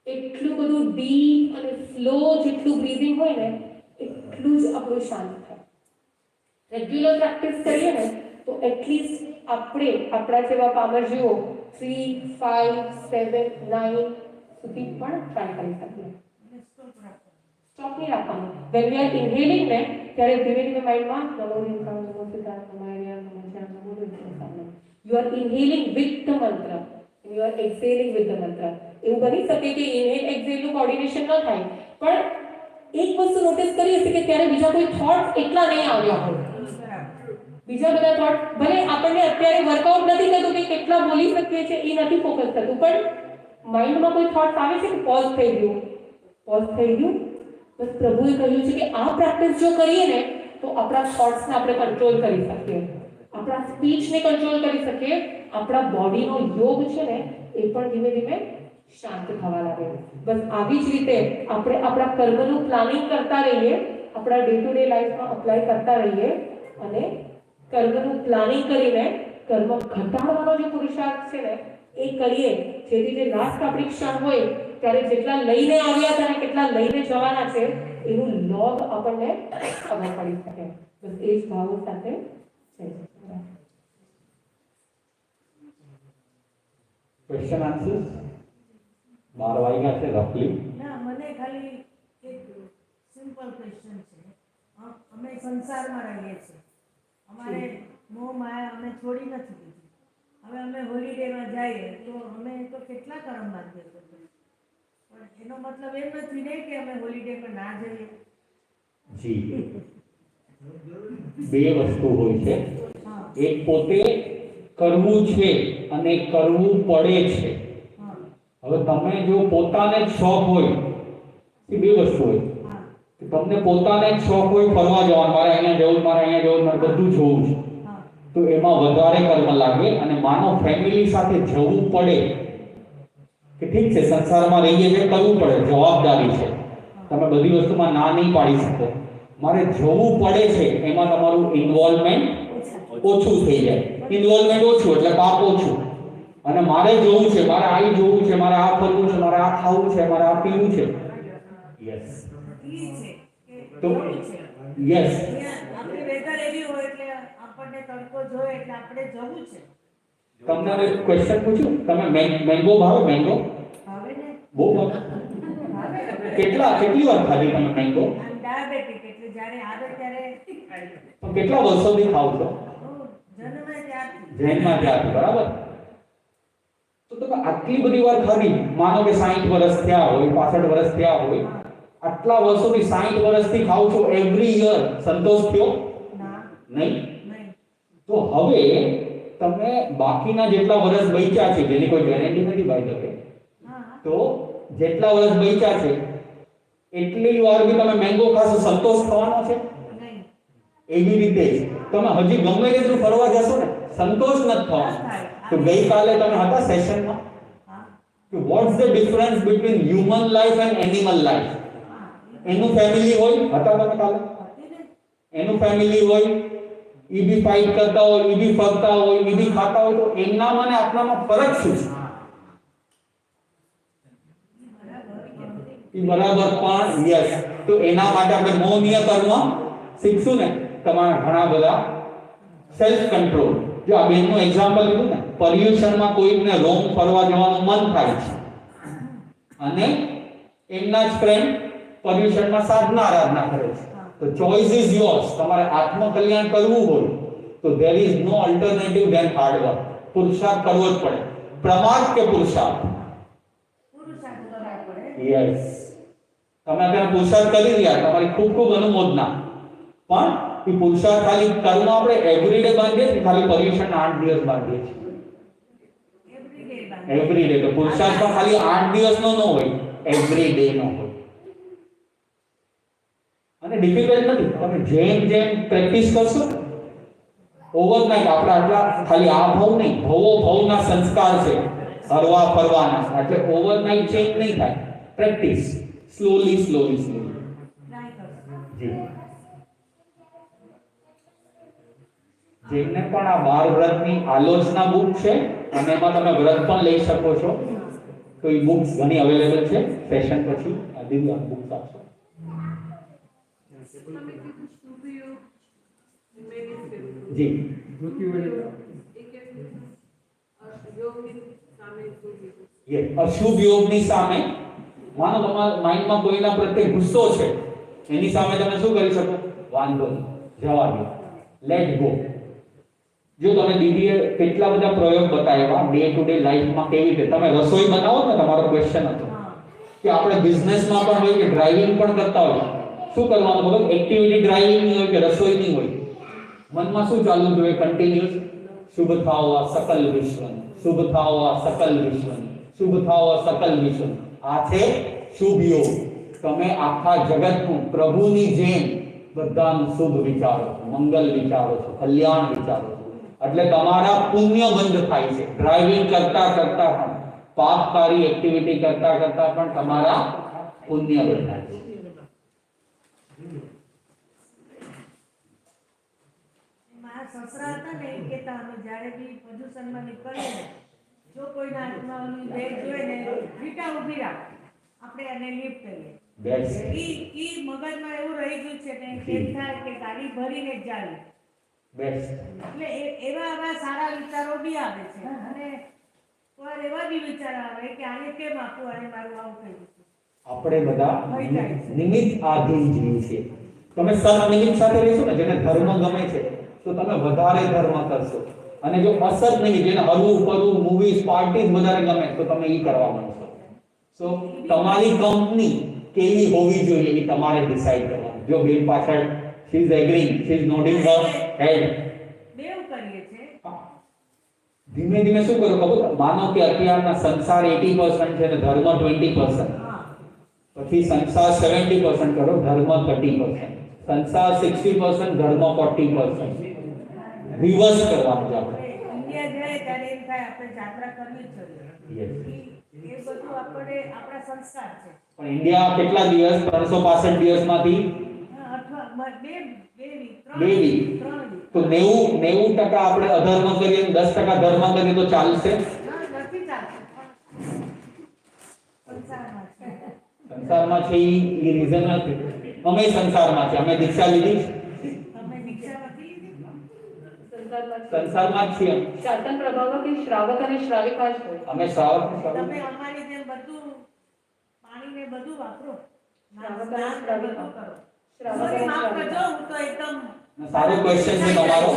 એટલું બધું ડીપ અને સ્લો જેટલું બ્રીથિંગ હોય ને એટલું જ આપણું શાંત થાય. રેગ્યુલર પ્રેક્ટિસ કરીએ ને તો એટલીસ્ટ આપણે આપણા જેવા પામરજીઓ 3, 5, 7, 9 સુધી પણ ટ્રાય કરી શકીએ. સ્ટોપ નહીં રાખવાનું. when we are inhaling ને ત્યારે ધીમે ધીમે માઇન્ડમાં નમો સિદ્ધાર્થ નમો સિદ્ધાર્થ નમો હરિયામ નમો શ્યામ નમો દુર્ગામ. you are inhaling with the mantra and you are exhaling with the mantra. એવું બની શકે કે ઇનહેલ એક્સહેલ નું કોર્ડિનેશન ન થાય, પણ એક વસ્તુ નોટિસ કરી હશે કે ત્યારે બીજા કોઈ થોટ એટલા નહીં આવ્યા હોય. બીજા બધા થોટ ભલે આપણને અત્યારે વર્કઆઉટ નથી થતું કે કેટલા બોલી શકીએ છીએ એ નથી ફોકસ થતું, પણ માઇન્ડમાં કોઈ થોટ આવે છે કે પોઝ થઈ ગયું. બસ પ્રભુએ કહ્યું છે કે આ પ્રેક્ટિસ જો કરીએ ને તો આપણા થોટ્સને આપણે કંટ્રોલ કરી શકીએ, આપણા સ્પીચને કંટ્રોલ કરી શકીએ, આપણા બોડીનો યોગ છે ને એ પણ ધીમે ધીમે શાંત થવા લાગે. બસ આવી જ રીતે આપણે આપણા કર્મનું પ્લાનિંગ કરતા રહીએ, આપણા ડે ટુ ડે લાઈફમાં અપ્લાય કરતા રહીએ અને કર્મનું પ્લાનિંગ કરીને કર્મ ઘટાડવાનો જે પુરુષાર્થ છે ને એ કરીએ, જેથી જે લાસ્ટ આપણી ક્ષણ હોય ત્યારે જેટલા લઈને આવ્યા હતા અને કેટલા લઈને જવાના છે એનું લોગ આપણને ખબર પડી શકે. બસ એ જ ભાવો સાથે છે. ક્વેશ્ચન આન્સર્સ 12 વાગ્યા છે રફલી. ના, મને ખાલી એક સિમ્પલ ક્વેશ્ચન છે. અમે સંસારમાં રહીએ છીએ, અમારે મોહ માયા અમે છોડી નથી દીધી. હવે અમે હોલિડેમાં જઈએ તો અમે તો કેટલા કરમ બાંધીએ છીએ, પણ એનો મતલબ એમ નથી ને કે અમે હોલિડે પર ના જઈએ. જી, બે વસ્તુ હોય છે. હા એક પોતે કરવું છે અને કરવું પડે છે. હા હવે તમે જો પોતાને જ શોખ હોય, એ બે વસ્તુ હોય. હા કે તમને પોતાને જ શોખ હોય ફરવા જવાનું, મારે અહીંયા જવું, મારે અહીંયા જવું, મારે બધું જોવું છે, હા તો એમાં વધારે કર્મ લાગે. અને માનો ફેમિલી સાથે જવું પડે કે ઠીક છે સંસારમાં રહીએ છીએ, કરવું પડે, જવાબદારી છે, તમે બધી વસ્તુમાં ના નહીં પાડી શકો, મારે જવું પડે છે, એમાં તમારું ઇન્વોલ્વમેન્ટ ઓછું થઈ જાય. ઇન્વોલ્વમેન્ટ ઓછું એટલે પાપ ઓછું. અને મારે જોવું છે, મારે આ જોવું છે, મારે આ ફરવું છે, મારે આ ખાવું છે, મારે આ પીવું છે. યસ, ઈ છે કે તો જવું છે. યસ, અહીંયા આપણી વેધર એવી હોય એટલે આપણને તડકો જોઈએ એટલે આપણે જવું છે. તમને હવે ક્વેશ્ચન પૂછું, તમે મેંગો ભાવે? મેંગો હવે ને બહુ ભાવે? હવે કેટલી વાર ખાધી તમે મેંગો? આમ ડાયાબેટિક એટલે જ્યારે આવે ત્યારે તો કેટલા વર્ષોથી ખાવ છો? જન્મે ત્યારથી જૈનમાં ત્યારથી, બરાબર? તો તમે આટલી બધી વાર ખાધી, માનો કે 60 વર્ષ થયા હોય, 65 વર્ષ થયા હોય, આટલા વર્ષોથી 60 વર્ષથી ખાવ છો, એવરી યર સંતોષ થયો ના નહીં? નહીં તો હવે તમે બાકીના જેટલા વર્ષ બચ્યા છે, જેની કોઈ ગેરંટી નથી ભાઈ તમે, હા તો જેટલા વર્ષ બચ્યા છે એટલી વાર બી તમે મેંગો ખાશો, સંતોષ થવાનો છે? નહીં એવી રીતે જ તમે હજી ગમે તેટલું ફરવા જશો ને, સંતોષ નથી થવાનો. તો ગઈકાલે તમે હતા સેશનમાં હા કે what's the difference between human life and animal life. હા એનું ફેમિલી હોય, હતા તમે કાલે? હતી ને એનું ફેમિલી હોય, ઈ બી ફાઇટ કરતા હોય, ઈ બી ફરતા હોય, ઈ બી ખાતા હોય, તો એમનામાં અને આપણામાં ફરક શું છે? ઈ બરાબર પણ યસ. તો એના માટે આપણે મૌનીય કર્મ શીખશું ને. તમારા ઘણા બધા સેલ્ફ કંટ્રોલ. જો આ બેનનું એક્ઝામ્પલ લીધું ને, પર્યુષણમાં કોઈને રોમ ફરવા જવાનું મન થાય છે અને એમના જ ફ્રેન્ડ પર્યુષણમાં સાધના આરાધના કરે છે. તો ચોઇસ ઇઝ યોર્સ. તમારે આત્મકલ્યાણ કરવું હોય તો there is no alternative than hard work. પુરુષાર્થ કરવો જ પડે. પ્રમાદ કે પુરુષાર્થ? પુરુષાર્થ કરવા પડે. યસ. તમે અત્યારે પુરુષાર્થ કરી રહ્યા, તમારી ખૂબ ખૂબ અનુમોદના. પણ એ પુરુષાર્થ ખાલી કર્મ આપણે એવરીડે બાંધીએ છીએ, ખાલી પર્યુષણના 8 દિવસ બાંધીએ છીએ એવરીડે બાંધે. એવરીડે. તો પુરુષાર્થ પણ ખાલી 8 દિવસનો ન હોય, એવરીડે નો હોય. અને ડિફિકલ્ટ નથી. તમે જેમ જેમ પ્રેક્ટિસ કરશો ને, ઓવરનાઇટ આપણે આટલા ખાલી આ ભાવ નહીં, ભવો ભવના સંસ્કાર છે, હરવા ફરવાના, એટલે ઓવરનાઇટ ચેન્જ નહીં થાય. Practice slowly slowly slowly. Try કરશું. જી. જેમને પણ આ 12 વ્રતની આલોચના બુક છે અને એમાં તમે વ્રત પણ લઈ શકો છો, તો એ બુક્સ ઘણી અવેલેબલ છે. સેશન પછી આ દીદી આ બુક્સ આપશો. જી. અશુભ યોગની સામે માનો તમારા માઇન્ડમાં કોઈના પ્રત્યે ગુસ્સો છે, એની સામે તમે શું કરી શકો? વાંધો નહીં, જવા દો, લેટ ગો. જો તમે દીદીએ કેટલા બધા પ્રયોગ બતાવ્યા ડે ટુ ડે લાઈફમાં કેવી રીતે તમે રસોઈ બનાવો ને, તમારો ક્વેશ્ચન હતો કે આપણે બિઝનેસમાં પણ હોય કે ડ્રાઇવિંગ પણ કરતા હોય, શું કરવાનું ખબર? એક્ટિવિટી ડ્રાઇવિંગની હોય કે રસોઈની હોય, મનમાં શું ચાલુ જોઈએ? કન્ટિન્યુઅસ શુભ થાઓ આ સકલ વિશ્વનું, શુભ થાઓ આ સકલ વિશ્વનું, શુભ થાઓ આ સકલ વિશ્વનું. આ છે શુભ યોગ. તમે આખા જગતનું પ્રભુની જેમ બધાનું શુભ વિચારો છો, મંગલ વિચારો છો, કલ્યાણ વિચારો છો, એટલે તમારા પુણ્ય બંધ થાય છે. ડ્રાઇવિંગ કરતા કરતા પણ, પાપકારી એક્ટિવિટી કરતા કરતા પણ તમારા પુણ્ય બંધાય છે. મારા સસરા હતા ને એ કહેતા, અમે જ્યારે બી પ્રદૂષણમાં નીકળીએ ને, જો કોઈના હાથમાં ઓલી બેગ જોઈએ ને, રીટા ઊભી રાખ, આપણે એને લિફ્ટ કરીએ. Yes. ઈ મગજમાં એવું રહી ગયું છે ને કે એમ થાય કે ગાડી ભરીને જ જાવી. બેસ્ટ. એટલે એવા એવા સારા વિચારો બી આવે છે, અને કોઈ એવા બી વિચાર આવે કે આને કેમ આપું, આને મારું આવું થઈ ગયું. આપણે બધા નિમિત્ત આધીન જીવ છીએ. તમે સત નિમિત્ત સાથે રહેશો ને, જેને ધર્મ ગમે છે તો તમે વધારે ધર્મ કરશો, અને જો અસત નિમિત્ત, જેને હરવું ફરવું, મૂવીઝ, પાર્ટીઝ વધારે ગમે તો તમે ઈ કરવા માંગશો. સો તમારી કંપની કેવી હોવી જોઈએ એ તમારે ડિસાઈડ કરવાનું. જો બેન પાછળ she is એગ્રીંગ, she is nodding હર હેડ. બેવ કરીએ છે. ધીમે ધીમે શું કરો ખબર? માનો કે અત્યારના સંસાર 80% છે અને ધર્મ 20%. પછી સંસાર 70% કરો, ધર્મ 30%. સંસાર 60%, ધર્મ 40%. રિવર્સ કરવાનું છે આપણે. ઇન્ડિયા જાય ત્યારે એમ થાય આપણે યાત્રા કરવી જ જોઈએ. Yes. એ બધું આપણે આપણા સંસ્કાર છે. પણ ઇન્ડિયા કેટલા દિવસ? 365 દિવસમાંથી અથવા બે વીક, 2 વીક. તો 90% આપણે અધર્મ કરીએ, 10% ધર્મ કરીએ તો ચાલશે? નથી ચાલતું. સંસારમાં છે. સંસારમાં છે એ રીઝન નથી. અમે સંસારમાં છે, અમે દીક્ષા લીધી છે. તમે દીક્ષા નથી લીધી? સંસારમાં જ છીએ. શાસન પ્રભાવક એ શ્રાવક અને શ્રાવિકા જ હોય. અમે શ્રાવક તમે અમારી જેમ બધું પાણીને બધું વાપરો. શ્રાવક અને સ્નાન શ્રાવિકા. બધું કરો. શ્રાવક Sorry, અને માફ કરજો, શ્રાવિકા. હું તો એકદમ સારો ક્વેશ્ચન છે તમારો.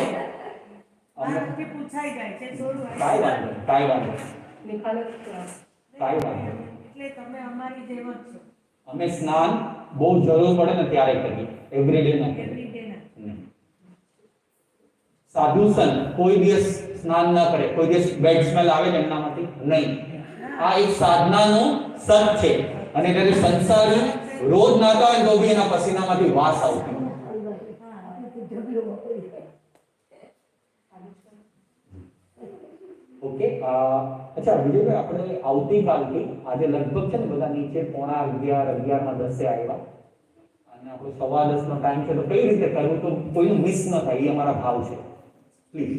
મારાથી પૂછાઈ જાય છે થોડું. કાંઈ વાંધો નહીં, કાંઈ વાંધો નહીં, નિખાલસ શ્રાવક. કાંઈ વાંધો નહીં. એટલે તમે અમારી જેમ જ છો. અમે સ્નાન બહુ જરૂર પડે ને ત્યારે કરીએ, એવરીડે ન કરીએ. એવરીડે ના. સાધુ સંત કોઈ દિવસ સ્નાન ન કરે, કોઈ દિવસ બેડ સ્મેલ આવે ને એમનામાંથી નહીં. આ એક સાધનાનો સત છે, અને જ્યારે સંસારી રોજ નાતા હોય તો બી એના પસીનામાંથી વાસ આવતી. ઓકે, અચ્છા વિજયભાઈ, આપણે આવતીકાલથી, આજે લગભગ છે ને બધા નીચે 11:30, 11:10 આવ્યા, અને આપણો 10:15 નો ટાઈમ છે, તો કઈ રીતે કરવું તો કોઈનું મિસ ન થાય, એ અમારા ભાવ છે. પ્લીઝ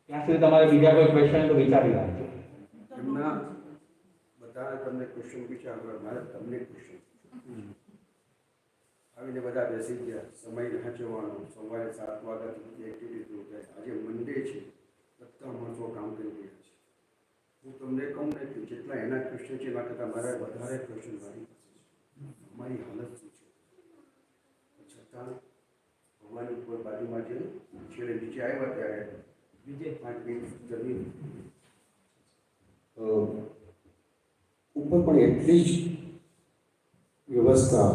ત્યાં સુધી તમારે બીજા કોઈ ક્વેશ્ચન તો વિચારી રાખજો. એમના બધાને તમને ક્વેશ્ચન પૂછ્યા વગર મારે તમને ક્વેશ્ચન આવીને બધા બેસી ગયા, સમય વહેંચવાનો, સવારે 7 વાગ્યાથી એક્ટિવિટી શરૂ થાય. આજે મંડે છે, બધા માણસો કામ કરી રહ્યા છે. હું તમને કહું ને કે જેટલા એના ક્વેશ્ચન છે એના કરતાં મારા વધારે ક્વેશ્ચન મારી પાસે છે. અમારી હાલત શું છે, છતાં ભગવાન ઉપર બાજુમાં છે, છેલ્લે નીચે આવ્યા ત્યારે બીજે 5 મિનિટ જમીન ઉપર પણ એટલી જ વ્યવસ્થા,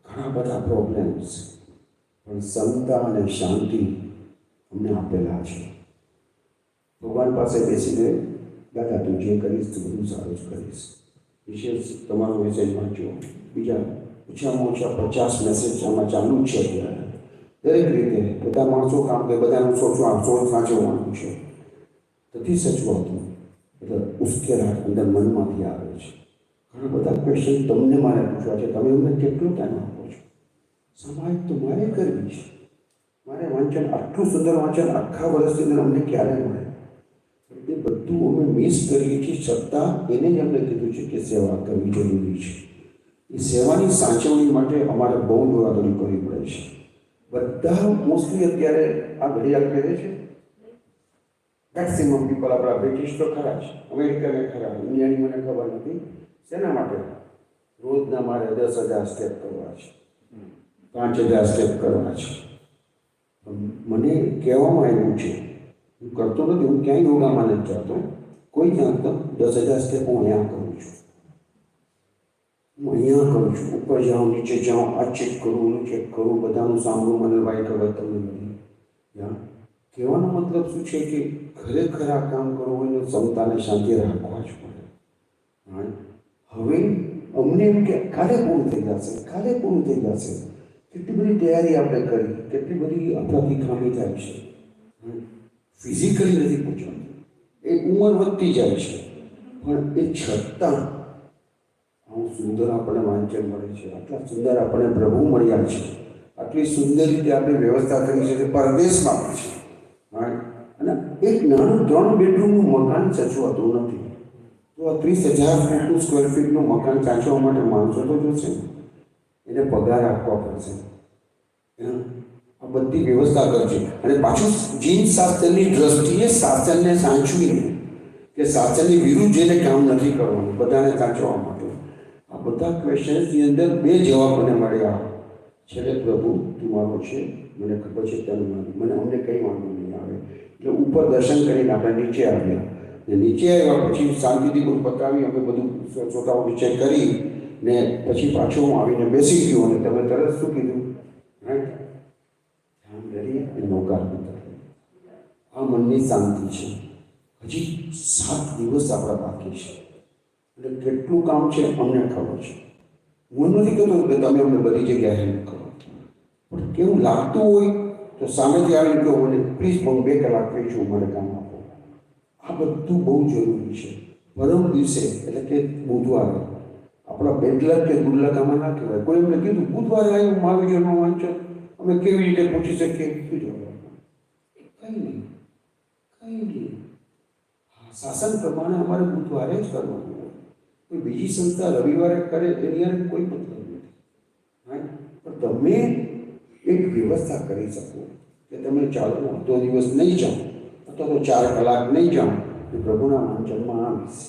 ઘણા બધા પ્રોબ્લેમ્સ, પણ સમતા અને શાંતિ અમને આપેલા છે. ભગવાન પાસે બેસીને દાદા તું જે કરીશ તું બધું સારું જ કરીશ. વિશેષ તમારો મેસેજ વાંચો, બીજા ઓછામાં ઓછા 50 મેસેજ આમાં ચાલુ જ છે અત્યારે. દરેક રીતે બધા માણસો કામ કરે, બધાનું સોચ સાચવવાનું છે, નથી સચવાતું, એટલે ઉશ્કેરાટ અંદર મનમાંથી આવે છે. ઘણા બધા ક્વેશ્ચન તમને મારે પૂછવા છે, તમે અમને કેટલો ટાઈમ આપો છો? સમાજ તો મારે કરવી છે, મારે વાંચન, આટલું સુંદર વાંચન આખા વર્ષની અંદર અમને ક્યારે મળે? એ બધું અમે મિસ કરીએ છીએ, છતાં એને જ અમને કીધું છે કે સેવા કરવી જરૂરી છે. એ સેવાની સાચવણી માટે અમારે બહુ દોડાદોડી કરવી પડે છે. બધા મોસ્ટલી અત્યારે આ ઘડિયાળ પહેરે છે, મેક્સિમમ પીપલ આપણા બ્રિટિશ તો ખરા જ, અમેરિકને ખરા, ઇન્ડિયાની મને ખબર નથી શેના માટે. રોજના મારે 10,000 સ્ટેપ કરવા છે, 5,000 સ્ટેપ કરવા છે. મને કહેવામાં આવ્યું છે, હું કરતો નથી, હું ક્યાંય યોગામાં નથી જતો, કોઈ જાણતો 10,000 સ્ટેપ હું અહીંયા કરું છું, હું અહીંયા કરું છું. ઉપર જાઉં, નીચે જાઉં, આ ચેક કરું, ઓલું ચેક કરું, બધાનું સાંભળું, મને ભાઈ ખબર તમને નથી. કહેવાનો મતલબ શું છે કે ખરેખર આ કામ કરવું હોય ને ક્ષમતાને શાંતિ રાખવા જ પડે. હવે અમને એમ કે કાલે પૂરું થઈ જશે, કાલે પૂરું થઈ જશે. કેટલી બધી તૈયારી આપણે કરી, કેટલી બધી આપણાથી ખામી થાય છે, ફિઝિકલી નથી પૂછવાનું. એ ઉંમર વધતી જાય છે, પણ એ છતાં આવું સુંદર આપણને વાંચન મળે છે, આટલા સુંદર આપણને પ્રભુ મળ્યા છે, આટલી સુંદર રીતે આપણે વ્યવસ્થા કરી છે, પરદેશમાં પણ છે. અને એક નાનું 3 બેડરૂમનું મકાન સચવાતું નથી, તો આ 30,000 સ્ક્વેર ફીટનું મકાન સાચવવા માટે માણસો તો જોશે, એને પગાર આપવા પડશે, આ બધી વ્યવસ્થા કરશે. અને પાછું જીન શાસ્ત્રની દ્રષ્ટિએ શાસનને સાચવીને કે શાસનની વિરુદ્ધ જેને કામ નથી કરવાનું, બધાને સાચવવા માટે. આ બધા ક્વેશ્ચન્સની અંદર 2 જવાબ મને મળ્યા. છેલ્લે પ્રભુ તું મારો છે, મને ખબર છે તને મને અમને કંઈ વાંધો નહીં આવે. એટલે ઉપર દર્શન કરીને આપણે નીચે આવ્યા, ને નીચે આવ્યા પછી શાંતિથી બધું પતાવી અમે બધું શ્રોતાઓ નીચે કરી ને પછી પાછો હું આવીને બેસી ગયો. અને તમે તરત શું કીધું? ધ્યાન ધરી અને નૌકાર. આ મનની શાંતિ છે. હજી 7 દિવસ આપણા બાકી છે, એટલે કેટલું કામ છે અમને ખબર છે. હું નથી કહેતો કે તમે અમને બધી જગ્યાએ હેલ્પ કરો, પણ કેવું લાગતું હોય તો સામેથી આવીને કહો મને પ્લીઝ હું 2 કલાક ફ્રી છું, મને કામ આપો. આ બધું બહુ જરૂરી છે. પરમ દિવસે એટલે કે બુધવારે આપણા બેડલક કે દુર્લકામાં ના કહેવાય. કોઈ એમને કીધું બુધવારે આવ્યું મહાવીરનો વાંચન, અમે કેવી રીતે પૂછી શકીએ? શું જવાબ? કંઈ નહીં. શાસન પ્રમાણે અમારે બુધવારે જ કરવાનું હોય. કોઈ બીજી સંસ્થા રવિવારે કરે એની અંદર કોઈ મતલબ નથી. પણ તમે એક વ્યવસ્થા કરી શકો કે તમે ચાલો 2 દિવસ નહીં જાઓ અથવા તો 4 કલાક નહીં જાઓ, તો પ્રભુના વાંચનમાં આવીશ.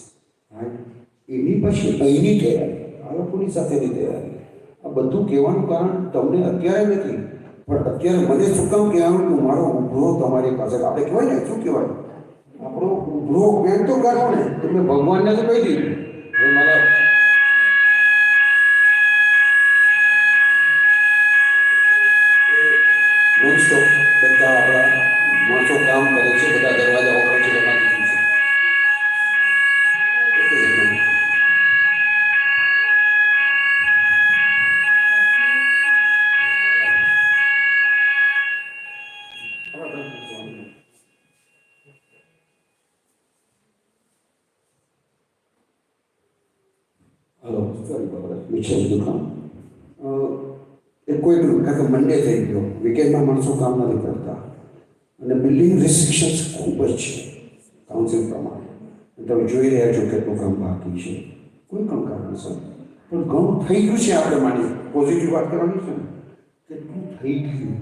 એની પછી અહીંની તૈયારી, આ લોકોની સાથેની તૈયારી, આ બધું કહેવાનું કારણ તમને અત્યારે નથી, પણ અત્યારે મને શું કામ કહેવાનું કે મારો ઉભરો તમારી પાસે. આપણે કહેવાય ને, શું કહેવાય, આપણો ઉભરો પેન તો કાઢો ને. તમે ભગવાનને તો કહી દીધું હવે મારા નોનસ્ટોપ બધા આપણા માણસો કામ કરે છે, બધા દરવાજા ઓપન છે, એમાં દીધું છે. હલો, સોરી બાબા, મિશન દુકાન એ કોઈ કારણ કે મંડે થઈ ગયો, વીકેન્ડમાં માણસો કામ નથી કરતા અને બિલ્ડિંગ રિસ્ટ્રિક્શન્સ ખૂબ જ છે કાઉન્સિલ પ્રમાણે. તમે જોઈ રહ્યા છો કેટલું કામ બાકી છે, કોઈ પણ કારણસર. પણ ઘણું થઈ ગયું છે. આપણે માની પોઝિટિવ વાત કરવાની છે ને, કેટલું થઈ ગયું,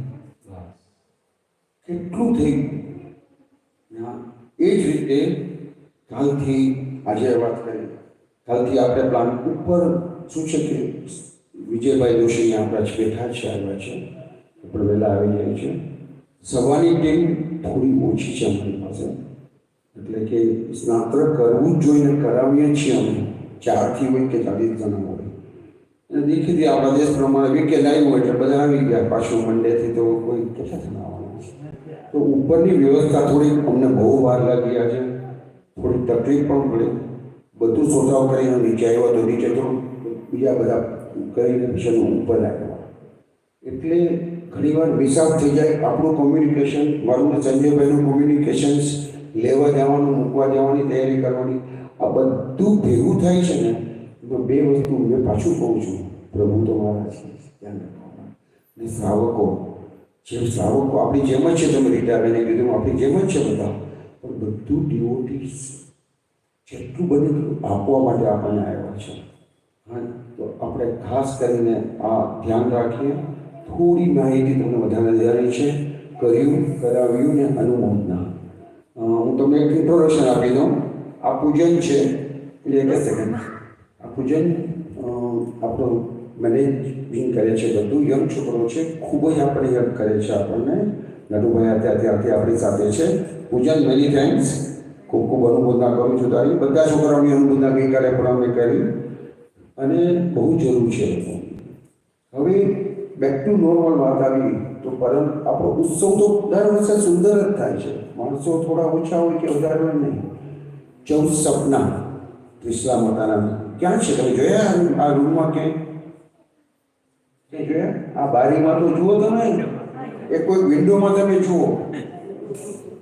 કેટલું થઈ ગયું. એ જ રીતે કાલથી આજે વાત કરી, કાલથી આપણે પ્લાન ઉપર શું છે કે વિજયભાઈ જોશી આપણા જ બેઠા છે, આવ્યા છે, આપણે વહેલા આવી જાય છે. સવારની ટીમ થોડી ઓછી છે અમારી પાસે, એટલે કે સ્નાતક કરવું જ જોઈને કરાવીએ છીએ અમે. 4 થી હોય કે 40 જણા હોય, અને દેખીતી આપણા દેશ પ્રમાણે વીકેન્ડ આવ્યું એટલે બધા આવી ગયા. પાછું મંડેથી તો કોઈ કેટલા જણા આવવાના છે. તો ઉપરની વ્યવસ્થા થોડી અમને બહુ વાર લાગી, આજે થોડી તકલીફ પણ પડી. બધું શોધાવ કરીને નીચે આવ્યો તો નીચે તો બીજા બધા કરીને પછી ઉપર આવ્યો. એટલે ઘણીવાર મિસઆઉટ થઈ જાય આપણું કોમ્યુનિકેશન. મારું સંજયભાઈનું કોમ્યુનિકેશન્સ, લેવા જવાનું, મૂકવા જવાની તૈયારી કરવાની, આ બધું ભેગું થાય છે ને. એમાં 2 વસ્તુ મેં પાછું કહું છું, પ્રભુ તો મારા છે, ધ્યાન રાખવાના. ને શ્રાવકો, શ્રાવકો આપણી જેમ જ છે. તમે રીટાબેને કીધું આપણી જેમ જ છે બધા, પણ બધું ડિવોટીસ જેટલું બને એટલું આપવા માટે આપણને આવ્યા છે. હા, તો આપણે ખાસ કરીને આ ધ્યાન રાખીએ. થોડી માહિતી તમને વધારે દેવાની છે. કર્યું, કરાવ્યું ને અનુમોદના. હું તમને એક ઇન્ટ્રોડક્શન આપી દઉં. આ પૂજન છે એટલે એક સેકન્ડ. આ પૂજન આપણું મેનેજિંગ કરે છે, બધું યંગ છોકરો છે, ખૂબ જ આપણે હેલ્પ કરે છે આપણને. નટુભાઈ ત્યાંથી આપણી સાથે છે. પૂજન મેની થેન્ક્સ, ખૂબ ખૂબ અનુમોદના કરું છું તારી. બધા છોકરાઓની અનુમોદના ગઈકાલે પણ અમે કરી અને બહુ જરૂર છે. હવે બેક ટુ નોર્મલ વાત આવી તો આપણો ઉત્સવ તો દર વર્ષે સુંદર જ થાય છે. માણસો થોડા ઓછા હોય કે વધારે હોય નહીં. 14 સપના ત્રિશલા માતાના ક્યાં છે? તમે જોયા આ રૂમમાં ક્યાંય જોયા? આ બારીમાં તો જુઓ તમે, એ કોઈ વિન્ડોમાં તમે જુઓ.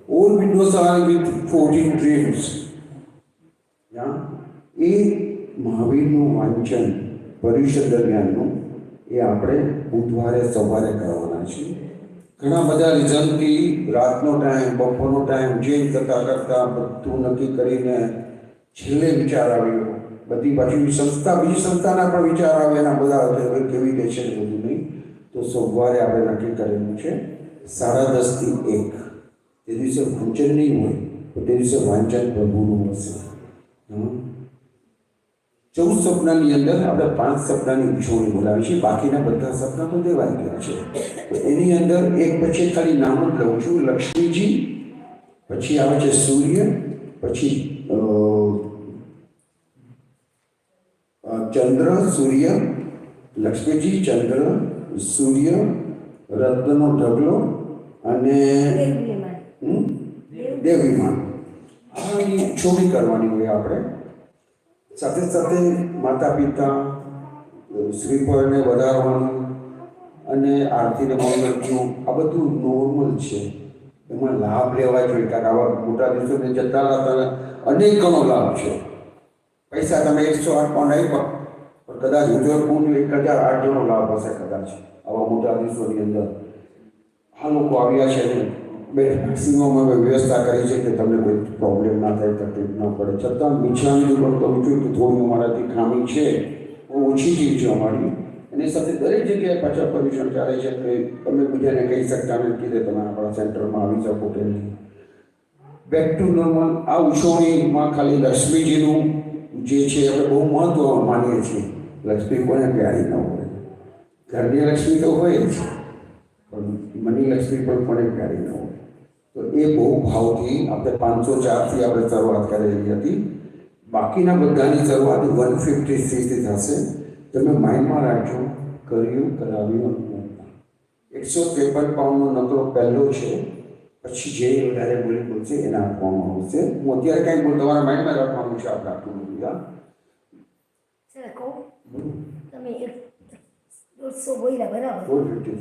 All windows are with 14 dreams. એ મહાવીરનું વાંચન પર્યુષણ દરમિયાનનું એ આપણે બુધવારે સવારે કરવાના છીએ. ઘણા બધા રીઝનથી રાતનો ટાઈમ, બપોરનો ટાઈમ ચેન્જ કરતાં કરતાં બધું નક્કી કરીને છેલ્લે વિચાર આવ્યો. બધી પાછી બીજી સંસ્થાના પણ વિચાર આવે એના બધા કેવી રીતે છે બધું નહીં. તો સવારે આપણે નક્કી કરેલું છે 10:30 થી 1. તે દિવસે વાંચન નહીં હોય તો તે દિવસે વાંચન પ્રભુનું હશે. 14 સપનાની અંદર આપણે 5 સપનાની ઉજવણી બોલાવી છે. બાકીના બધા સપના તો દેવાઈ ગયા છે. તો એની અંદર એક પછી ખાલી નામ જ લઉં છું. લક્ષ્મીજી, પછી આવે છે સૂર્ય, પછી ચંદ્ર, સૂર્ય, લક્ષ્મીજી, ચંદ્ર, સૂર્ય, રત્નનો ઢગલો અને દેવીમાન. આની ઉજવણી કરવાની હોય આપણે. સાથે સાથે માતા પિતા શ્રીફળને વધારવાનું અને આરતીને મંગળનું આ બધું નોર્મલ છે. એમાં લાભ લેવા જોઈએ, કારણ કે આવા મોટા દિવસોને જતા રહેતા અનેક ગણો લાભ છે. પૈસા તમે 108 પાઉન્ડ આપ્યા પણ કદાચ ઉજવણનું 1008 ગણો લાભ હશે કદાચ આવા મોટા દિવસોની અંદર. આ લોકો આવ્યા છે ને મેક્સિમમ અમે વ્યવસ્થા કરી છે કે તમને કોઈ પ્રોબ્લેમ ના થાય, તકલીફ ના પડે. છતાં મીઠાની પણ કહું છું કે થોડી અમારાથી ખામી છે, ઓછી ચીજ છે અમારી. એની સાથે દરેક જગ્યાએ પાછા પર્યુષણ ચાલે છે કે તમે બીજાને કહી શકતા નથી કે તમે આપણા સેન્ટરમાં આવી શકો કે નહીં. Back to normal. આ ઉજવણીમાં ખાલી લક્ષ્મીજીનું જે છે આપણે બહુ મહત્વ માનીએ છીએ. લક્ષ્મી કોને પ્યારી ન હોય? ઘરની લક્ષ્મી તો હોય જ, પણ મની લક્ષ્મી પણ કોને પ્યારી ન હોય? તો એ બહુ ભાવથી આપણે 504થી આપણે શરૂઆત કરેલી હતી. બાકીના બધાની શરૂઆત 153થી થશે. તમે માઇન્ડમાં રાખજો. કર્યું, કરાવ્યું, 153 પાઉન્ડનો નકરો પહેલો છે. પછી જે વધારે બોલશે એને આપવામાં આવશે. હું અત્યારે કાંઈ બોલ, તમારા માઇન્ડમાં રાખવાનું છે. આપણે આટલું બધું સર કહું, તમે 150 બોલ્યા બરાબર,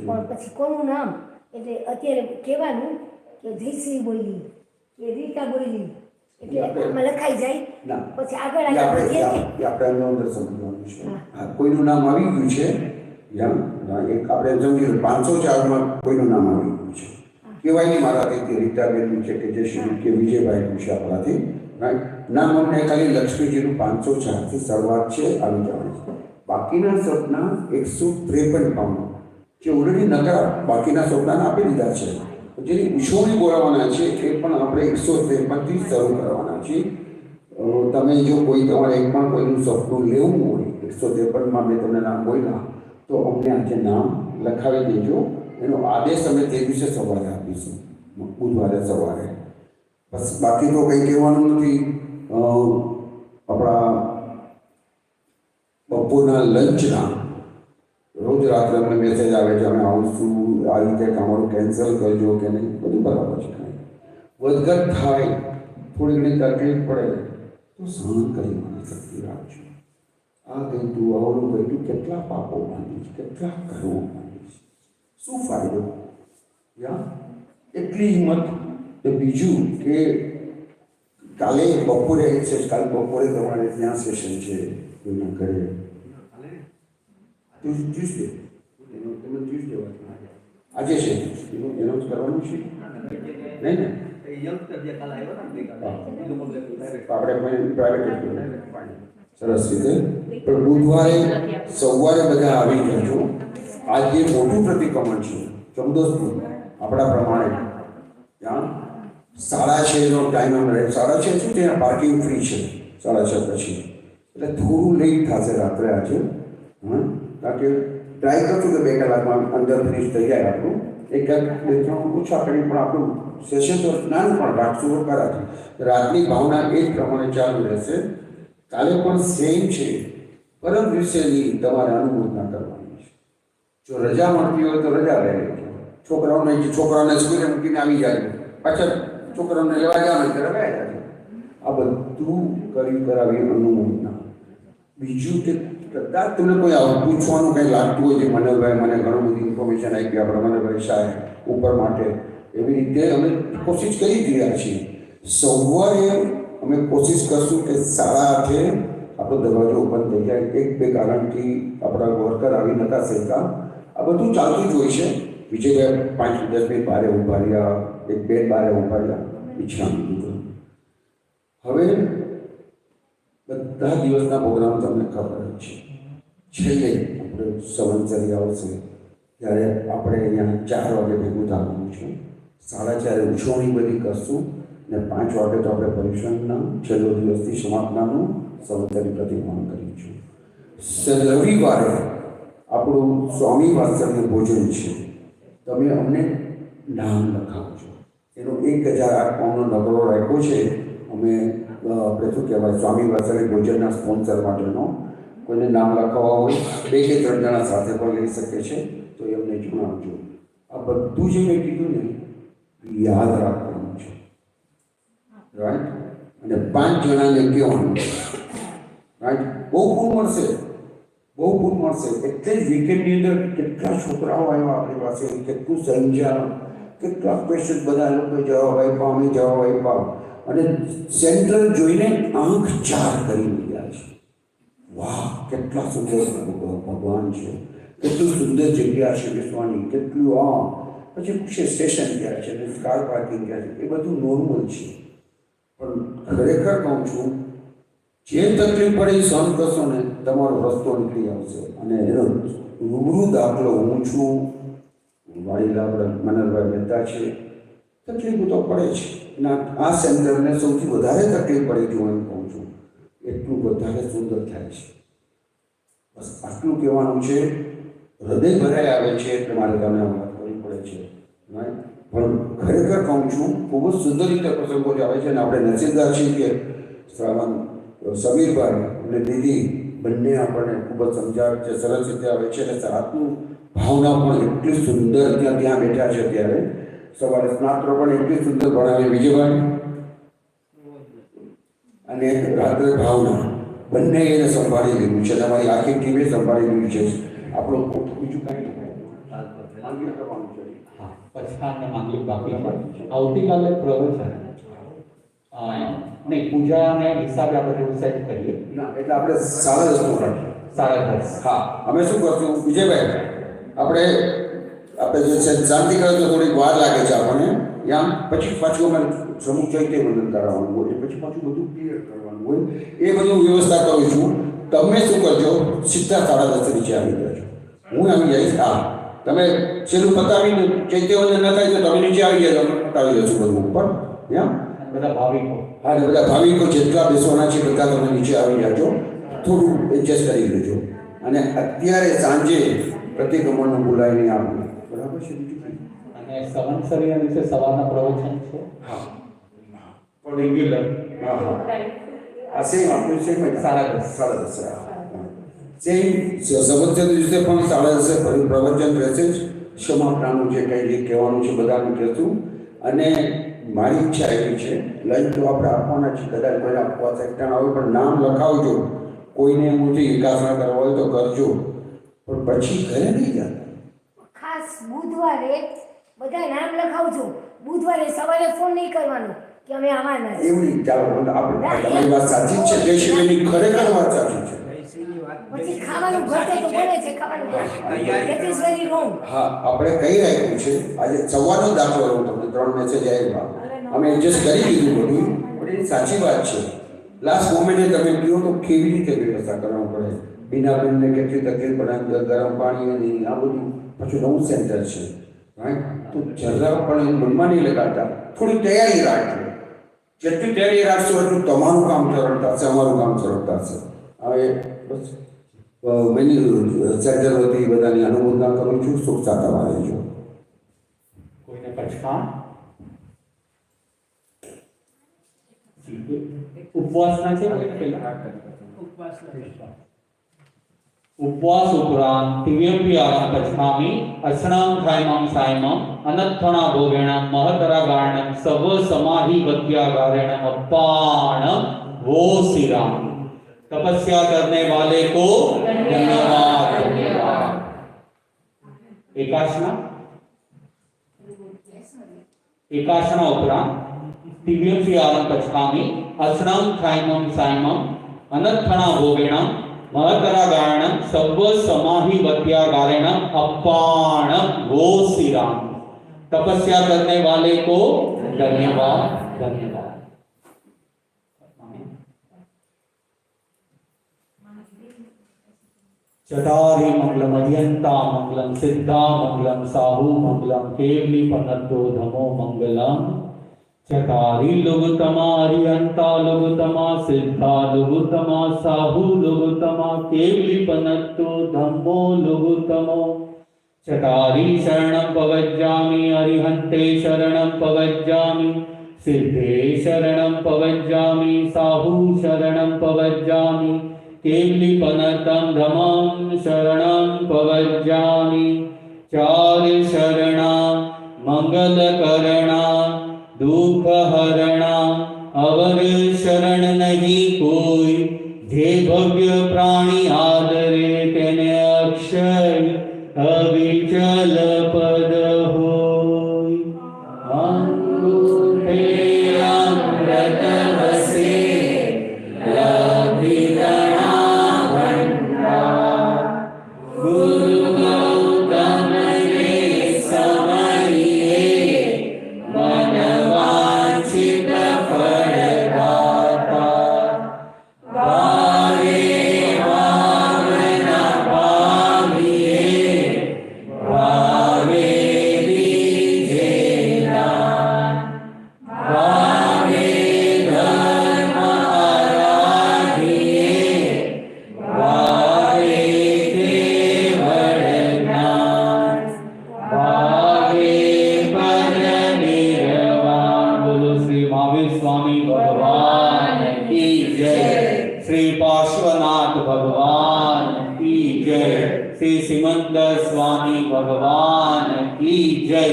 પણ પછી કોનું નામ એટલે અત્યારે કહેવાનું કે જયશ્રી બોલી કે રીતા બોલી એટલે આમાં લખાઈ જાય. પછી આગળ આપણે અંદર સમજવાનું છે. કોઈનું નામ આવી ગયું છે, એક આપણે સમજી 504માં કોઈનું નામ આવી ગયું છે. કહેવાય નહીં મારાથી રીતાબેનનું છે કે જયશ્રી કે વિજયભાઈનું છે આપણાથી. રાઈટ. નામ અમને ખાલી લક્ષ્મીજીનું 504થી શરૂઆત છે આવી જવાની. બાકીના સપના 153 પાઉન્ડ જે ઓલરેડી નકરા બાકીના સપનાને આપી દીધા છે. જેની ઉજવણી બોલાવવાના છે એ પણ આપણે 153થી શરૂ કરવાના છીએ. તમે જો કોઈ તમારે એકમાં કોઈનું સપનું લેવું હોય 153માં મેં તમને નામ બોલ્યા તો અમને આજે નામ લખાવી દેજો. એનો આદેશ અમે તે દિવસે સવારે આપીશું, બુધવારે સવારે. બસ બાકી તો કંઈ કહેવાનું નથી. આપણા બપોરના લંચના રોજ રાત્રે અમને મેસેજ આવે છે અમે આવશું, આ રીતે તમારું કેન્સલ કરજો કે નહીં, બધું બરાબર છે. વધઘટ થાય, થોડી ઘણી તકલીફ પડે તો સહન કરી મને શક્તિ રાખજો. આ કહ્યું તું, આવડું કહ્યું, કેટલા પાપો બાંધીશ, કેટલા કર્મો બાંધીશ, શું ફાયદો? એટલી હિંમત. તો બીજું કે કાલે બપોરે કાલે બપોરે તમારે ત્યાં સેશન છે એના ઘરે ટ્યુઝડે આજે છે એનાઉન્સ કરવાનું છે નહીં ને? આપણે પ્રાઇવેટ સરસ રીતે પણ બુધવારે સવારે બધા આવી જજો. આજે મોટું પ્રતિક્રમણ છે 14 આપણા પ્રમાણે. સાડા 6 નો ટાઈમ અમે 6:30 શું ત્યાં પાર્કિંગ ફ્રી છે 6:30 પછી, એટલે થોડું લેટ થશે રાત્રે આજે. કારણ કે ટ્રાય કરશું કે 2 કલાકમાં અંદર ફિનિશ થઈ જાય આપણું. 1-2-3 ઓછા કરી પણ આપણું સેશન તો નાનું પણ રાખશું તો ખરા. રાતની ભાવના એ જ પ્રમાણે ચાલુ રહેશે. કાલે પણ સેમ છે, પરમ દિવસેની તમારે અનુમોદના કરવાની છે. જો રજા મળતી હોય તો રજા લઈ લેજો. છોકરાઓને સ્કૂલે મૂકીને આવી જાય, પાછળ છોકરાઓને લેવા જવાનું ત્યારે ગયા જાય. આ બધું કરાવી અનુમોદના. બીજું કે કદાચ તમને કોઈ આવું પૂછવાનું કંઈ લાગતું હોય કે મનોજભાઈ મને ઘણું બધી ઇન્ફોર્મેશન આપી આપણે મનોજભાઈ સાહેબ ઉપર માટે, એવી રીતે અમે કોશિશ કરી જ રહ્યા છીએ. સવારે અમે કોશિશ કરશું કે 8:30 આપણો દરવાજો ઓપન થઈ જાય. 1-2 કારણથી આપણા વર્કર આવી નતા શકતા. આ બધું ચાલતું જ હોય છે. વિજયભાઈ 5-10 મિનિટ બહાર ઊભા રહ્યા, 1 બેડ બહાર ઊભા રહ્યા, વિશ્રામ લીધું. હવે બધા દિવસના પ્રોગ્રામ તમને ખબર જ છે. છેલ્લે આપણે સંવત્સરી આવશે ત્યારે આપણે અહીંયા 4 વાગે ભેગું થવાનું છે. 4:30 ઉછવણી બધી કરશું ને 5 વાગે તો આપણે પરીક્ષણના છેલ્લો દિવસથી સમાપનાનું સંવત્સરી પ્રતિમાન કરીશું. રવિવારે આપણું સ્વામી વાત્સલ્ય ભોજન છે. તમે અમને નામ લખાવજો. એનો 1008 પાઉન્ડનો નકરો રાખ્યો છે અમે. આપણે શું કહેવાય, સ્વામી વાત્સલ્ય ભોજનના સ્પોન્સર માટેનો. કોઈને નામ લખાવવા હોય 2 કે 3 જણા સાથે પણ લઈ શકે છે, તો એમને જણાવજો. આ બધું જે મેં કીધું ને યાદ રાખવાનું છે, રાઈટ? અને 5 જણાને કહેવાનું, રાઈટ? બહુ ફૂલ મળશે. એટલે જ વીકેન્ડની અંદર કેટલા છોકરાઓ આવ્યા આપણી પાસે, કેટલું સમજ્યા, કેટલા ક્વેશ્ચન બધા લોકોએ જવાબ આપ્યા, અમે જવાબ આપ્યા. અને સેન્ટ્રલ જોઈને આંખ 4 કરી ગયા છે. વાહ, કેટલા સુંદર ભગવાન છે, કેટલું સુંદર જગ્યા છે બેસવાની, કેટલું પછી પૂછે સ્ટેશન ક્યાં છે, કાર પાર્કિંગ ક્યાં છે, એ બધું નોર્મલ છે. પણ ખરેખર કહું છું, જે તકલીફ પડે એ સહન કરશો ને તમારો રસ્તો નીકળી આવશે. અને એનો રૂબરૂ દાખલો હું છું, વાડીલા મનોહરભાઈ મહેતા છે. તકલીફ તો પડે છે. આ સેન્ટરને સૌથી વધારે તકલીફ પડે છે, હું એમ કહું છું, એટલું વધારે સુંદર થાય છે. બસ આટલું કહેવાનું છે. હૃદય ભરાઈ આવે છે એટલે મારે તમને વાત કરવી પડે છે. પણ ખરેખર કહું છું, ખૂબ જ સુંદર રીતે પ્રસંગો આવે છે. અને આપણે નસીબદાર છીએ કે સમીરભાઈ અને દીદી બંને આપણને ખૂબ જ સમજાવે છે, સરસ રીતે આવે છે. અને રાતનું ભાવના પણ એટલી સુંદર ત્યાં બેઠા છે. ત્યારે સવારે સ્નાત્રો પણ એટલી સુંદર ભણાવે વિજયભાઈ, અને રાત્રે ભાવના બંને એને સંભાળી લીધું છે. તમારી આખી ટીમે સંભાળી લીધું છે. આપણું બીજું કાંઈ કરવાનું છે. હા, પછી માંગલિક બાકી છે. આવતીકાલે પ્રવચન નહીં, પૂજા અને હિસાબે આપણે થોડું સેટ કરીએ. ના, એટલે આપણે 10:30 નું રાખીએ. 10:30. હા, અમે શું કરશું વિજયભાઈ, આપણે જે છે શાંતિ કરે તો થોડીક વાર લાગે છે આપણને. પછી પાછું અમે સમૂહ ચૈત્ય વંદન કરાવવાનું હોય, પછી પાછું બધું ક્લિયર કરવાનું હોય. એ બધું વ્યવસ્થા કરું છું. તમે શું કરજો, સીધા 10:30 નીચે આવી જજો. હું આવી જઈશ. હા, તમે છેલ્લું પતાવીને ચૈત્ય વંદન ન થાય તો તમે નીચે આવી જાય, અમે પતાવી જશું બધું ઉપર. બધા ભાવિકો, હા, બધા ભાવિકો જેટલા બેસવાના છે બધા તમે નીચે આવી જાજો. થોડું એડજસ્ટ કરી લેજો. અને અત્યારે સાંજે પ્રતિક્રમણનું બોલાવીને આપવું, બરાબર છે? અને સંવત્સરીના દિવસે સવારના પ્રવચન છે. હા, પણ રેગ્યુલર. હા. આ સેમ આપણું સેમ 10:30. સેમ સંવત્સરી દિવસે પણ 10:30 પ્રવચન રહેશે જ. સમાપનાનું જે કંઈ કહેવાનું છે બધાનું કહેશું. અને મારી ઈચ્છા એવી છે, લંચ તો આપણે આપવાના છે, કદાચ કોઈને આપવા શકતા હોય પણ નામ લખાવજો. કોઈને એમથી વિકાસના કરવા હોય તો કરજો, પણ પછી ઘરે નહીં જતા. ખાસ બુધવારે બધા નામ લખાવજો. બુધવારે સવારે ફોન નહીં કરવાનો કે અમે આવવાના છીએ. એવું નહીં, ચાલો આપણે તમારી વાત સાચી છે. જયશ્રીની ખરેખર વાત સાચી છે. પછી ખાવાનું ઘટે તો બોલે છે, ખાવાનું ઘટે. That is very wrong. હા, આપણે કહી રાખ્યું છે. આજે સવારનો દાખલો હું તમને 3 મેસેજ આવ્યા, અમે એડજસ્ટ કરી દીધું બધું. પણ એ સાચી વાત છે. લાસ્ટ મોમેન્ટે તમે કહો તો કેવી રીતે વ્યવસ્થા કરવી પડે. બીનાબેનને કેટલી તકલીફ પડે, ગરમ પાણી અને આ બધું. પાછું નવું સેન્ટર છે, રાઈટ? તો જરા પણ મનમાં નહીં લગાડતા, થોડી તૈયારી રાખજો. જેટલી તૈયારી રાખશો એટલું તમારું કામ સરળ થશે, અમારું કામ સરળ થશે. હવે બસ મેની સર્જનોથી બધાની અનુમોદના કરું છું. સુખ સાતા રહેજો. કોઈને પછતાણ? ઉપવાસના છે ઉપવાસ ઉપરાંત દિવ્યંપી આરામ પછામી અસણામ ખાયમમ સાયમમ અનથણા ભોગેણમ મહતરા ગાણમ સવ સમાહિ વત્યાગારેણમ અપાણમ वो श्री राम. तपस्या करने वाले को धन्यवाद. एकासना उपरांत दिव्यं श्री आरम पचकामी असनम खायमम सायमम अनथणा भोगेणम महतरा गायणम सव समाहि वत्यागारेणम अपाणम वो श्री राम. तपस्या करने वाले को धन्यवाद धन्यवाद. चटारी मंगलम अध्यंता मंगलम सिद्धा मंगलम साहू मंगलम केवली पनद्दो धमो मंगलम. चटारी लघुतमा अरिहंता लघुतमा सिद्धा लघुतमा साहू लघुतमा केवली पनद्दो धम्मो लघुतमो. चटारी शरणं पवज्जामि अरिहन्ते शरणं पवज्जामि सिद्धे शरणं पवज्जामि साहू शरणं पवज्जामि केवली पनतं धमं शरणं पवज्जामि. चार शरणा मंगलकरणा दुख हरणा अवर शरण नहीं कोई. जे भव्य प्राणी आदरे तेने अक्षय अविचल पद होय. अंगूठे अमृत वसे लभिदना भंडार. गुरु गौतम ने समये मन वांछित फल दाता. भावे भावना पाविये भावे दीजे दान. भावे धर्म आराधिये भावे केवल ज्ञान. भावे पर निर्वाण. बोलो श्री महावीर स्वामी भगवान की जय. श्री पार्श्वनाथ भगवान की जय. श्री सिमंदर स्वामी भगवान की जय.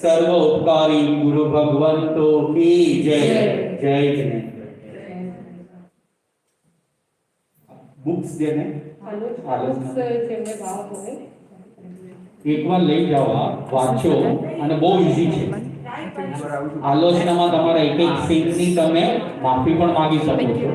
सर्व उपकारी गुरु भगवंतों की जय. जय जिनेन्द्र. बुक्स જેને જેમને ભાવ હોય એકવાર લઈ જાઓ, વાંચો અને બહુ ઈઝી છે. આલોચનામાં તમારા એક એક સીનની તમે માફી પણ માંગી શકો છો.